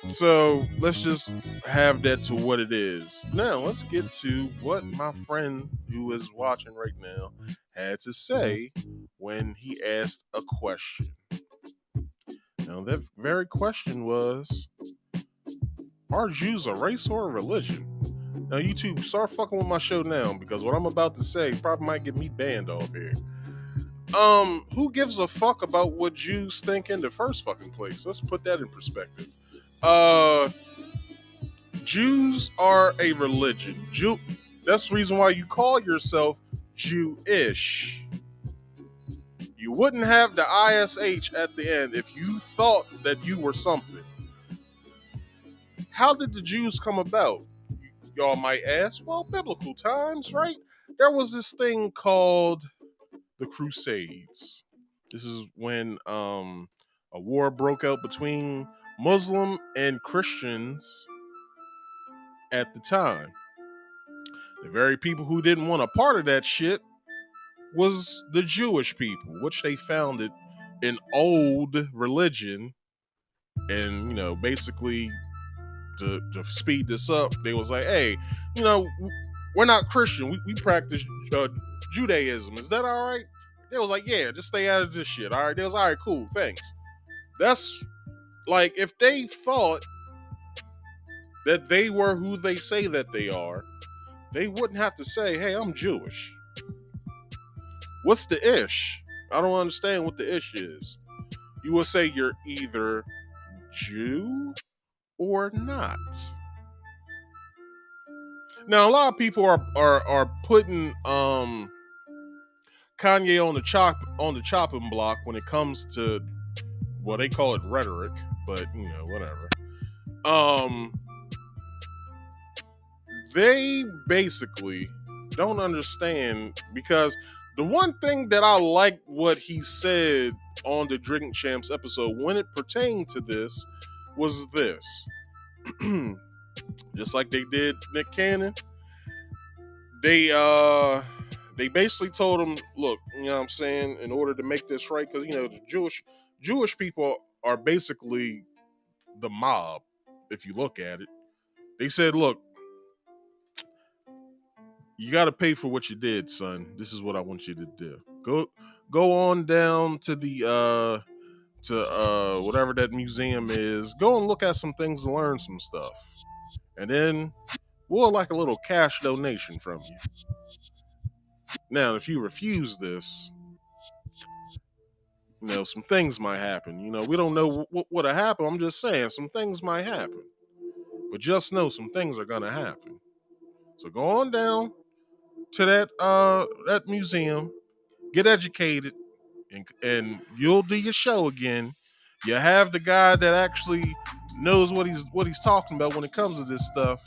So let's just have that to what it is. Now let's get to what my friend who is watching right now had to say when he asked a question. Now that very question was, are Jews a race or a religion? Now YouTube, start fucking with my show now, because what I'm about to say probably might get me banned off here. Who gives a fuck about what Jews think in the first fucking place? Let's put that in perspective. Jews are a religion. That's the reason why you call yourself Jewish. You wouldn't have the ISH at the end if you thought that you were something. How did the Jews come about? Y'all might ask. Well, biblical times, right? There was this thing called the Crusades. This is when a war broke out between Muslim and Christians at the time. The very people who didn't want a part of that shit was the Jewish people, which they founded an old religion. And, you know, basically to speed this up, they was like, hey, you know, we're not Christian. We practice Judaism. Is that all right? They was like, yeah, just stay out of this shit. All right. They was all right, cool, thanks. That's like, if they thought that they were who they say that they are, they wouldn't have to say, hey, I'm Jewish. What's the ish? I don't understand what the ish is. You will say you're either Jew or not. Now, a lot of people are putting Kanye on the chopping block when it comes to, well, they call it rhetoric, but you know, whatever. They basically don't understand, because the one thing that I like what he said on the Drink Champs episode when it pertained to this was this. Just like they did Nick Cannon, they basically told him, look, you know what I'm saying, in order to make this right, because, you know, the Jewish people are basically the mob, if you look at it. They said, look, you got to pay for what you did, son. This is what I want you to do. Go on down to the whatever that museum is. Go and look at some things and learn some stuff. And then we'll like a little cash donation from you. Now, if you refuse this, you know, some things might happen. You know, we don't know what'll happen. I'm just saying some things might happen. But just know some things are gonna happen. So go on down to that museum, get educated, and you'll do your show again. You have the guy that actually knows what he's talking about when it comes to this stuff,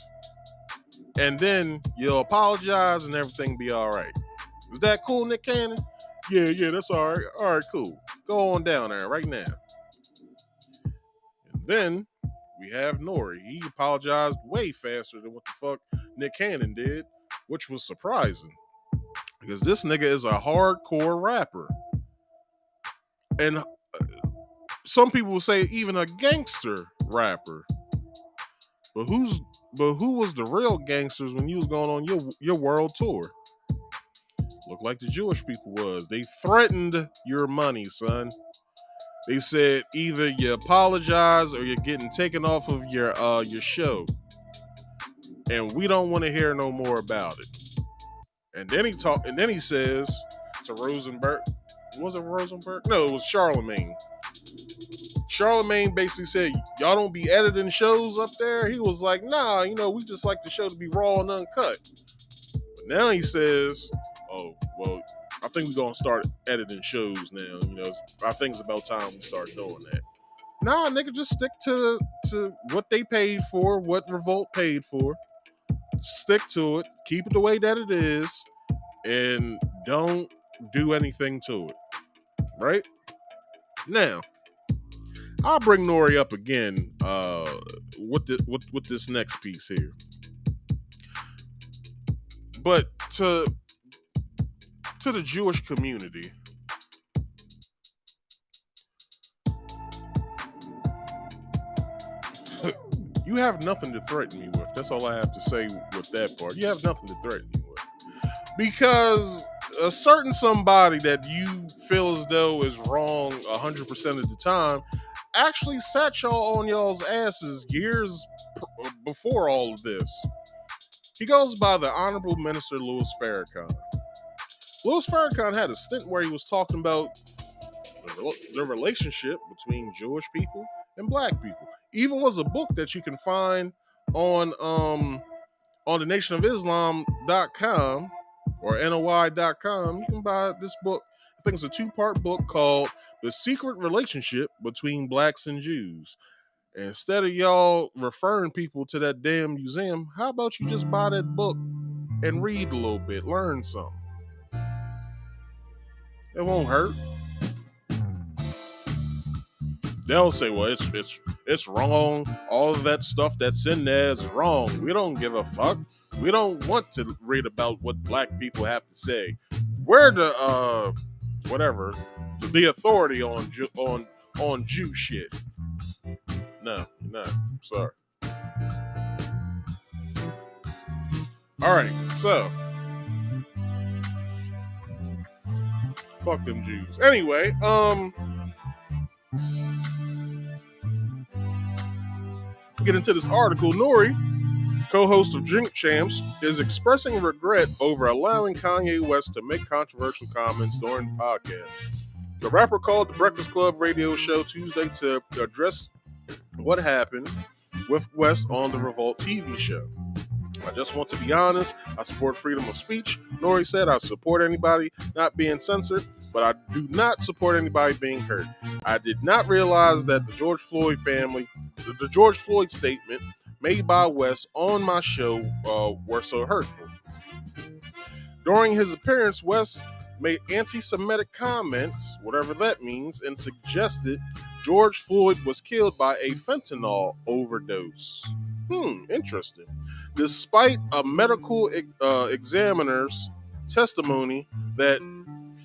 and then you'll apologize and everything be all right. Is that cool, Nick Cannon? Yeah, that's all right. All right, cool. Go on down there right now. And then we have N.O.R.E. He apologized way faster than what the fuck Nick Cannon did, which was surprising, because this nigga is a hardcore rapper. And some people will say even a gangster rapper. But who was the real gangsters when you was going on your world tour? Looked like the Jewish people was. They threatened your money, son. They said either you apologize or you're getting taken off of your show. And we don't want to hear no more about it. And then he says to Rosenberg, was it Rosenberg? No, it was Charlemagne. Charlemagne basically said, y'all don't be editing shows up there. He was like, nah, you know, we just like the show to be raw and uncut. But now he says, oh, well, I think we're going to start editing shows now. You know, I think it's about time we start doing that. Nah, nigga, just stick to what they paid for, what Revolt paid for. Stick to it. Keep it the way that it is. And don't do anything to it. Right? Now, I'll bring N.O.R.E. up again with this next piece here. But to the Jewish community, You have nothing to threaten me with. That's all I have to say with that part. You have nothing to threaten me with. Because a certain somebody that you feel as though is wrong 100% of the time actually sat y'all on y'all's asses years before all of this. He goes by the Honorable Minister Louis Farrakhan. Louis Farrakhan had a stint where he was talking about the relationship between Jewish people and black people. Even was a book that you can find on the nationofislam.com or N.O.R.E.com. You can buy this book. I think it's a 2-part book called The Secret Relationship Between Blacks and Jews. And instead of y'all referring people to that damn museum, how about you just buy that book and read a little bit, learn something. It won't hurt. They'll say, well, it's wrong. All of that stuff that's in there is wrong. We don't give a fuck. We don't want to read about what black people have to say. We're the the authority on Jew shit. No, you're not. Sorry. All right, so fuck them Jews. Anyway, get into this article. N.O.R.E, co-host of Drink Champs, is expressing regret over allowing Kanye West to make controversial comments during the podcast. The rapper called the Breakfast Club radio show Tuesday to address what happened with West on the Revolt TV show. I just want to be honest. I support freedom of speech. N.O.R.E said, I support anybody not being censored, but I do not support anybody being hurt. I did not realize that the George Floyd statement made by West on my show were so hurtful. During his appearance, West made anti-Semitic comments, whatever that means, and suggested George Floyd was killed by a fentanyl overdose. Interesting. Despite a medical examiner's testimony that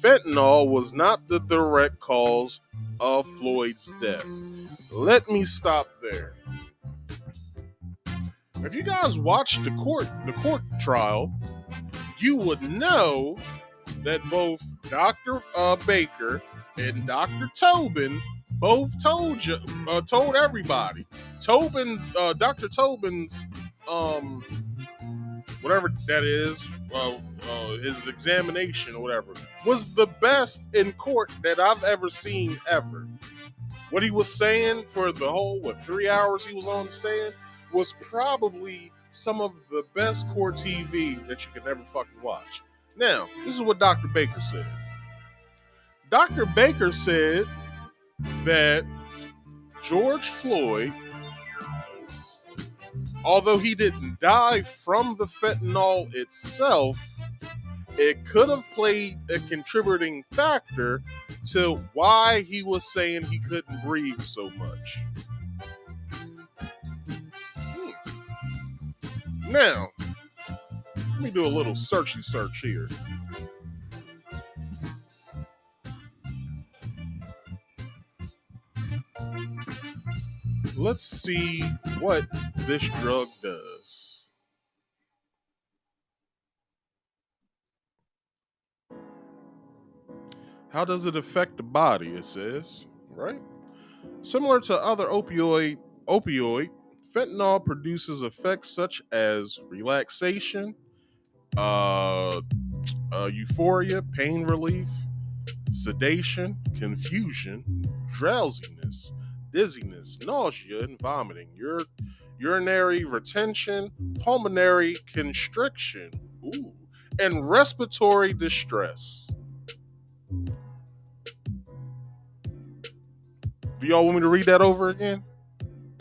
fentanyl was not the direct cause of Floyd's death. Let me stop there. If you guys watched the court trial, you would know that both Dr. Baker and Dr. Tobin both told everybody. Dr. Tobin's whatever that is, his examination or whatever, was the best in court that I've ever seen ever. What he was saying for the whole 3 hours he was on the stand was probably some of the best court TV that you could ever fucking watch. Now, this is what Dr. Baker said. Dr. Baker said that George Floyd, although he didn't die from the fentanyl itself, it could have played a contributing factor to why he was saying he couldn't breathe so much. Now, let me do a little search here. Let's see what this drug does. How does it affect the body, it says, right? Similar to other opioid, fentanyl produces effects such as relaxation, euphoria, pain relief, sedation, confusion, drowsiness, dizziness, nausea, and vomiting, urinary retention, pulmonary constriction, and respiratory distress. Do y'all want me to read that over again?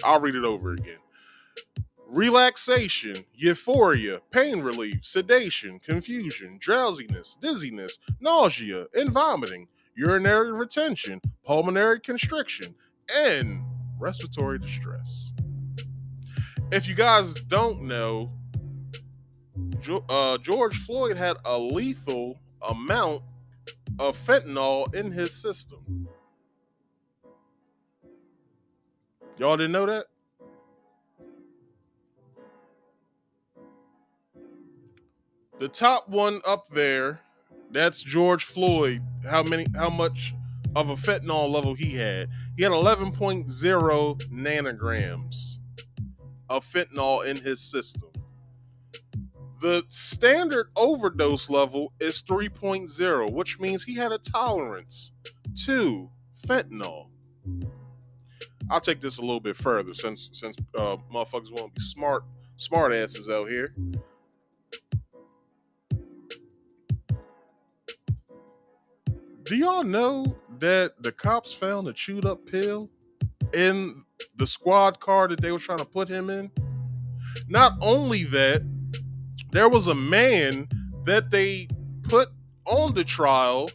I'll read it over again. Relaxation, euphoria, pain relief, sedation, confusion, drowsiness, dizziness, nausea, and vomiting, urinary retention, pulmonary constriction, and respiratory distress. If you guys don't know, George Floyd had a lethal amount of fentanyl in his system. Y'all didn't know that? The top one up there, that's George Floyd. How much of a fentanyl level he had? He had 11.0 nanograms of fentanyl in his system. The standard overdose level is 3.0, which means he had a tolerance to fentanyl. I'll take this a little bit further since motherfuckers want to be smart asses out here. Do y'all know that the cops found a chewed up pill in the squad car that they were trying to put him in? Not only that, there was a man that they put on the trial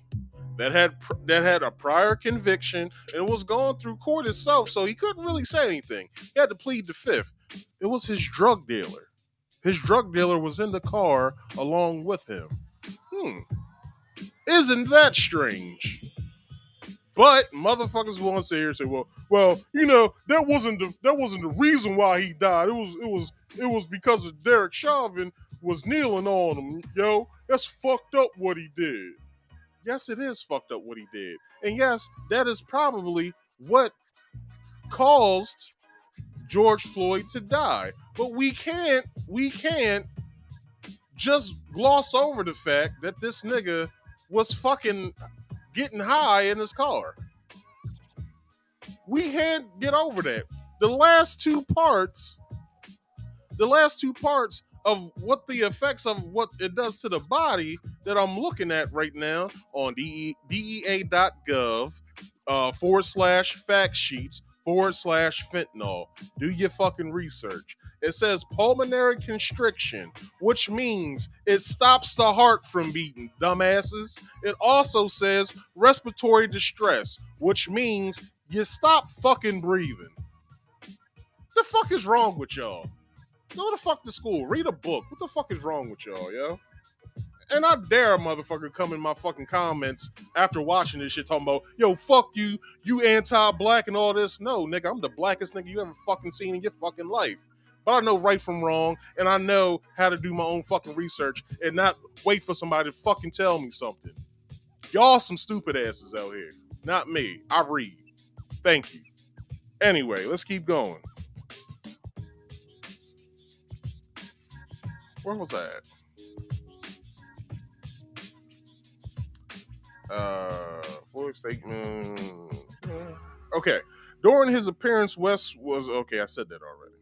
that had a prior conviction and was going through court itself, so he couldn't really say anything. He had to plead the fifth. It was his drug dealer. His drug dealer was in the car along with him. Isn't that strange? But motherfuckers want to sit here and say, well, you know, that wasn't the reason why he died. It was because of Derek Chauvin was kneeling on him. Yo, that's fucked up what he did. Yes, it is fucked up what he did. And yes, that is probably what caused George Floyd to die. But we can't just gloss over the fact that this nigga was fucking getting high in his car. We can't get over that. The last two parts of what the effects of what it does to the body that I'm looking at right now on DEA.gov /fact sheets /fentanyl. Do your fucking research. It says pulmonary constriction, which means it stops the heart from beating, dumbasses. It also says respiratory distress, which means you stop fucking breathing. The fuck is wrong with y'all? Go the fuck to school. Read a book. What the fuck is wrong with y'all, yo? And I dare a motherfucker come in my fucking comments after watching this shit talking about, yo, fuck you, you anti-black and all this. No, nigga, I'm the blackest nigga you ever fucking seen in your fucking life. But I know right from wrong, and I know how to do my own fucking research and not wait for somebody to fucking tell me something. Y'all some stupid asses out here. Not me. I read. Thank you. Anyway, let's keep going. Where was I at? Floyd statement. Okay. During his appearance, West was... Okay, I said that already.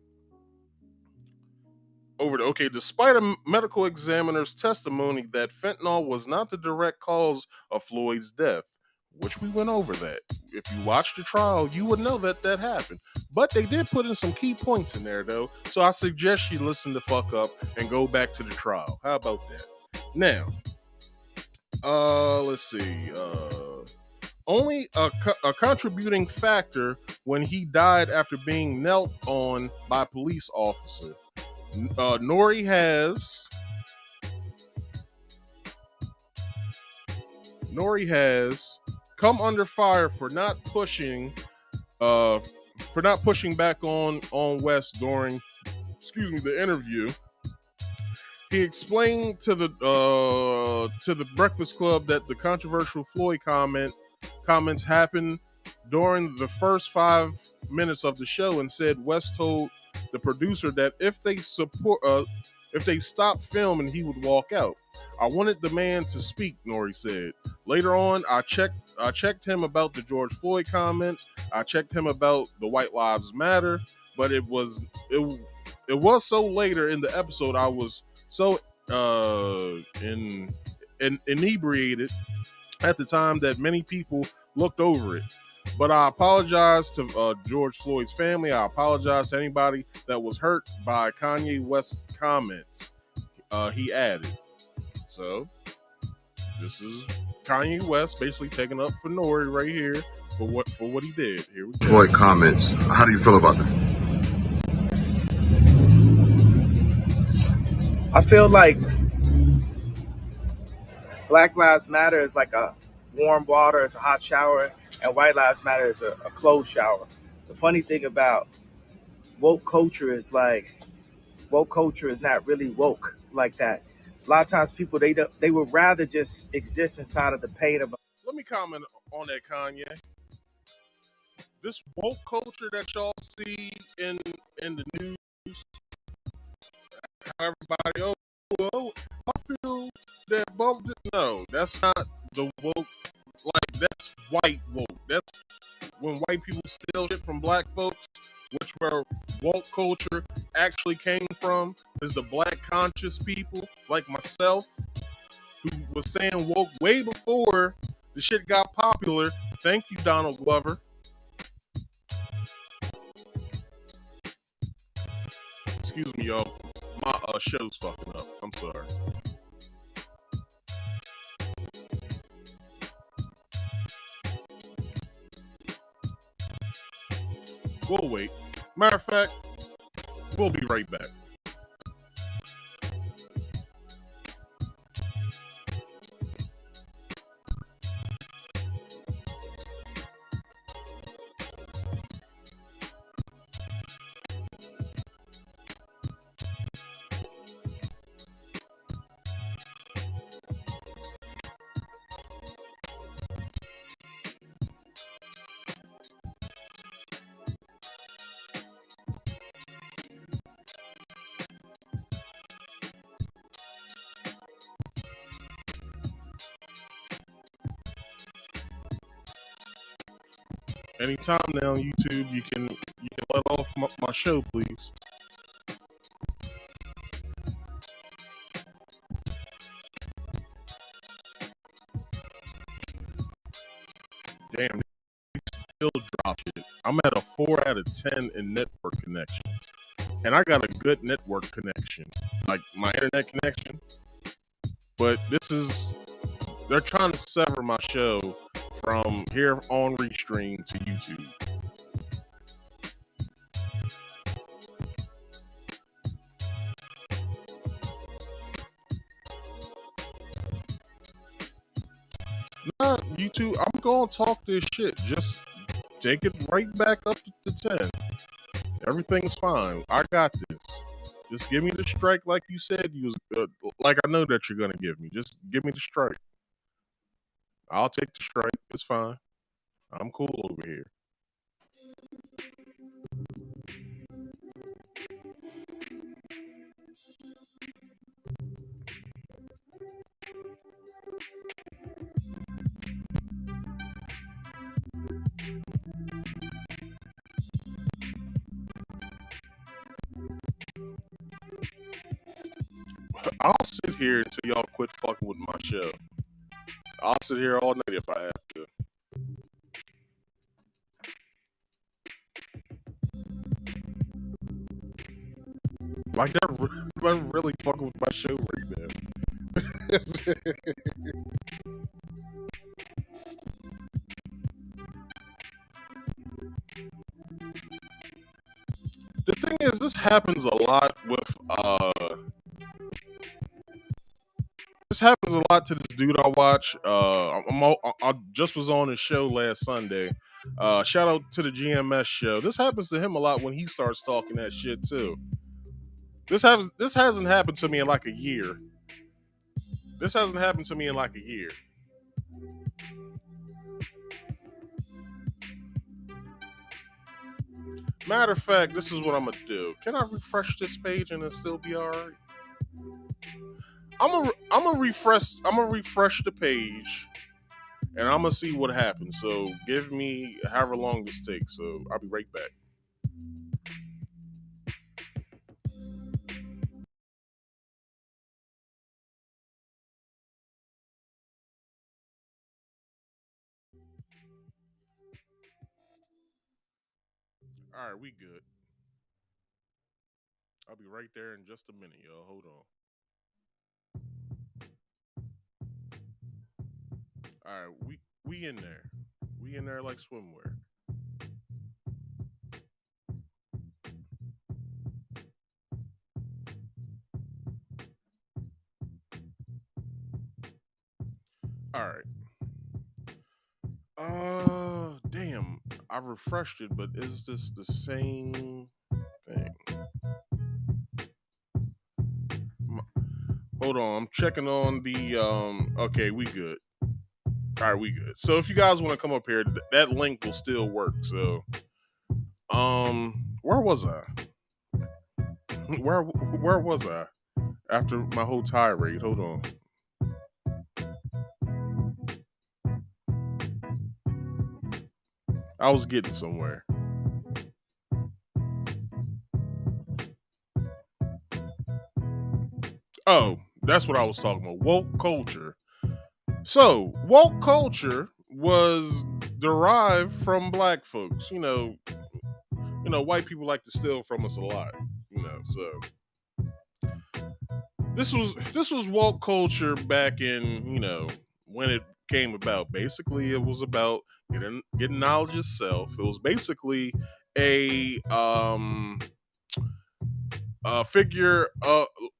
Despite a medical examiner's testimony that fentanyl was not the direct cause of Floyd's death, which we went over that. If you watched the trial, you would know that happened. But they did put in some key points in there, though, so I suggest you listen the fuck up and go back to the trial. How about that? Now, let's see. Only a contributing factor when he died after being knelt on by a police officer. N.O.R.E has come under fire for not pushing back on West during the interview. He explained to the Breakfast Club that the controversial Floyd comments happened during the first 5 minutes of the show, and said West told the producer that if they stopped filming, he would walk out. I wanted the man to speak, N.O.R.E said. Later on, I checked him about the George Floyd comments. I checked him about the White Lives Matter, but it was so later in the episode I was so inebriated at the time that many people looked over it. But I apologize to George Floyd's family. I apologize to anybody that was hurt by Kanye West's comments. He added. So, this is Kanye West basically taking up for N.O.R.E right here for what he did. Here we go. Floyd comments. How do you feel about that? I feel like Black Lives Matter is like a warm water, it's a hot shower, and White Lives Matter is a cold shower. The funny thing about woke culture is woke culture is not really woke like that. A lot of times people, they would rather just exist inside of the pain of. Let me comment on that, Kanye. This woke culture that y'all see in the news, how everybody, oh, I feel that bump. No, that's not the woke. Like, that's white woke. That's when white people steal shit from black folks, which where woke culture actually came from, is the black conscious people like myself, who was saying woke way before the shit got popular. Thank you, Donald Glover. Excuse me, y'all. My show's fucking up. I'm sorry. We'll wait. Matter of fact, we'll be right back. Anytime now on YouTube, you can let off my show, please. Damn, they still drop it. I'm at a 4 out of 10 in network connection, and I got a good network connection, like my internet connection. But they're trying to sever my show from here on Restream to YouTube. Nah, YouTube, I'm gonna talk this shit. Just take it right back up to 10. Everything's fine. I got this. Just give me the strike like you said you was like I know that you're gonna give me. Just give me the strike. I'll take the strike. It's fine. I'm cool over here. I'll sit here until y'all quit fucking with my show. I'll sit here all night if I have to. Like they're really fucking with my show right now. The thing is, this happens a lot with this happens a lot to this dude I watch. I just was on his show last Sunday. Shout out to the GMS show. This happens to him a lot when he starts talking that shit too. This hasn't happened to me in like a year. This hasn't happened to me in like a year. Matter of fact, this is what I'm gonna do. Can I refresh this page and it'll still be alright? I'm gonna refresh the page and I'm gonna see what happens. So give me however long this takes. So I'll be right back. All right, we good. I'll be right there in just a minute, y'all. Hold on. All right, we in there. We in there like swimwear. All right. Damn. I refreshed it, but is this the same thing? Hold on, I'm checking on the okay, we good. All right, we good. So if you guys want to come up here, that link will still work. So where was I? Where was I after my whole tirade? Hold on. I was getting somewhere. Oh, that's what I was talking about. Woke culture. So, woke culture was derived from black folks. You know, white people like to steal from us a lot. So this was woke culture back in, when it came about. Basically, it was about getting knowledge itself. It was basically a figure,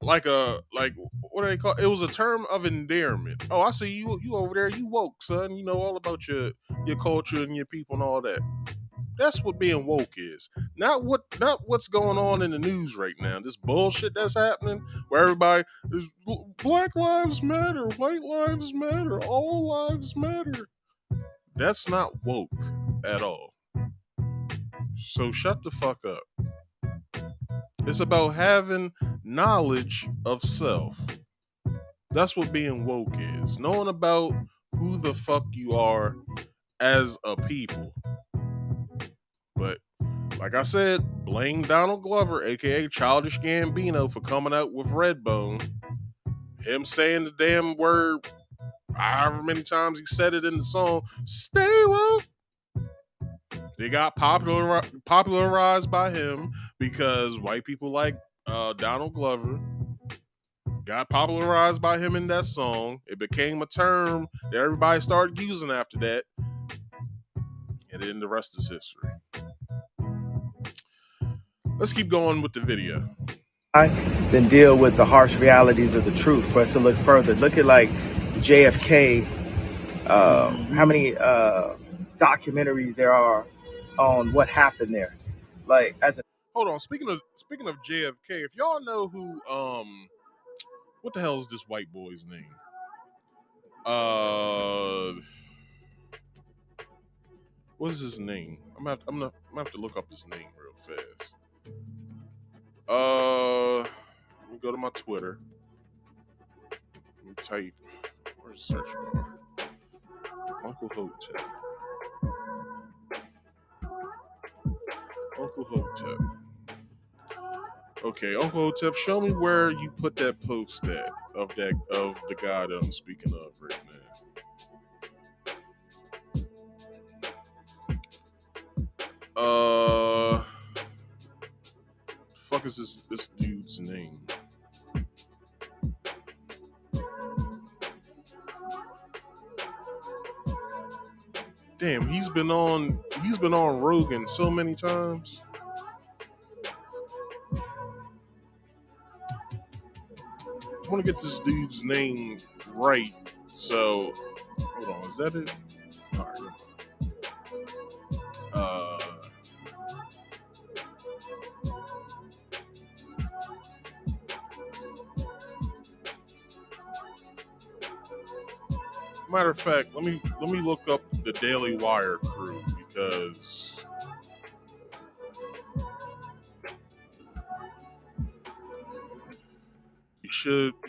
like what do they call it? It was a term of endearment. Oh, I see you over there, you woke, son. You know all about your culture and your people and all that. That's what being woke is. Not what's going on in the news right now. This bullshit that's happening where everybody is Black Lives Matter, White Lives Matter, all lives matter. That's not woke at all. So shut the fuck up. It's about having knowledge of self. That's what being woke is. Knowing about who the fuck you are as a people. But like I said, blame Donald Glover, aka Childish Gambino, for coming out with Redbone. Him saying the damn word however many times he said it in the song, stay woke. They got popularized by him because white people like Donald Glover got popularized by him in that song. It became a term that everybody started using after that. And then the rest is history. Let's keep going with the video. Then deal with the harsh realities of the truth for us to look further. Look at like JFK, how many documentaries there are on what happened there. Like hold on, speaking of JFK, if y'all know who what the hell is this white boy's name? What is his name? I'm gonna have to look up his name real fast. Let me go to my Twitter. Let me type. Where's the search bar? Uncle Hotep. Uncle Hotep. Okay, Uncle Hotep, show me where you put that post at of the guy that I'm speaking of right now. The fuck is this dude's name? Damn, he's been on Rogan so many times. I want to get this dude's name right. So, hold on, is that it? All right. Matter of fact, let me look up the Daily Wire crew because he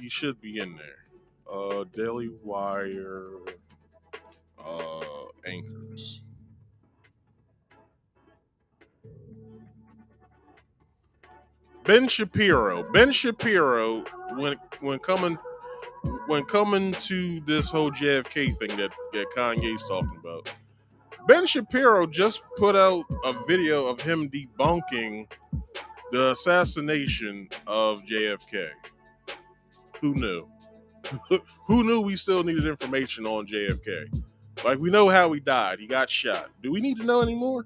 should be in there. Daily Wire anchors. Ben Shapiro, when coming to this whole JFK thing that Kanye's talking about, Ben Shapiro just put out a video of him debunking the assassination of JFK. Who knew? Who knew we still needed information on JFK? Like, we know how he died. He got shot. Do we need to know anymore?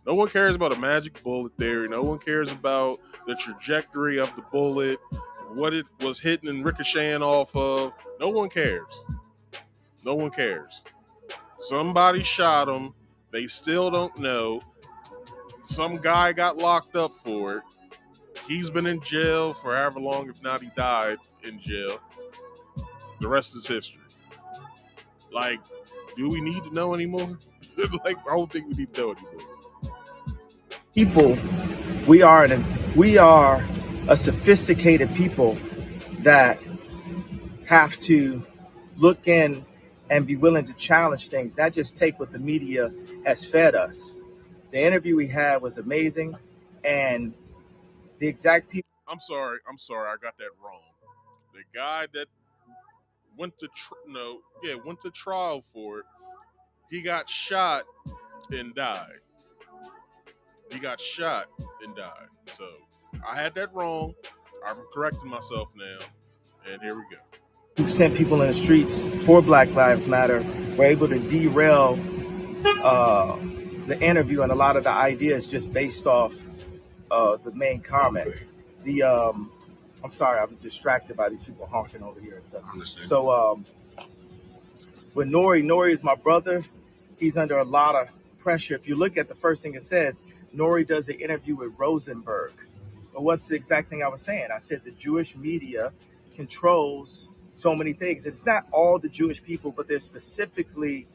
No one cares about a magic bullet theory. No one cares about the trajectory of the bullet, what it was hitting and ricocheting off of. No one cares. No one cares. Somebody shot him. They still don't know. Some guy got locked up for it. He's been in jail for however long, if not he died in jail. The rest is history. Like, do we need to know anymore? Like, I don't think we need to know anymore. People, we are a sophisticated people that have to look in and be willing to challenge things, not just take what the media has fed us. The interview we had was amazing, and the exact people. I'm sorry, I got that wrong. The guy that went to went to trial for it, he got shot and died. He got shot and died. So I had that wrong. I'm correcting myself now, and here we go. Who sent people in the streets for Black Lives Matter were able to derail the interview and a lot of the ideas just based off the main comment. I'm sorry, I was distracted by these people honking over here and stuff. So with N.O.R.E is my brother. He's under a lot of pressure. If you look at the first thing it says, N.O.R.E does an interview with Rosenberg. But what's the exact thing I was saying? I said the Jewish media controls so many things. It's not all the Jewish people, but there's specifically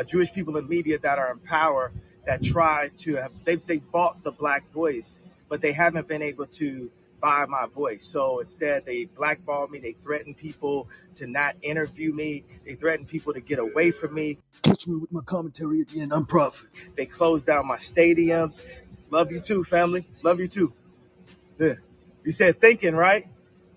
Jewish people in media that are in power that try to have, they bought the Black voice, but they haven't been able to buy my voice. So instead, they blackball me. They threaten people to not interview me. They threaten people to get away from me. Catch me with my commentary at the end. I'm Prophet. They close down my stadiums. Love you too, family. Love you too. Yeah. You said thinking, right?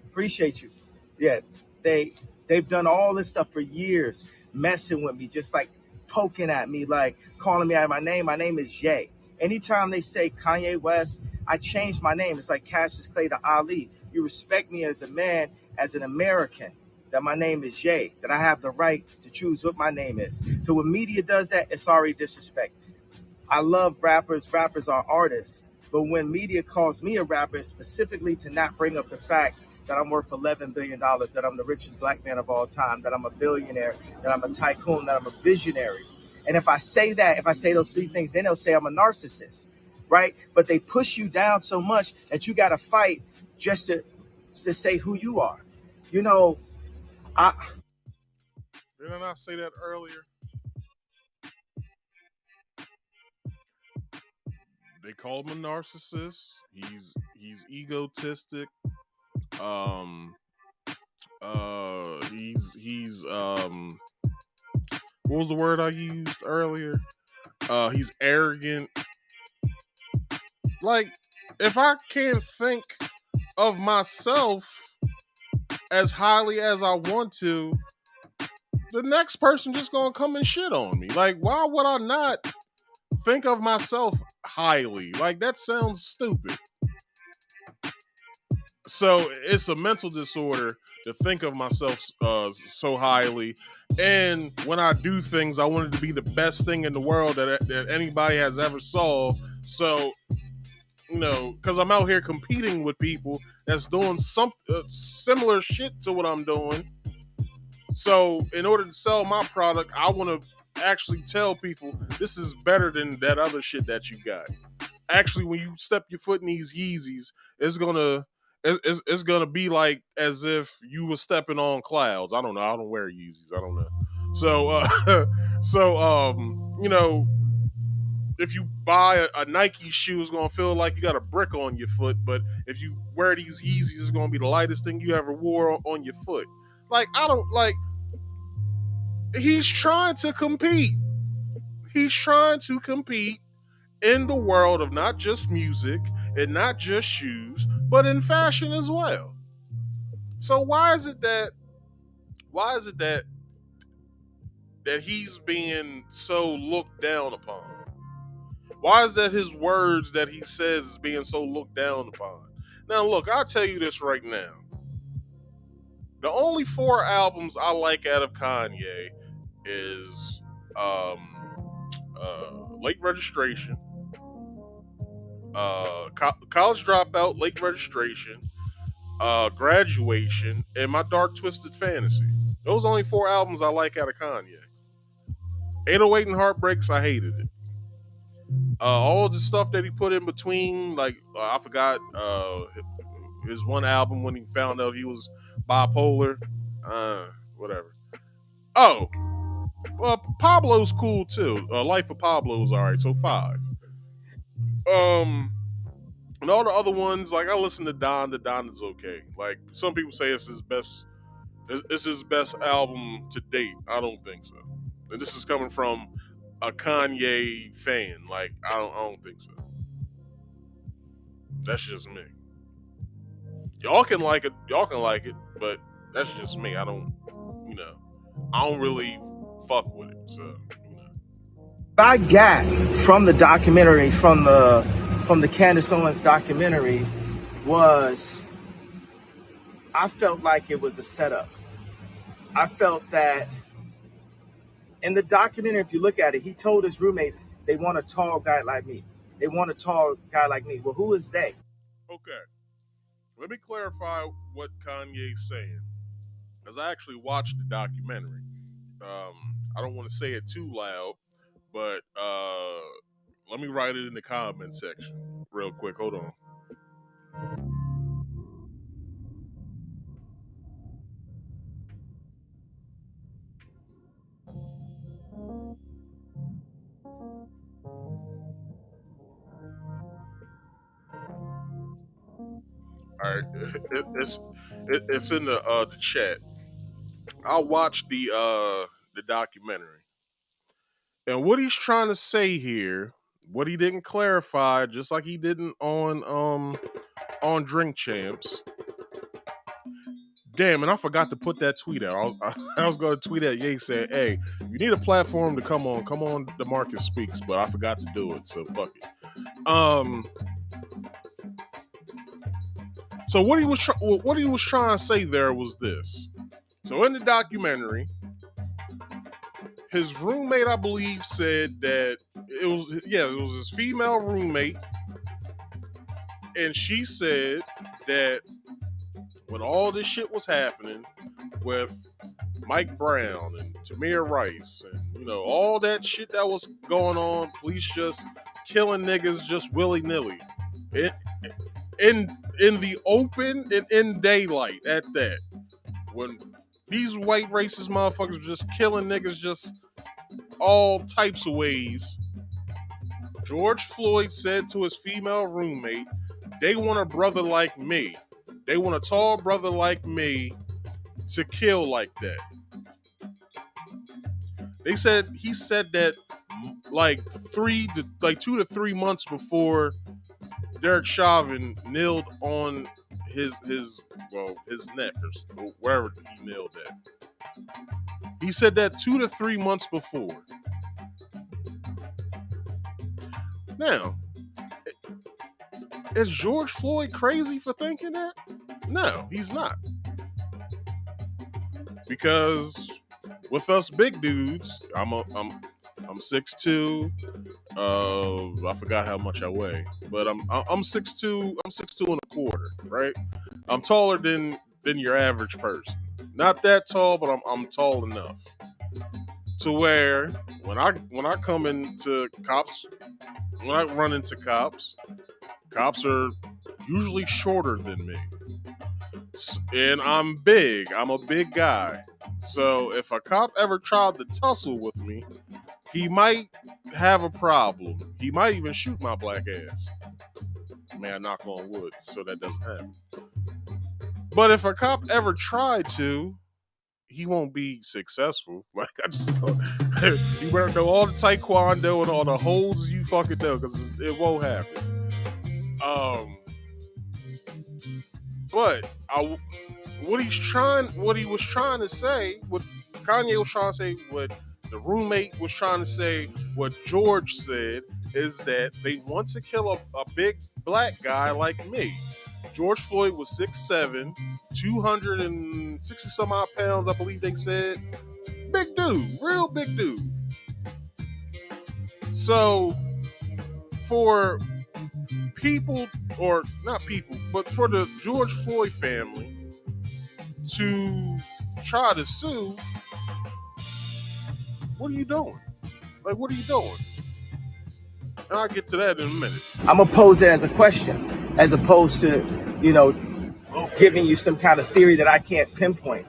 Appreciate you. Yeah. They've done all this stuff for years, messing with me, just like poking at me, like calling me out my name. My name is Ye. Anytime they say Kanye West, I change my name. It's like Cassius Clay to Ali. You respect me as a man, as an American, that my name is Ye, that I have the right to choose what my name is. So when media does that, it's already disrespect. I love rappers. Rappers are artists. But when media calls me a rapper, specifically to not bring up the fact that I'm worth $11 billion, that I'm the richest Black man of all time, that I'm a billionaire, that I'm a tycoon, that I'm a visionary. And if I say that, if I say those three things, then they'll say I'm a narcissist, right? But they push you down so much that you got to fight just to say who you are. You know, Didn't I say that earlier? They call him a narcissist. He's egotistic. He's what was the word I used earlier? He's arrogant. Like, if I can't think of myself as highly as I want to, the next person just gonna come and shit on me. Like, why would I not think of myself highly? Like, that sounds stupid. So it's a mental disorder to think of myself so highly, and when I do things, I want it to be the best thing in the world that anybody has ever saw. So, you know, because I'm out here competing with people that's doing some similar shit to what I'm doing. So in order to sell my product, I want to actually tell people this is better than that other shit that you got. Actually, when you step your foot in these Yeezys, it's gonna be like as if you were stepping on clouds. I don't know. I don't wear Yeezys. I don't know. So you know, if you buy a Nike shoe, it's gonna feel like you got a brick on your foot. But if you wear these Yeezys, it's gonna be the lightest thing you ever wore on your foot. Like, I don't like. He's trying to compete. He's trying to compete in the world of not just music and not just shoes, but in fashion as well. So why is it that he's being so looked down upon? Why is that his words that he says is being so looked down upon? Now look, I'll tell you this right now. The only 4 albums I like out of Kanye is Late Registration, College Dropout, Late Registration, Graduation, and My Dark Twisted Fantasy. Those are only 4 albums I like out of Kanye. 808 and Heartbreaks, I hated it. All the stuff that he put in between, like I forgot his one album when he found out he was bipolar. Whatever. Oh, well, Pablo's cool too. Life of Pablo's all right. So 5. And all the other ones, like I listen to Don. The Don is okay. Like some people say it's his best. It's his best album to date. I don't think so. And this is coming from a Kanye fan. Like I don't think so. That's just me. Y'all can like it. Y'all can like it, but that's just me. I don't really fuck with it. So, What I got from the documentary, from the Candace Owens documentary, was I felt like it was a setup. I felt that in the documentary, if you look at it, he told his roommates they want a tall guy like me. They want a tall guy like me. Well, who is they? okay. Let me clarify what Kanye's saying, because I actually watched the documentary. I don't want to say it too loud, but let me write it in the comment section real quick. Hold on. All right, it's in the chat. I watched the documentary, and what he's trying to say here, what he didn't clarify, just like he didn't on Drink Champs. Damn, and I forgot to put that tweet out. I was going to tweet at Ye saying, "Hey, you need a platform to come on, the Market Speaks," but I forgot to do it, so fuck it. So what he was trying to say there was this. So in the documentary, his roommate, I believe, said that it was his female roommate, and she said that when all this shit was happening with Mike Brown and Tamir Rice and all that shit that was going on, police just killing niggas just willy-nilly in the open and in daylight at that, when these white racist motherfuckers were just killing niggas just all types of ways, George Floyd said to his female roommate, they want a brother like me. They want a tall brother like me to kill like that. He said that like 2 to 3 months before Derek Chauvin kneeled on his neck or wherever he kneeled at. He said that 2 to 3 months before. Now, is George Floyd crazy for thinking that? No, he's not. Because with us big dudes, I'm 6'2". I forgot how much I weigh, but I'm 6'2". I'm 6'2" and a quarter, right? I'm taller than your average person. Not that tall, but I'm tall enough to where when I come into cops, when I run into cops are usually shorter than me. And I'm big. I'm a big guy. So if a cop ever tried to tussle with me, he might have a problem. He might even shoot my black ass. May I knock on wood so that doesn't happen. But if a cop ever tried to, he won't be successful. Like you better know all the taekwondo and all the holds you fucking know, because it won't happen. But what he was trying to say, what Kanye was trying to say, what the roommate was trying to say, what George said, is that they want to kill a big black guy like me. George Floyd was 6'7", 260 some odd pounds, I believe they said. Big dude, real big dude. So for people, or not people, but for the George Floyd family to try to sue, what are you doing? Like, what are you doing? And I'll get to that in a minute. I'm gonna pose it as a question, as opposed to, giving you some kind of theory that I can't pinpoint.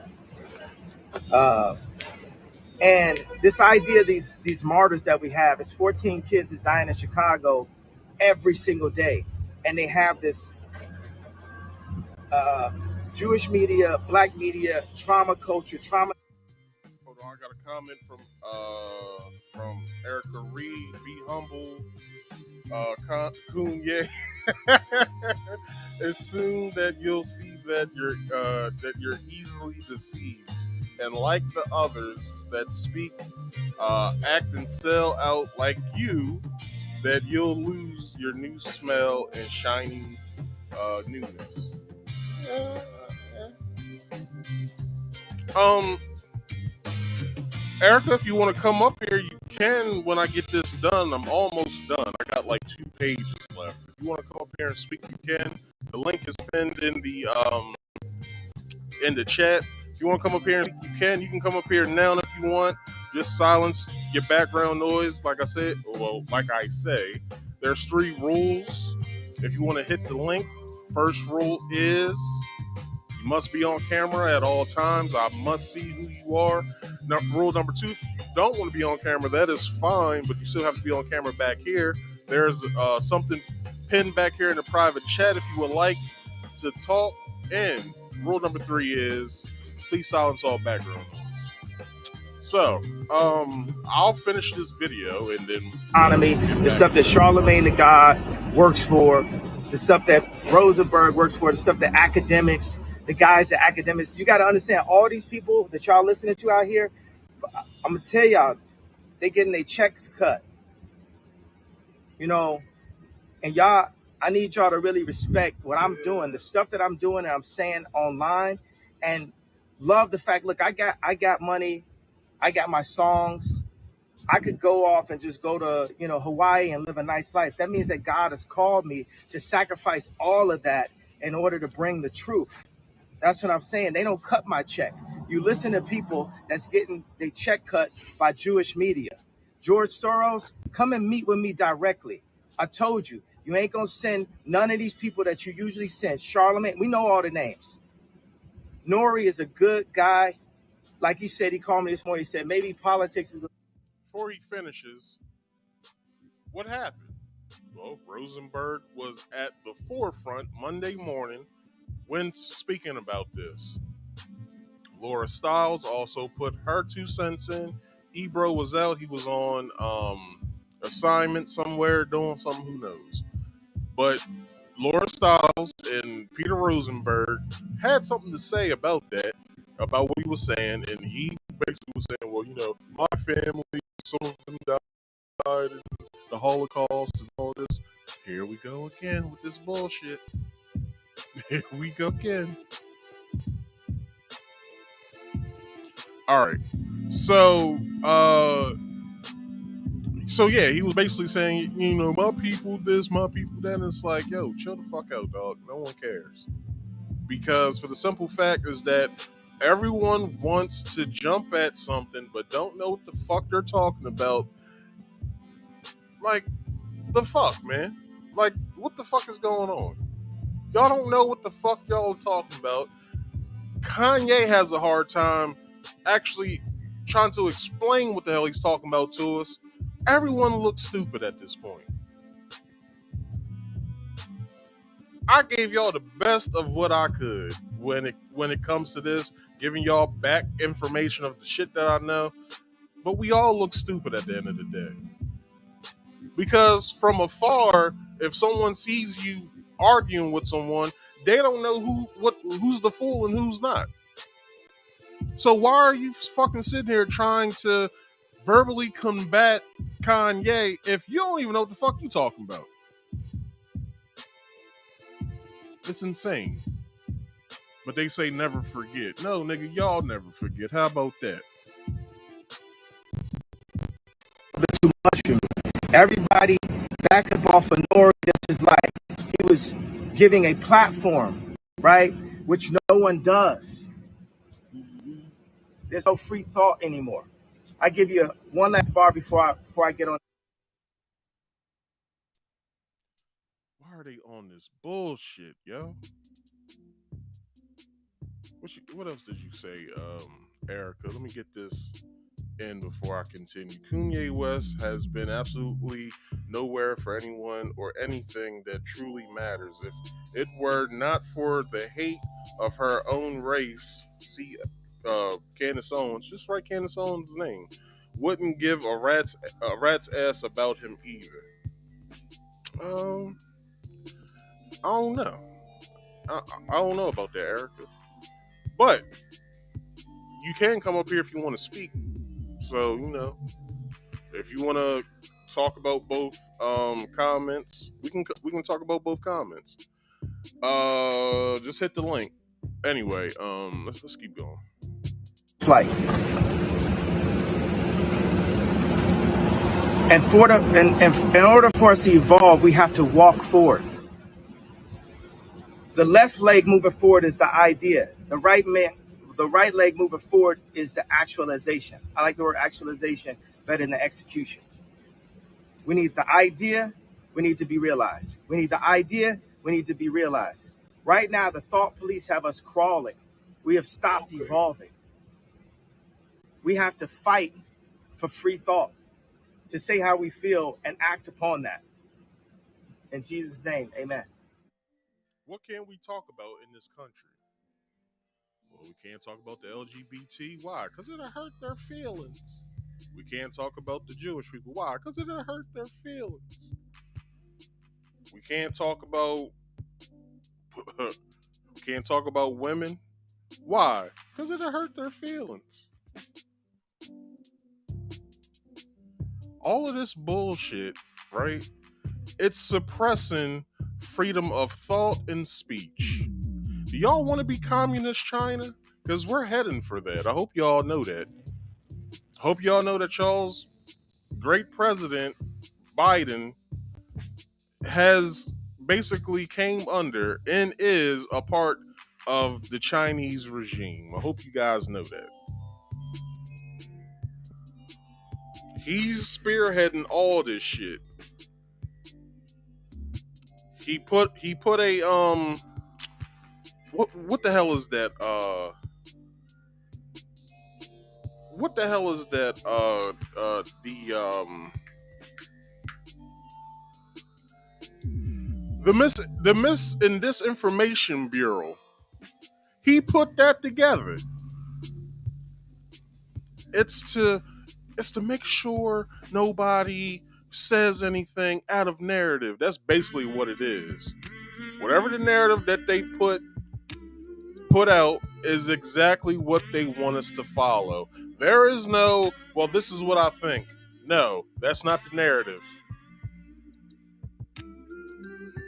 And this idea, these martyrs that we have, it's 14 kids that's dying in Chicago every single day, and they have this Jewish media, black media, trauma culture, trauma. Hold on, I got a comment from Erica Reed. Be humble, Kunye. Assume that you'll see that you're easily deceived, and like the others that speak, act and sell out like you, that you'll lose your new smell and shining newness. Erica, if you want to come up here, you can. When I get this done, I'm almost done. I got like 2 pages left. If you want to come up here and speak, you can. The link is pinned in the chat. If you want to come up here and speak, you can. You can come up here now if you want. Just silence your background noise. Like I say, there's 3 rules. If you want to hit the link, first rule is you must be on camera at all times. I must see who you are. Now, rule number 2, if you don't want to be on camera, that is fine, but you still have to be on camera back here. There's something pinned back here in the private chat if you would like to talk. And rule number 3 is please silence all background noise. So, I'll finish this video and then Economy, the stuff that Charlemagne the God works for, the stuff that Rosenberg works for, the stuff that academics, the guys that academics, you got to understand, all these people that y'all listening to out here, I'm going to tell y'all, they getting their checks cut. And y'all, I need y'all to really respect what I'm doing, the stuff that I'm doing and I'm saying online, and love the fact, look, I got money, I got my songs. I could go off and just go to, Hawaii and live a nice life. That means that God has called me to sacrifice all of that in order to bring the truth. That's what I'm saying. They don't cut my check. You listen to people that's getting their check cut by Jewish media. George Soros, come and meet with me directly. I told you, you ain't going to send none of these people that you usually send. Charlemagne, we know all the names. N.O.R.E is a good guy. Like he said, he called me this morning. He said, maybe politics is... Before he finishes, what happened? Well, Rosenberg was at the forefront Monday morning when speaking about this. Laura Stiles also put her 2 cents in. Ebro was out. He was on assignment somewhere doing something, who knows. But Laura Stiles and Peter Rosenberg had something to say about that, about what he was saying, and he basically was saying, well, my family, some of them died in the Holocaust and all this. Here we go again with this bullshit. Here we go again. All right. So yeah, he was basically saying, my people this, my people that. And it's like, yo, chill the fuck out, dog. No one cares. Because for the simple fact is that everyone wants to jump at something, but don't know what the fuck they're talking about. Like, the fuck, man? Like, what the fuck is going on? Y'all don't know what the fuck y'all are talking about. Kanye has a hard time actually trying to explain what the hell he's talking about to us. Everyone looks stupid at this point. I gave y'all the best of what I could when it comes to this, giving y'all back information of the shit that I know. But we all look stupid at the end of the day. Because from afar, if someone sees you arguing with someone, they don't know who's the fool and who's not. So why are you fucking sitting here trying to verbally combat Kanye if you don't even know what the fuck you talking about? It's insane. But they say never forget. No, nigga, y'all never forget. How about that? Too much for me. Everybody back up off of N.O.R.E. This is like he was giving a platform, right? Which no one does. There's no free thought anymore. I give you one last bar before I get on. are they on this bullshit, yo? What else did you say, Erica? Let me get this in before I continue. Kanye West has been absolutely nowhere for anyone or anything that truly matters. If it were not for the hate of her own race, see, Candace Owens, just write Candace Owens' name, wouldn't give a rat's ass about him either. I don't know. I don't know about that, Erica. But you can come up here if you want to speak. So, if you want to talk about both comments, we can talk about both comments. Just hit the link. Anyway, let's keep going. Flight. And in order for us to evolve, we have to walk forward. The left leg moving forward is the idea. The right leg moving forward is the actualization. I like the word actualization better than execution. We need the idea, we need to be realized. We need the idea, we need to be realized. Right now, the thought police have us crawling. We have stopped evolving. We have to fight for free thought, to say how we feel and act upon that. In Jesus' name, amen. What can we talk about in this country? Well, we can't talk about the LGBT. Why? Because it'll hurt their feelings. We can't talk about the Jewish people. Why? Because it'll hurt their feelings. We can't talk about women. Why? Because it'll hurt their feelings. All of this bullshit, right? It's suppressing freedom of thought and speech. Do y'all want to be communist China? Because we're heading for that. I hope y'all know that. I hope y'all know that y'all's great president, Biden, has basically came under and is a part of the Chinese regime. I hope you guys know that. He's spearheading all this shit. He put a what the hell is that? What the hell is that? The Mis and Disinformation Bureau. He put that together. It's to make sure nobody says anything out of narrative. That's basically what it is. Whatever the narrative that they put out is exactly what they want us to follow. There is no, well, this is what I think. No, that's not the narrative.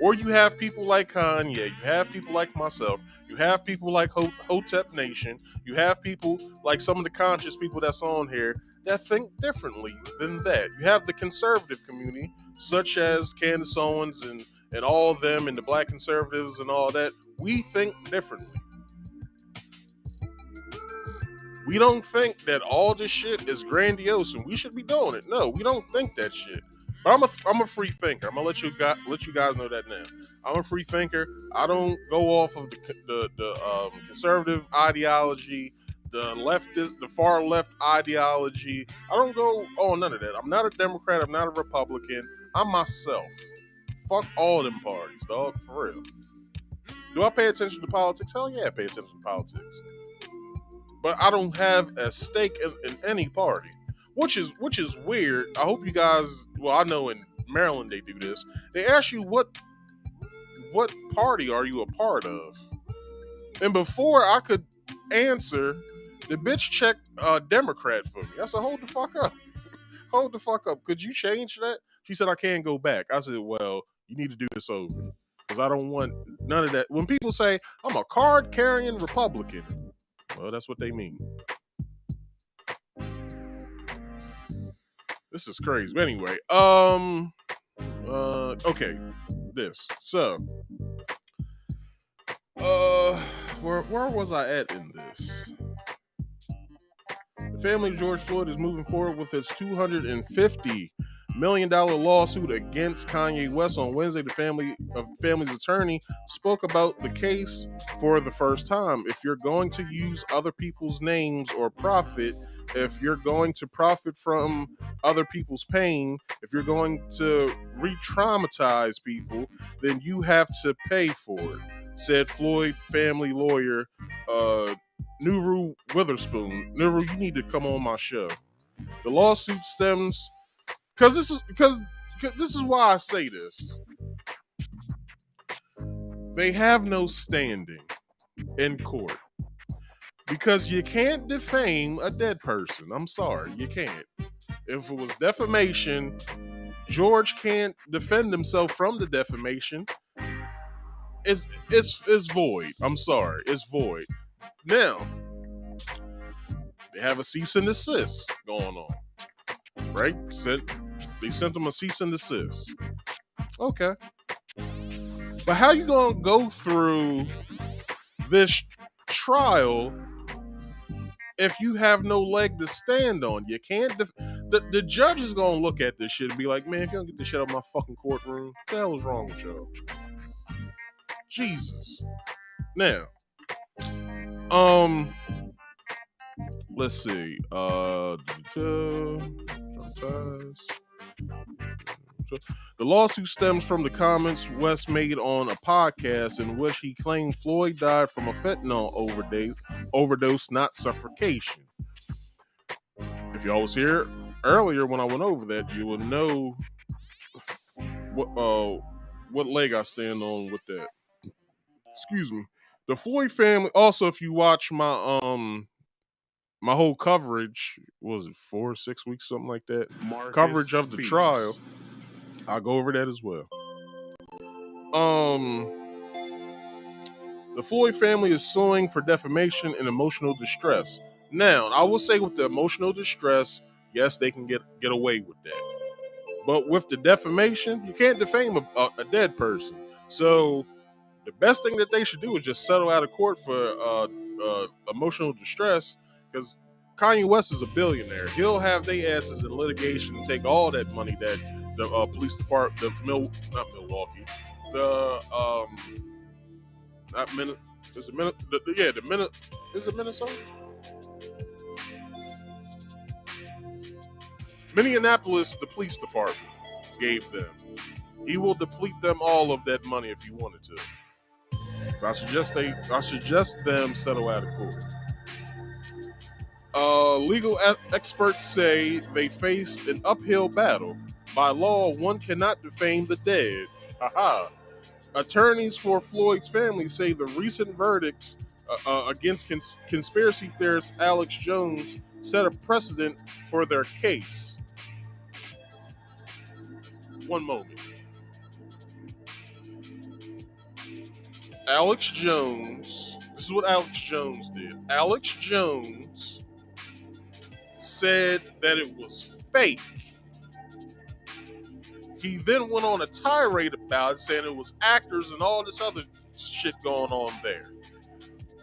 Or you have people like Kanye, you have people like myself, you have people like Hotep Nation, you have people like some of the conscious people that's on here that think differently than that. You have the conservative community, such as Candace Owens and all of them and the black conservatives and all that. We think differently. We don't think that all this shit is grandiose and we should be doing it. No, we don't think that shit. But I'm a free thinker. I'm gonna let you guys know that now. I'm a free thinker. I don't go off of the conservative ideology, the far left ideology. I don't go on none of that. I'm not a Democrat. I'm not a Republican. I'm myself. Fuck all them parties, dog. For real. Do I pay attention to politics? Hell yeah, I pay attention to politics. But I don't have a stake in any party, which is weird. I hope you guys. Well, I know in Maryland they do this. They ask you what party are you a part of, and before I could answer, the bitch checked Democrat for me. I said, hold the fuck up, hold the fuck up. Could you change that? She said I can't go back. I said, well, you need to do this over because I don't want none of that. When people say I'm a card carrying Republican. Well, that's what they mean. This is crazy. But anyway, okay, this. So, where was I at in this? The family of George Floyd is moving forward with its $250 million lawsuit against Kanye West on Wednesday. The family's attorney spoke about the case for the first time. If you're going to use other people's names or profit, if you're going to profit from other people's pain, if you're going to re-traumatize people, then you have to pay for it, said Floyd family lawyer N.O.R.E. Witherspoon. N.O.R.E., you need to come on my show. The lawsuit stems because this is why I say this. They have no standing in court because you can't defame a dead person. I'm sorry, you can't. If it was defamation, George can't defend himself from the defamation. It's void. I'm sorry, it's void. Now they have a cease and desist going on, right? They sent them a cease and desist. Okay. But how you gonna go through this trial if you have no leg to stand on? You can't. The judge is gonna look at this shit and be like, "Man, if you don't get this shit out of my fucking courtroom, what the hell is wrong with y'all?" Jesus. Now, let's see. The lawsuit stems from the comments West made on a podcast in which he claimed Floyd died from a fentanyl overdose, not suffocation. If y'all was here earlier when I went over that, you would know what leg I stand on with that. Excuse me. The Floyd family. Also, if you watch my my whole coverage, what was it 4 or 6 weeks, something like that? Marcus coverage of the speaks. trial. I'll go over that as well. The Floyd family is suing for defamation and emotional distress. Now, I will say with the emotional distress, yes, they can get away with that. But with the defamation, you can't defame a dead person. So the best thing that they should do is just settle out of court for emotional distress, because Kanye West is a billionaire. He'll have their asses in litigation and take all that money that the police department, not Milwaukee, not Minnesota. Is it Minnesota? Minneapolis, the police department gave them. He will deplete them all of that money if you wanted to. I suggest them settle out of court. Legal experts say they faced an uphill battle. By law, one cannot defame the dead. Haha. Attorneys for Floyd's family say the recent verdicts against conspiracy theorist Alex Jones set a precedent for their case. One moment. Alex Jones, this is what Alex Jones did. Alex Jones said that it was fake. He then went on a tirade about it, saying it was actors and all this other shit going on there.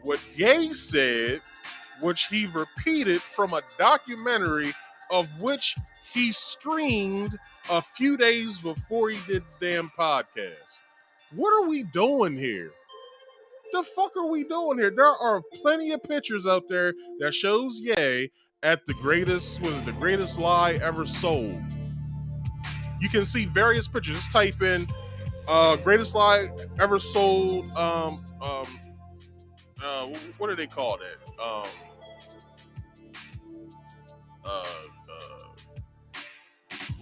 What Ye said, which he repeated from a documentary of which he streamed a few days before he did the damn podcast. What are we doing here? The fuck are we doing here? There are plenty of pictures out there that shows Ye at the greatest lie ever sold. You can see various pictures. Just type in greatest lie ever sold. What do they call that?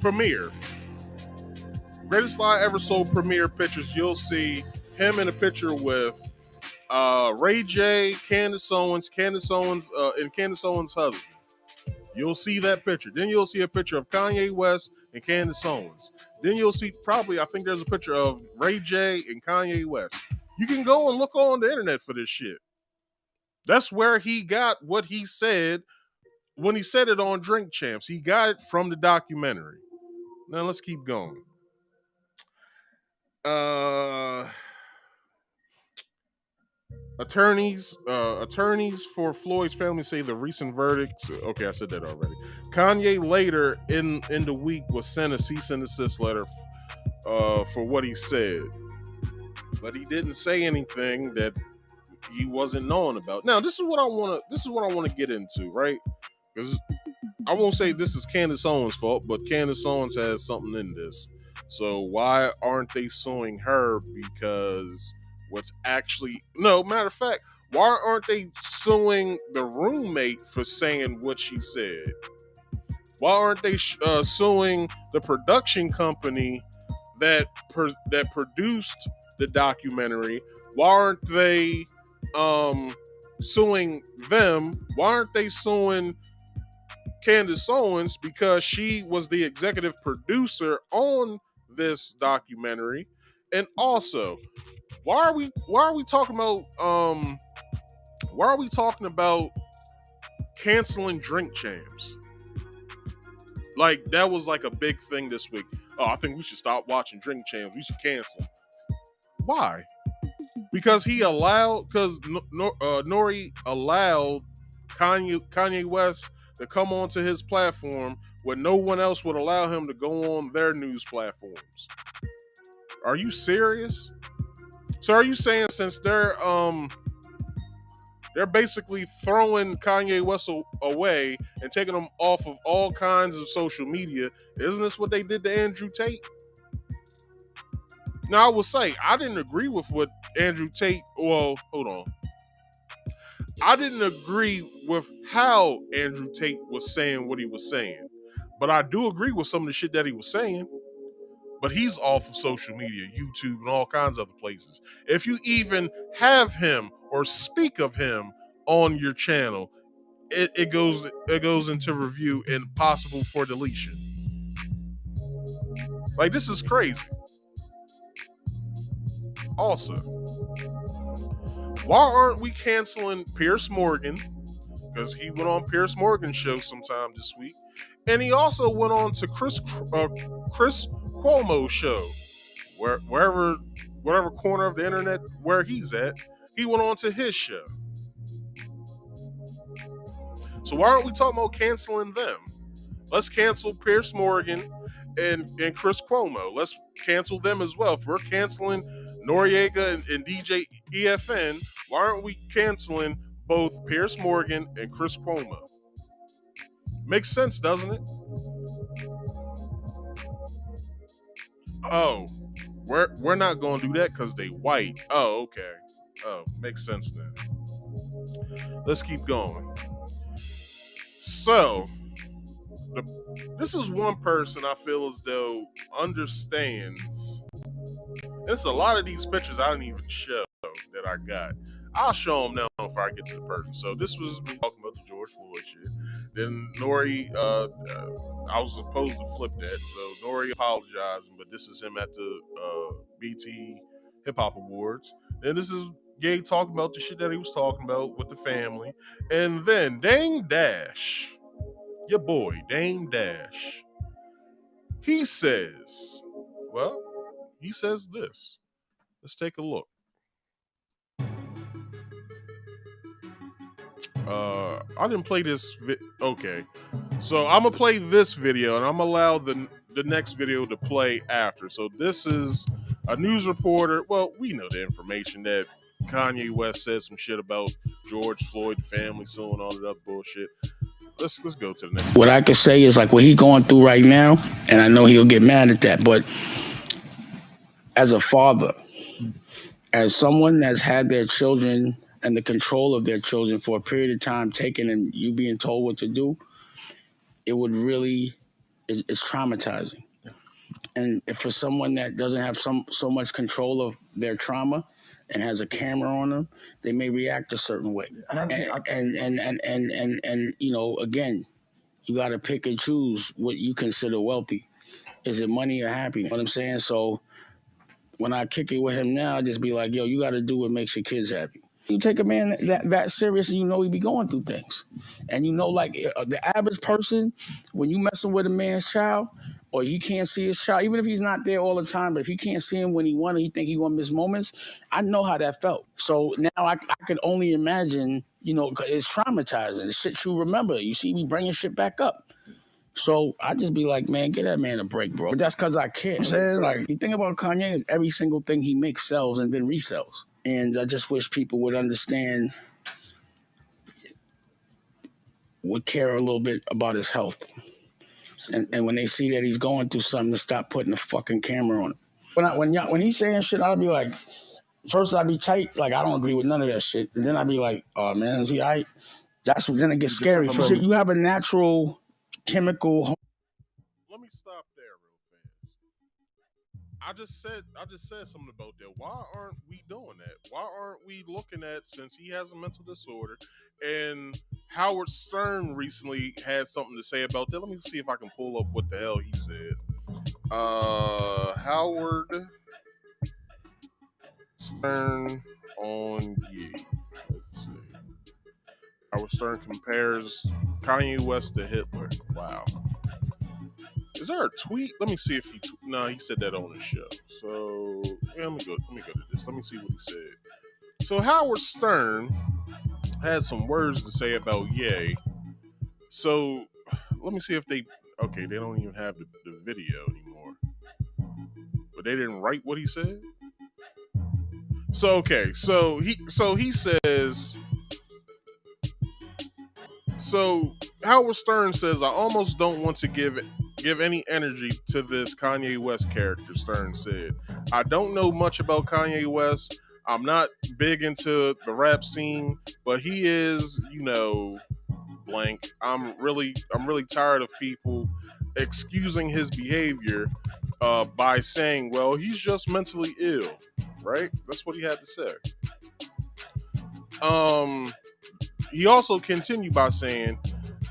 Premiere. Greatest lie ever sold premiere pictures. You'll see him in a picture with Ray J, Candace Owens, and Candace Owens' husband. You'll see that picture. Then you'll see a picture of Kanye West and Candace Owens. Then you'll see I think there's a picture of Ray J and Kanye West. You can go and look on the internet for this shit. That's where he got what he said when he said it on Drink Champs. He got it from the documentary. Now let's keep going. Attorneys for Floyd's family say the recent verdicts. Okay, I said that already. Kanye later in the week was sent a cease and desist letter for what he said, but he didn't say anything that he wasn't known about. Now, this is what I want to get into, right? Because I won't say this is Candace Owens' fault, but Candace Owens has something in this. So why aren't they suing her? Because matter of fact, why aren't they suing the roommate for saying what she said? Why aren't they suing the production company that produced the documentary? Why aren't they suing them? Why aren't they suing Candace Owens, because she was the executive producer on this documentary? And also, why are we talking about canceling Drink Champs? Like, that was like a big thing this week. Oh, I think we should stop watching Drink Champs. We should cancel. Why? Because N.O.R.E allowed Kanye West to come onto his platform when no one else would allow him to go on their news platforms. Are you serious? So are you saying since they're basically throwing Kanye West away and taking him off of all kinds of social media, isn't this what they did to Andrew Tate? Now, I will say, I didn't agree with what Andrew Tate, well, hold on. I didn't agree with how Andrew Tate was saying what he was saying, but I do agree with some of the shit that he was saying. But he's off of social media, YouTube, and all kinds of other places. If you even have him or speak of him on your channel, it goes into review and possible for deletion. Like, this is crazy. Also, why aren't we canceling Piers Morgan? Because he went on Piers Morgan's show sometime this week, and he also went on to Chris Cuomo's show, whatever corner of the internet where he's at. He went on to his show. So why aren't we talking about canceling them? Let's cancel Piers Morgan and Chris Cuomo. Let's cancel them as well. If we're canceling Noriega and DJ EFN, why aren't we canceling both Piers Morgan and Chris Cuomo? Makes sense, doesn't it? Oh, we're not going to do that because they white. Oh, okay. Oh, makes sense then. Let's keep going. So, this is one person I feel as though understands. It's a lot of these pictures I didn't even show that I got. I'll show them now before I get to the person. So this was me talking about the George Floyd shit. Then N.O.R.E, I was supposed to flip that. So N.O.R.E apologizing, but this is him at the BT Hip Hop Awards. And this is Gay talking about the shit that he was talking about with the family. And then Dame Dash, your boy, Dame Dash, he says this. Let's take a look. I didn't play this. Okay, so I'm gonna play this video, and I'm gonna allow the next video to play after. So this is a news reporter. Well, we know the information that Kanye West said some shit about George Floyd, the family suing, all that other bullshit. Let's go to the next. What I could say is like what he's going through right now, and I know he'll get mad at that, but as a father, as someone that's had their children and the control of their children for a period of time taken and you being told what to do, it would really, it's traumatizing. And if for someone that doesn't have so much control of their trauma and has a camera on them, they may react a certain way. And you know, again, you got to pick and choose what you consider wealthy. Is it money or happiness? You know what I'm saying? So when I kick it with him now, I just be like, yo, you got to do what makes your kids happy. You take a man that serious and you know he be going through things. And you know, like the average person, when you messing with a man's child or he can't see his child, even if he's not there all the time, but if he can't see him when he won, he think he gonna miss moments. I know how that felt. So now I could only imagine, you know, it's traumatizing. It's shit you remember. You see me bringing shit back up. So I just be like, man, give that man a break, bro. But that's because I care. I'm saying, like, the thing about Kanye is every single thing he makes sells and then resells. And I just wish people would understand, would care a little bit about his health. And when they see that he's going through something, to stop putting the fucking camera on him. When he's saying shit, I'll be like, first I'd be tight, like I don't agree with none of that shit. And then I'd be like, oh man, is he all right? That's when then it gets scary. You have a natural chemical. Let me stop there real fast. I just said something about that. Why aren't we doing that? Why aren't we looking at, since he has a mental disorder, and Howard Stern recently had something to say about that. Let me see if I can pull up what the hell he said. Howard Stern on Ye. Let's see. Howard Stern compares Kanye West to Hitler. Wow. Is there a tweet? Let me see if he. No, he said that on the show. So yeah, let me go to this. Let me see what he said. So Howard Stern had some words to say about Ye. So let me see if they. Okay, they don't even have the video anymore. But they didn't write what he said. So okay, so he says. So Howard Stern says, I almost don't want to give any energy to this Kanye West character, Stern said. I don't know much about Kanye West. I'm not big into the rap scene, but he is, you know, blank. I'm really tired of people excusing his behavior by saying, well, he's just mentally ill, right? That's what he had to say. He also continued by saying,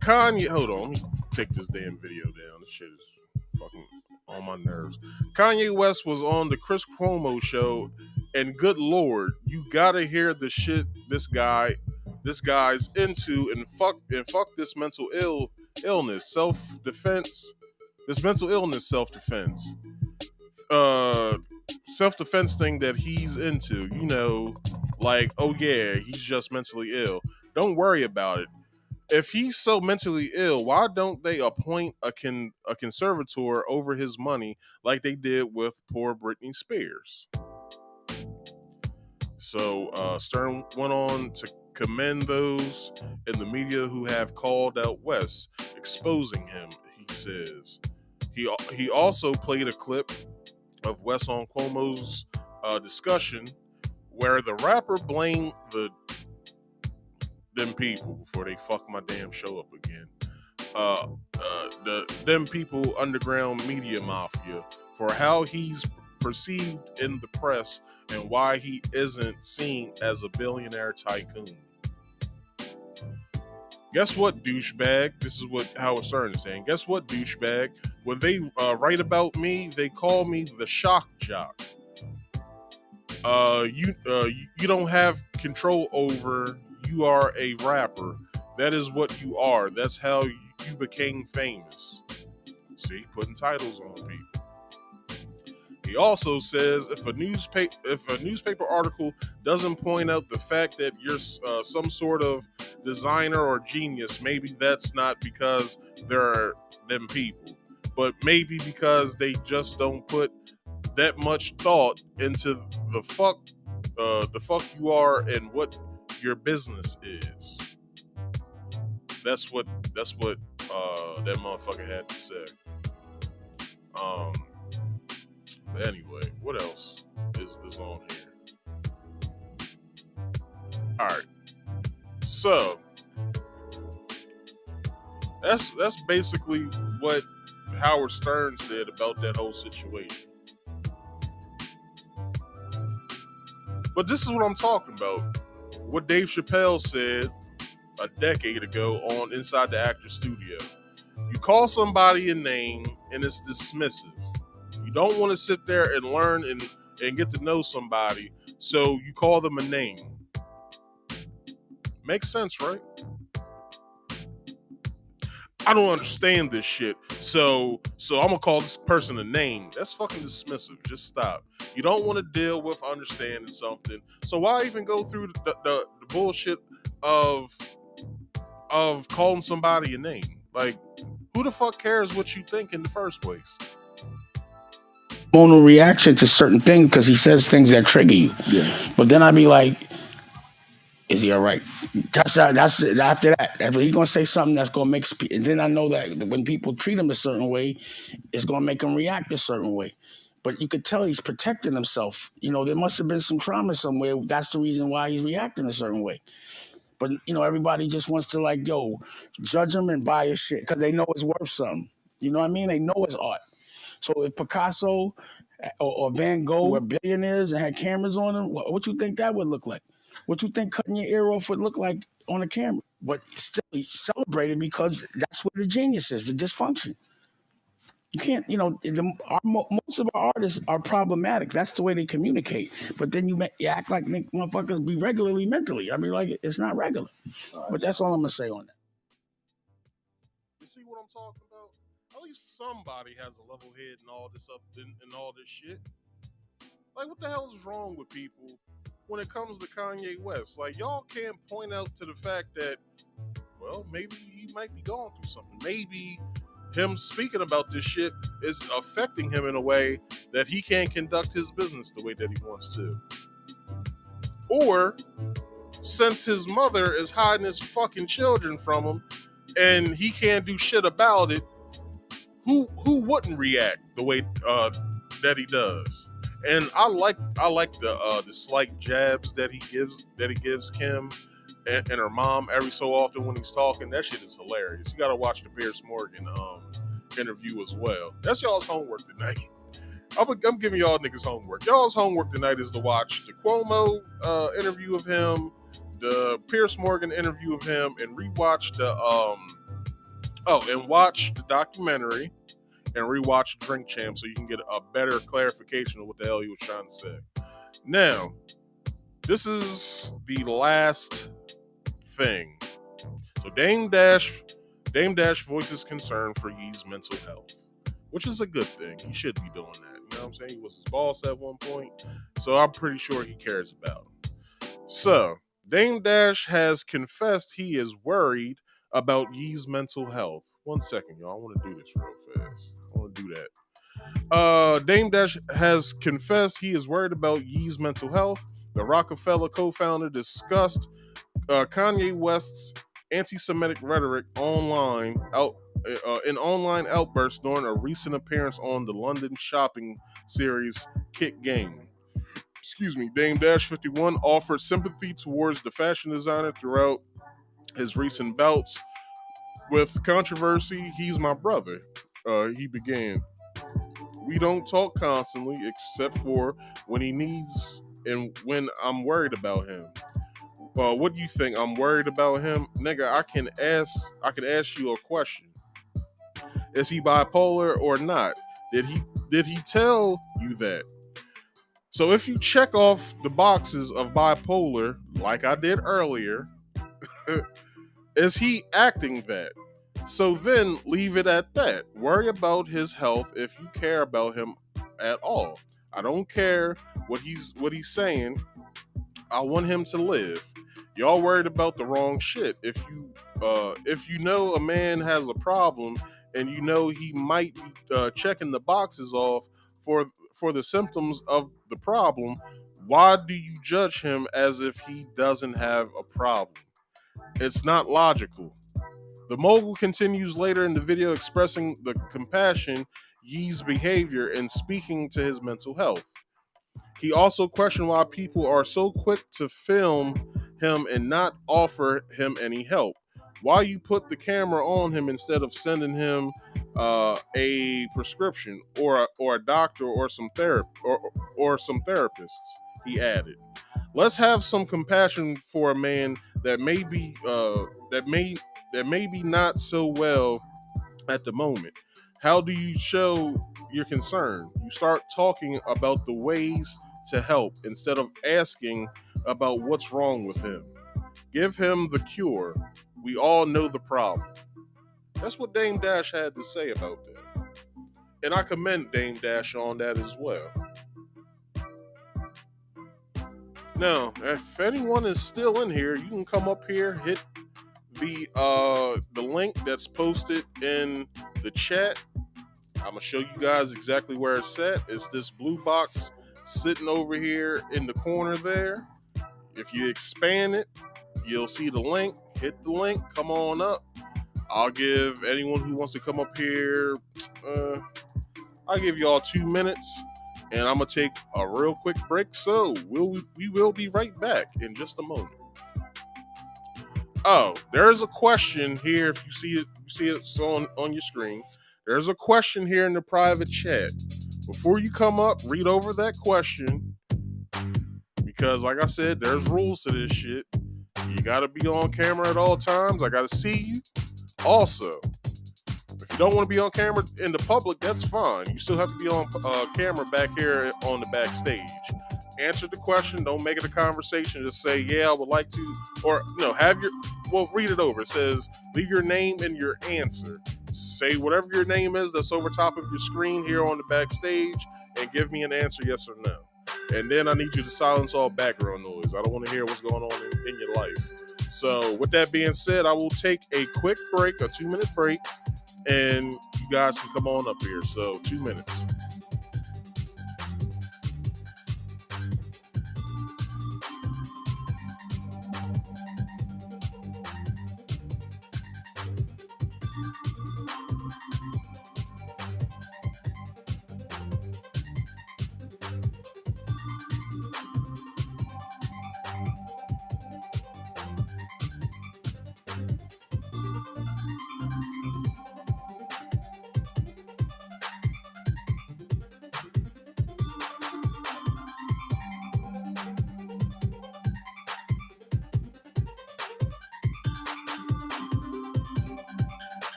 Kanye, hold on, let me take this damn video down. This shit is fucking on my nerves. Kanye West was on the Chris Cuomo show, and good Lord, you gotta hear the shit this guy's into, and fuck this mental illness, self-defense. This mental illness self-defense. Self-defense thing that he's into, you know, like, oh yeah, he's just mentally ill. Don't worry about it. If he's so mentally ill, why don't they appoint a conservator over his money like they did with poor Britney Spears? So Stern went on to commend those in the media who have called out West, exposing him, he says. He also played a clip of West on Cuomo's discussion where the rapper blamed them people before they fuck my damn show up again. Them people underground media mafia for how he's perceived in the press and why he isn't seen as a billionaire tycoon. Guess what, douchebag? This is what Howard Stern is saying. Guess what, douchebag? When they write about me, they call me the shock jock. You don't have control over. You are a rapper. That is what you are. That's how you became famous. See, putting titles on people. He also says if a newspaper article doesn't point out the fact that you're some sort of designer or genius, maybe that's not because there are them people, but maybe because they just don't put that much thought into the fuck you are and what your business is. That's what that motherfucker had to say. But anyway, what else is on here? Alright. So that's basically what Howard Stern said about that whole situation. But this is what I'm talking about. What Dave Chappelle said a decade ago on Inside the Actor Studio. You call somebody a name and it's dismissive. You don't want to sit there and learn and get to know somebody, so you call them a name. Makes sense, right? I don't understand this shit. So I'm gonna call this person a name. That's fucking dismissive. Just stop. You don't want to deal with understanding something. So why even go through the bullshit of calling somebody a name? Like, who the fuck cares what you think in the first place? Emotional reaction to certain things because he says things that trigger you. Yeah. But then I'd be like, is he all right? That's after that. After he's gonna say something that's gonna make, and then I know that when people treat him a certain way, it's gonna make him react a certain way. But you could tell he's protecting himself. You know, there must have been some trauma somewhere. That's the reason why he's reacting a certain way. But you know, everybody just wants to like, judge him and buy his shit because they know it's worth something. You know what I mean? They know it's art. So if Picasso or Van Gogh were billionaires and had cameras on them, what you think that would look like? What you think cutting your ear off would look like on a camera? But still celebrated because that's what the genius is, the dysfunction. You can't, most of our artists are problematic. That's the way they communicate. But then you act like motherfuckers be regularly mentally. I mean, like, it's not regular. But that's all I'm going to say on that. You see what I'm talking about? At least somebody has a level head and all this and all this shit. Like, what the hell is wrong with people when it comes to Kanye West? Like, y'all can't point out to the fact that, well, maybe he might be going through something. Maybe him speaking about this shit is affecting him in a way that he can't conduct his business the way that he wants to. Or, since his mother is hiding his fucking children from him and he can't do shit about it, who wouldn't react the way that he does? And I like the slight jabs that he gives Kim and her mom every so often when he's talking. That shit is hilarious. You gotta watch the Piers Morgan interview as well. That's y'all's homework tonight. I'm giving y'all niggas homework. Y'all's homework tonight is to watch the Cuomo interview of him, the Piers Morgan interview of him, and rewatch watch the documentary and rewatch Drink Champ so you can get a better clarification of what the hell he was trying to say. Now, this is the last thing. So Dame Dash voices concern for Ye's mental health, which is a good thing. He should be doing that. You know what I'm saying? He was his boss at one point, so I'm pretty sure he cares about him. So, Dame Dash has confessed he is worried about Ye's mental health. 1 second, y'all. I want to do this real fast. I want to do that. Dame Dash has confessed he is worried about Ye's mental health. The Rockefeller co-founder discussed Kanye West's anti-Semitic rhetoric in online outbursts during a recent appearance on the London shopping series Kick Game. Dame Dash 51 offered sympathy towards the fashion designer throughout his recent bouts with controversy. He's my brother. He began. We don't talk constantly except for when he needs and when I'm worried about him. What do you think? I'm worried about him? Nigga, I can ask you a question. Is he bipolar or not? Did he tell you that? So if you check off the boxes of bipolar, like I did earlier, is he acting that? So then leave it at that. Worry about his health if you care about him at all. I don't care what he's saying. I want him to live. Y'all worried about the wrong shit. If you know a man has a problem and you know he might be checking the boxes off for the symptoms of the problem, why do you judge him as if he doesn't have a problem? It's not logical. The mogul continues later in the video expressing the compassion Ye's behavior and speaking to his mental health. He also questioned why people are so quick to film him and not offer him any help. Why you put the camera on him instead of sending him a prescription or a doctor or some some therapists? He added. Let's have some compassion for a man that may be not so well at the moment. How do you show your concern? You start talking about the ways to help instead of asking about what's wrong with him. Give him the cure. We all know the problem. That's what Dame Dash had to say about that. And I commend Dame Dash on that as well. Now, if anyone is still in here, you can come up here, hit the link that's posted in the chat. I'm gonna show you guys exactly where it's at. It's this blue box sitting over here in the corner there. If you expand it, you'll see the link. Hit the link, come on up. I'll give anyone who wants to come up here, I'll give y'all 2 minutes, and I'm gonna take a real quick break. So we will be right back in just a moment. Oh, there's a question here. If you see it on your screen. There's a question here in the private chat. Before you come up, read over that question, because like I said, there's rules to this shit. You gotta be on camera at all times. I gotta see you. Also, if you don't want to be on camera in the public, that's fine. You still have to be on camera back here on the backstage. Answer the question. Don't make it a conversation. Just say, yeah, I would like to. Or, no, read it over. It says, leave your name and your answer. Say whatever your name is that's over top of your screen here on the backstage and give me an answer, yes or no. And then I need you to silence all background noise. I don't want to hear what's going on in your life. So with that being said, I will take a quick break, a 2-minute break, and you guys can come on up here. So 2 minutes.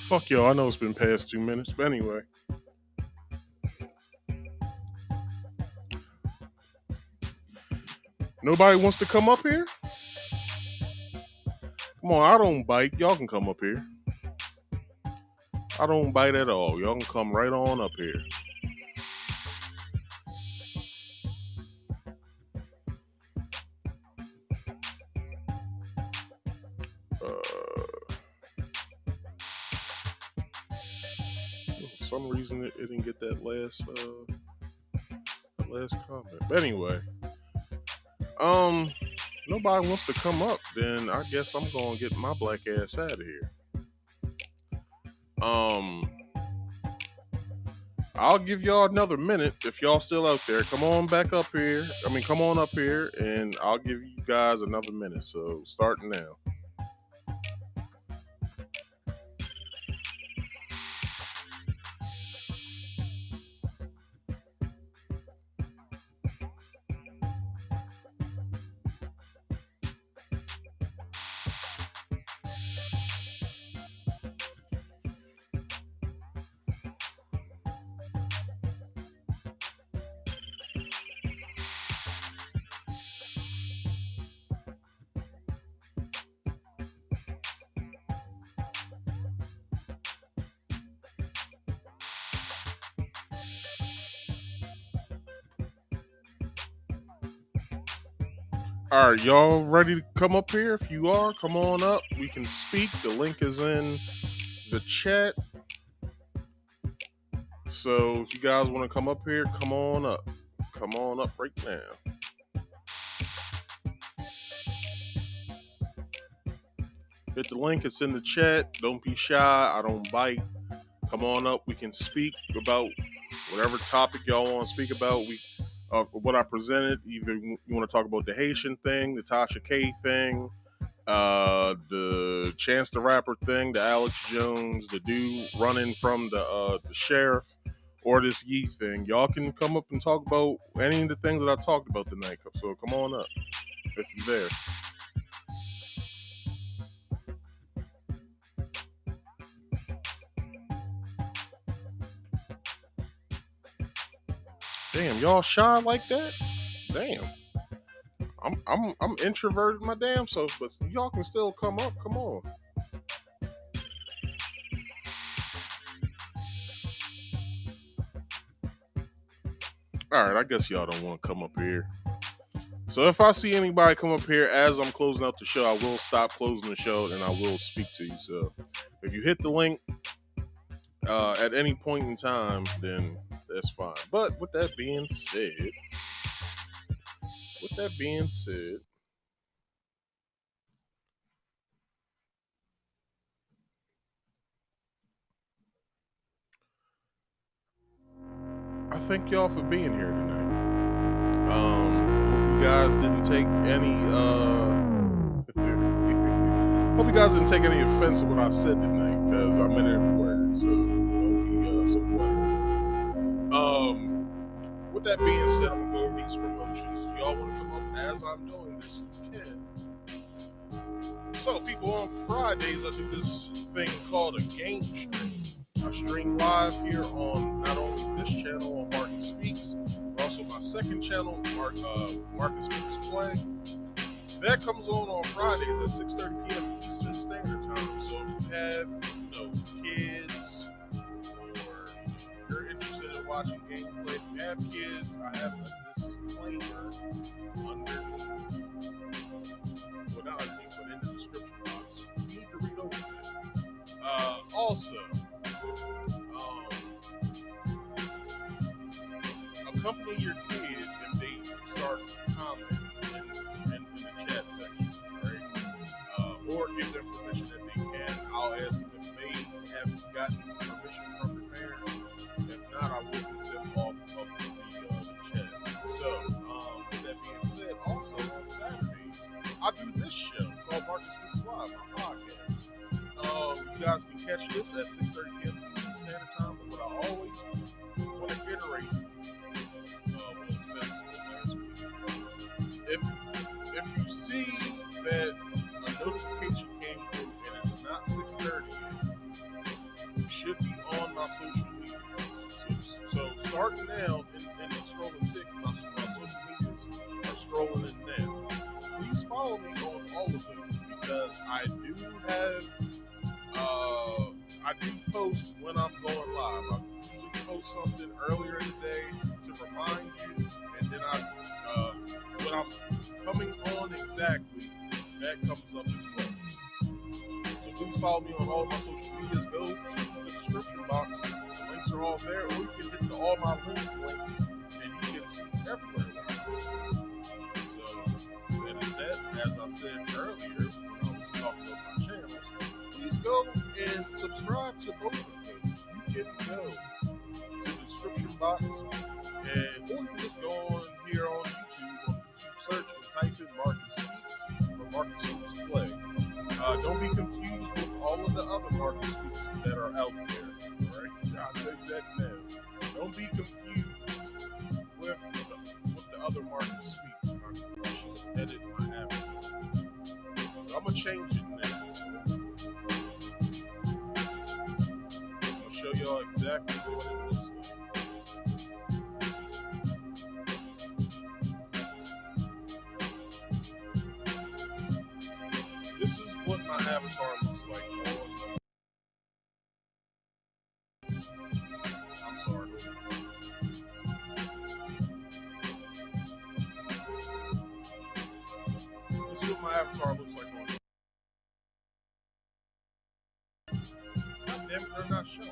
Fuck y'all, I know it's been past 2 minutes, but anyway. Nobody wants to come up here? Come on, I don't bite. Y'all can come up here. I don't bite at all. Y'all can come right on up here. For some reason, it didn't get that last comment. But anyway, nobody wants to come up. Then I guess I'm gonna get my black ass out of here. I'll give y'all another minute if y'all still out there. Come on back up here. Come on up here, and I'll give you guys another minute. So starting now. All right, y'all ready to come up here? If you are, come on up. We can speak. The link is in the chat. So if you guys want to come up here, come on up. Come on up right now. Hit the link. It's in the chat. Don't be shy. I don't bite. Come on up. We can speak about whatever topic y'all want to speak about. What I presented. Either you want to talk about the Haitian thing, the Tasha K thing, the Chance the Rapper thing, the Alex Jones, the dude running from the sheriff, or this Yee thing. Y'all can come up and talk about any of the things that I talked about tonight. So come on up if you're there. Damn, y'all shy like that? Damn. I'm introverted my damn self, but y'all can still come up. Come on. All right, I guess y'all don't want to come up here. So if I see anybody come up here as I'm closing out the show, I will stop closing the show and I will speak to you. So if you hit the link at any point in time, then that's fine. But with that being said, I thank y'all for being here tonight. Hope you guys didn't take any hope you guys didn't take any offense to what I said tonight, because I meant every word, so don't be so worried. With that being said, I'm gonna go over these promotions. If y'all want to come up as I'm doing this, you can. So people, on Fridays I do this thing called a game stream. I stream live here on not only this channel on Marcus Speaks, but also my second channel, Marcus Speaks Play. That comes on Fridays at 6:30 p.m. Eastern Standard Time. So if you have, kids, or you're interested in watching gameplay, if you have kids, I have a disclaimer underneath. Well, not underneath, but in the description box. You need to read over that. Also, accompany your kid if they start commenting in the chat section, right? Or give them permission if they can. I'll ask them if they have gotten permission from their parents. If not, I will put them off of the chat. So, with that being said, also on Saturdays, I do this show called Marcus Speaks Live, my podcast. You guys can catch this at 6:30 p.m. Eastern Standard Time. But what I always want to iterate, if you see that a notification came through and it's not 6:30 yet, you should be on my social medias. So starting now in the scrolling tick, my social medias are scrolling in now. Please follow me on all of those, because I do post when I'm going live. I usually post something earlier in the day to remind you, and then when I'm coming on exactly, that comes up as well. So please follow me on all of my social medias. Go to the description box. The links are all there, or you can hit the All My Links link, and you can see everywhere. So that is that. As I said earlier when I was talking about my channels, please go and subscribe to both of them. You can go to the description box, or you can just go on here on YouTube search and type in Marcus Speaks or Marcus Speaks Play. Don't be confused with all of the other Marcus Speaks that are out there. All right, I'll take that now. Don't be confused with the other Marcus Speaks. I should edit my avatar. So I'm gonna change it now. I'll show y'all exactly what it looks like. This is what my avatar looks like I'm sorry. damn it, they're not showing.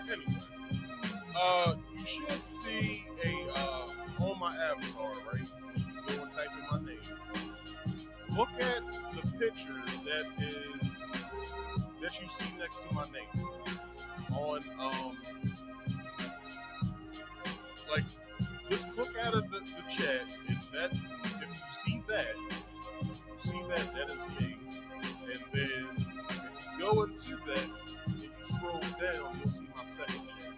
Anyway, you should see on my avatar, right? You go and type in my name. Look at the picture that you see next to my name on like just click out of the chat. If you see that is me. And then if you go into that and you scroll down, you'll see my second chat.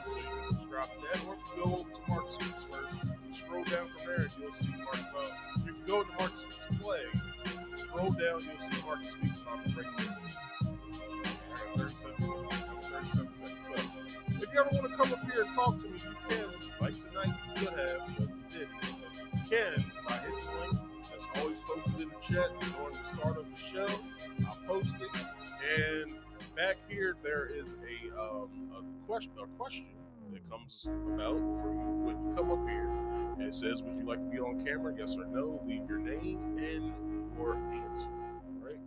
So you can subscribe to that, or if you go over to Marcus Speaks first, you scroll down from there and you'll see if you go to Marcus Speaks Play, scroll down, you'll see Marcus Speaks, and I'll be right there. I got 37 seconds left. If you ever want to come up here and talk to me, you can. Like tonight, you could have, but you didn't. But you can by hitting the link that's always posted in the chat during the start of the show. I'll post it. And back here, there is a question that comes about for you when you come up here. And it says, would you like to be on camera? Yes or no? Leave your name and your answer. Right?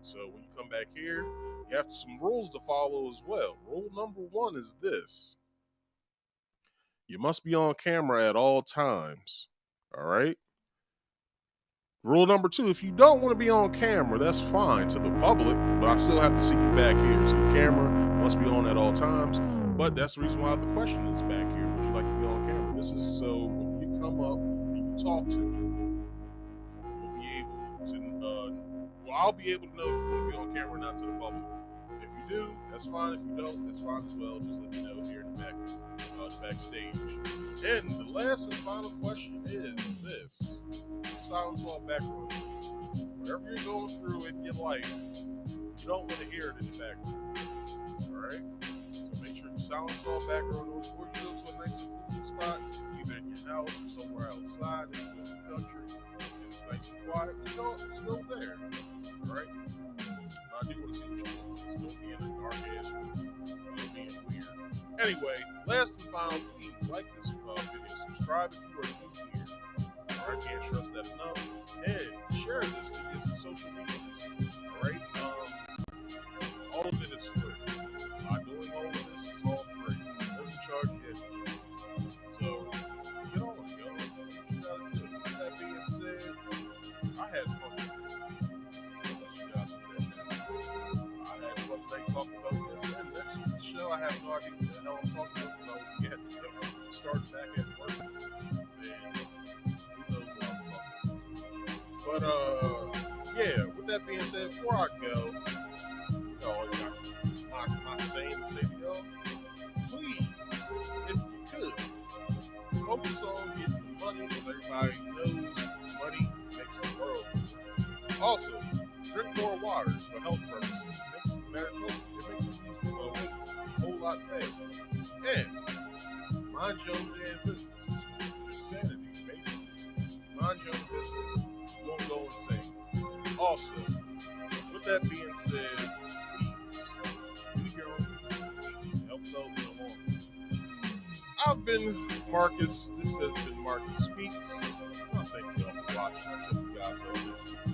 So when you come back here, you have some rules to follow as well. Rule number 1 is this. You must be on camera at all times. All right? Rule number 2, if you don't want to be on camera, that's fine to the public, but I still have to see you back here. So your camera must be on at all times. But that's the reason why the question is back here. Would you like to be on camera? This is so when you come up and you talk to me, you'll be able to, I'll be able to know if you want to be on camera or not to the public. If you do, that's fine. If you don't, that's fine as well. Just let me know here in the backstage. And the last and final question is this. Silence all background. Whatever you're going through in your life, you don't want to hear it in the background. Alright? So make sure you silence all background noise, or you go to a nice and cool spot, either in your house or somewhere outside in the country, and it's nice and quiet. Just go there. Alright? I do want to see what you're doing. It's going to be in a dark ass room. You're being weird. Anyway, last and final, please like this video. Subscribe if you are new here. I can't stress that enough. And share this to your social medias. Alright? All of it is free. By doing all of this, it's all free. It doesn't charge you anything. So, get on it, yo. What you gotta do. With that being said, I had fun. Talking about this, and next week's show, I have no idea what the hell I'm talking about because I will be at start back at work, and who knows what I'm talking about. But yeah, with that being said, before I go, I always got my saying to say to y'all, please, if you could, focus on getting the money, because everybody knows money makes the world go. Also, drink more water for health purposes. It makes you lose weight a whole lot faster. And mind your own damn business. It's your sanity, basically. Mind your own business. You won't go insane. Also, with that being said, please do your own research. It helps out in the long run. I've been Marcus. This has been Marcus Speaks. I thank you all for watching. I check you guys out next week.